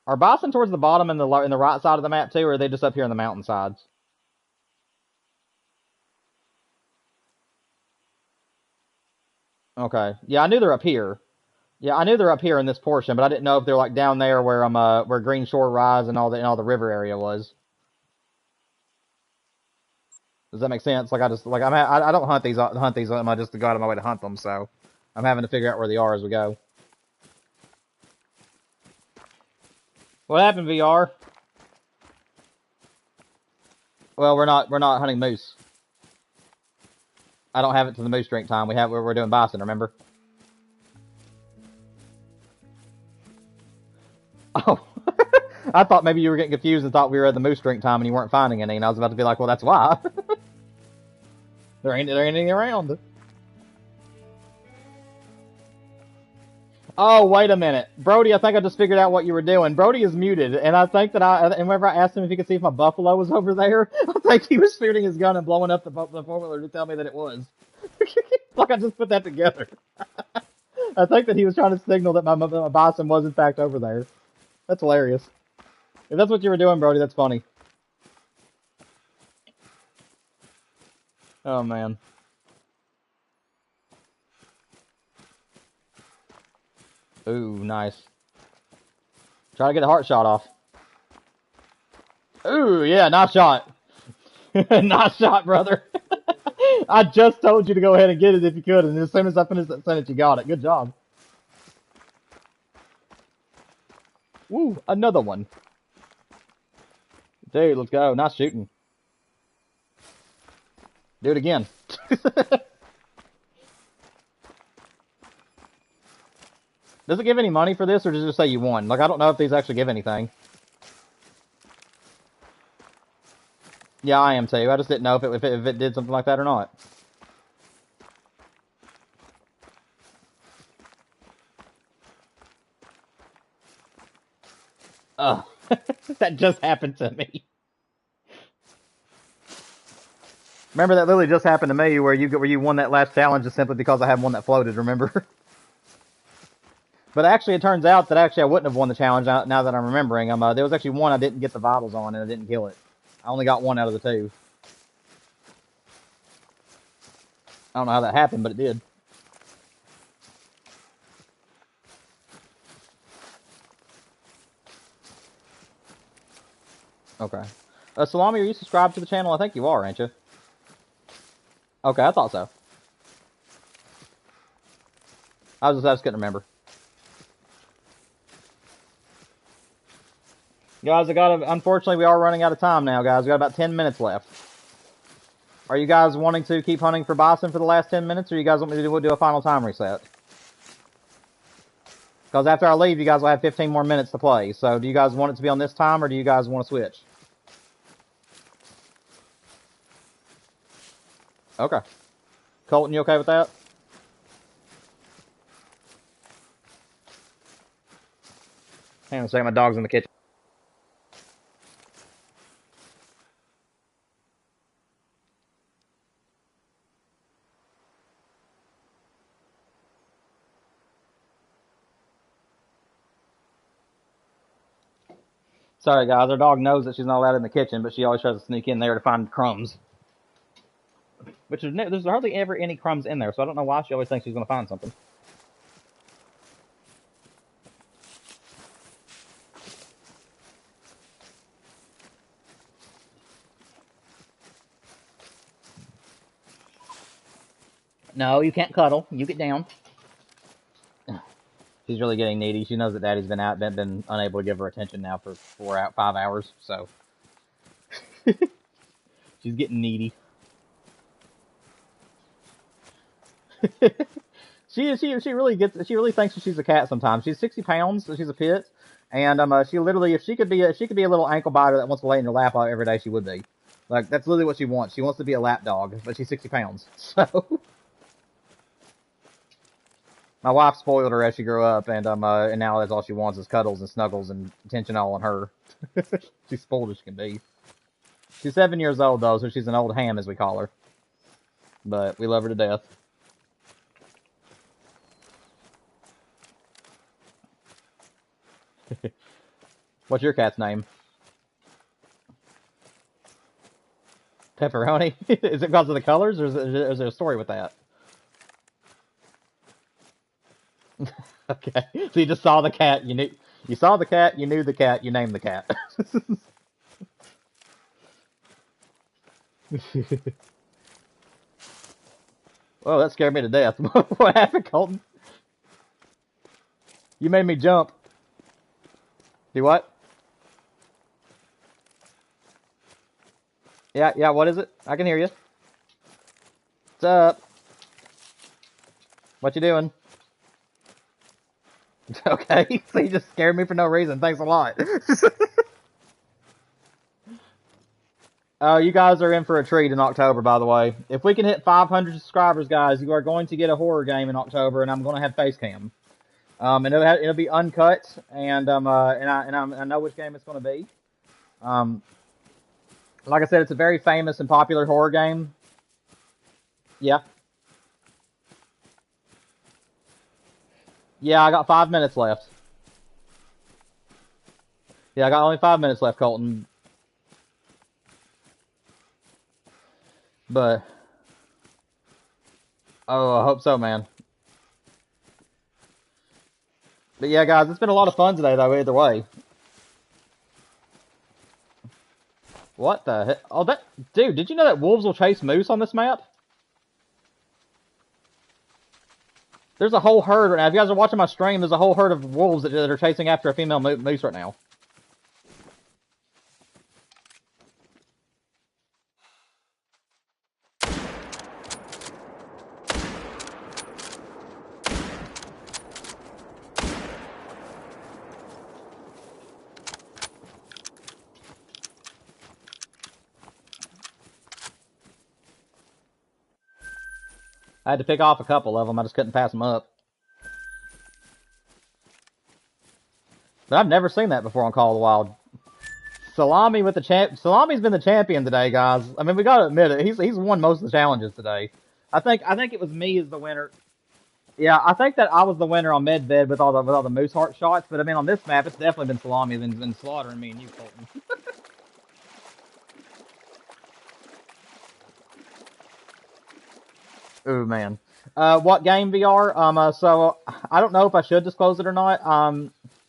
Are bison towards the bottom in the right side of the map too, or are they just up here on the mountainsides? Okay. Yeah, I knew they're up here. Yeah, I knew they're up here in this portion, but I didn't know if they're like down there where where Green Shore Rise and all the river area was. Does that make sense? Like I don't hunt these I just to go out of my way to hunt them, so I'm having to figure out where they are as we go. What happened, VR? Well, we're not hunting moose. I don't have it to the moose drink time. We're doing bison, remember? Oh. I thought maybe you were getting confused and thought we were at the moose drink time and you weren't finding any, and I was about to be like, well, that's why. there ain't anything around. Oh, wait a minute. Brody, I think I just figured out what you were doing. Brody is muted, and I think that and whenever I asked him if he could see if my buffalo was over there, I think he was shooting his gun and blowing up the four-wheeler to tell me that it was. Like I just put that together. I think that he was trying to signal that my bison was in fact over there. That's hilarious. If that's what you were doing, Brody, that's funny. Oh, man. Ooh, nice. Try to get a heart shot off. Ooh, yeah, nice shot. Nice shot, brother. I just told you to go ahead and get it if you could, and as soon as I finished that sentence, you got it. Good job. Woo, another one. Dude, let's go. Nice shooting. Do it again. Does it give any money for this, or does it just say you won? Like, I don't know if these actually give anything. Yeah, I am too. I just didn't know if it did something like that or not. Oh, that just happened to me. Remember that literally just happened to me, where you won that last challenge just simply because I had one that floated. Remember? But actually, it turns out that I wouldn't have won the challenge now that I'm remembering. There was actually one I didn't get the vitals on, and I didn't kill it. I only got one out of the two. I don't know how that happened, but it did. Okay. Salami, are you subscribed to the channel? I think you are, ain't you? Okay, I thought so. I just couldn't remember. Guys, unfortunately, we are running out of time now, guys. We got about 10 minutes left. Are you guys wanting to keep hunting for bison for the last 10 minutes, or you guys want me to do a final time reset? Because after I leave, you guys will have 15 more minutes to play. So do you guys want it to be on this time, or do you guys want to switch? Okay. Colton, you okay with that? Hang on a second, my dog's in the kitchen. Sorry, guys. Our dog knows that she's not allowed in the kitchen, but she always tries to sneak in there to find crumbs. Which there's hardly ever any crumbs in there, so I don't know why she always thinks she's going to find something. No, you can't cuddle. You get down. She's really getting needy. She knows that Daddy's been unable to give her attention now for 5 hours, so she's getting needy. She really thinks that she's a cat sometimes. She's 60 pounds, so she's a pit, and she literally, if she could be a little ankle biter that wants to lay in your lap every day, she would be. Like, that's literally what she wants. She wants to be a lap dog, but she's 60 pounds, so. My wife spoiled her as she grew up, and now that's all she wants is cuddles and snuggles and attention all on her. She's spoiled as she can be. She's 7 years old, though, so she's an old ham, as we call her. But we love her to death. What's your cat's name? Pepperoni? Is it because of the colors, or is there a story with that? Okay, so you just saw the cat, you saw the cat, you knew the cat, you named the cat. Oh, that scared me to death. What happened, Colton? You made me jump. Do what? Yeah, what is it? I can hear you. What's up? What you doing? Okay, so you just scared me for no reason. Thanks a lot. You guys are in for a treat in October, by the way. If we can hit 500 subscribers, guys, you are going to get a horror game in October, and I'm going to have face cam. And it'll be uncut, and I know which game it's going to be. Like I said, it's a very famous and popular horror game. Yeah. Yeah, I got 5 minutes left. Yeah, I got only 5 minutes left, Colton. But, oh, I hope so, man. But yeah, guys, it's been a lot of fun today, though, either way. What the heck? Oh, dude, did you know that wolves will chase moose on this map? There's a whole herd right now. If you guys are watching my stream, there's a whole herd of wolves that are chasing after a female moose right now. I had to pick off a couple of them. I just couldn't pass them up. But I've never seen that before on Call of the Wild. Salami with the champ. Salami's been the champion today, guys. I mean, we gotta admit it. He's won most of the challenges today. I think it was me as the winner. Yeah, I think that I was the winner on Medved with all the moose heart shots. But I mean, on this map, it's definitely been Salami been slaughtering me and you, Colton. Ooh, man. What game VR? So I don't know if I should disclose it or not.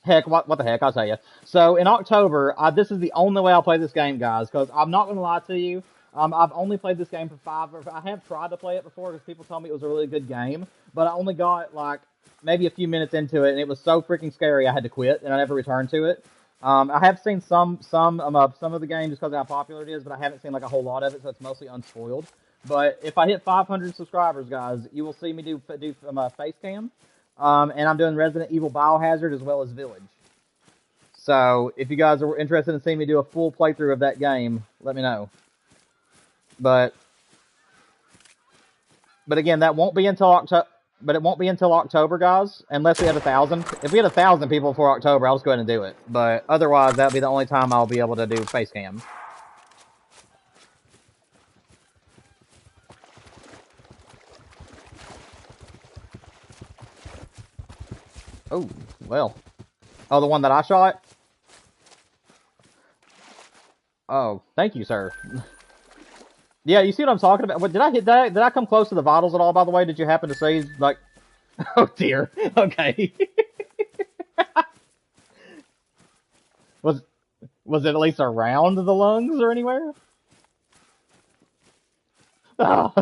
Heck, what the heck? I'll tell you. So in October, this is the only way I'll play this game, guys. Because I'm not gonna lie to you. I've only played this game for I have tried to play it before because people told me it was a really good game, but I only got like maybe a few minutes into it, and it was so freaking scary I had to quit, and I never returned to it. I have seen some of the game just because of how popular it is, but I haven't seen like a whole lot of it, so it's mostly unspoiled. But if I hit 500 subscribers, guys, you will see me do face cam, and I'm doing Resident Evil Biohazard as well as Village. So if you guys are interested in seeing me do a full playthrough of that game, let me know. But again, that won't be until October. But it won't be until October, guys, unless we have 1,000. If we had 1,000 people before October, I'll just go ahead and do it. But otherwise, that'll be the only time I'll be able to do face cam. Oh, well. Oh, the one that I shot? Oh, thank you, sir. Yeah, you see what I'm talking about? What, did I hit that? Did I come close to the vitals at all, by the way? Did you happen to see, like... Oh, dear. Okay. was it at least around the lungs or anywhere? Oh.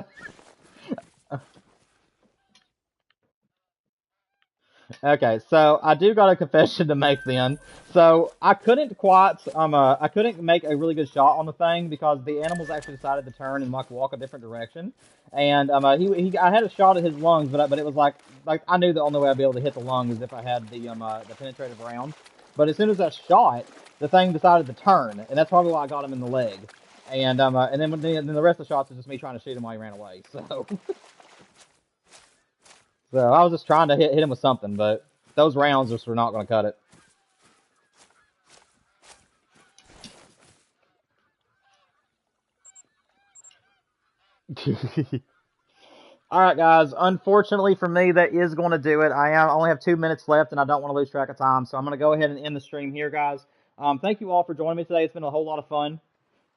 Okay, so I do got a confession to make then. So I couldn't make a really good shot on the thing because the animals actually decided to turn and like walk a different direction. And I had a shot at his lungs, but it was like I knew the only way I'd be able to hit the lung is if I had the penetrative round. But as soon as I shot, the thing decided to turn, and that's probably why I got him in the leg. And then the rest of the shots was just me trying to shoot him while he ran away. So. So I was just trying to hit him with something, but those rounds just were not going to cut it. Alright, guys. Unfortunately for me, that is going to do it. I only have 2 minutes left, and I don't want to lose track of time, so I'm going to go ahead and end the stream here, guys. Thank you all for joining me today. It's been a whole lot of fun.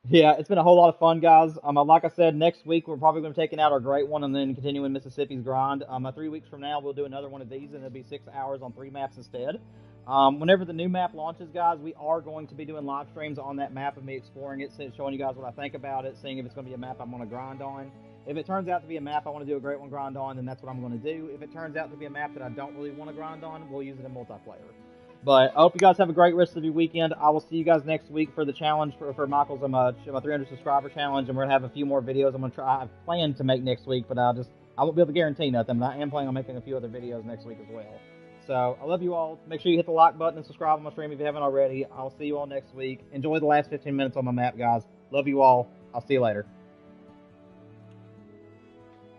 Yeah, it's been a whole lot of fun, guys. Like I said, next week we're probably going to be taking out our great one and then continuing Mississippi's grind. 3 weeks from now we'll do another one of these, and it'll be 6 hours on 3 maps instead. Whenever the new map launches, guys, we are going to be doing live streams on that map of me exploring it, showing you guys what I think about it, seeing if it's going to be a map I'm going to grind on. If it turns out to be a map I want to do a great one grind on, then that's what I'm going to do. If it turns out to be a map that I don't really want to grind on, we'll use it in multiplayer. But I hope you guys have a great rest of your weekend. I will see you guys next week for the challenge for Michael's 300 subscriber challenge, and we're gonna have a few more videos. I'm gonna try. I plan to make next week, but I won't be able to guarantee nothing. But I am planning on making a few other videos next week as well. So I love you all. Make sure you hit the like button and subscribe on my stream if you haven't already. I'll see you all next week. Enjoy the last 15 minutes on my map, guys. Love you all. I'll see you later.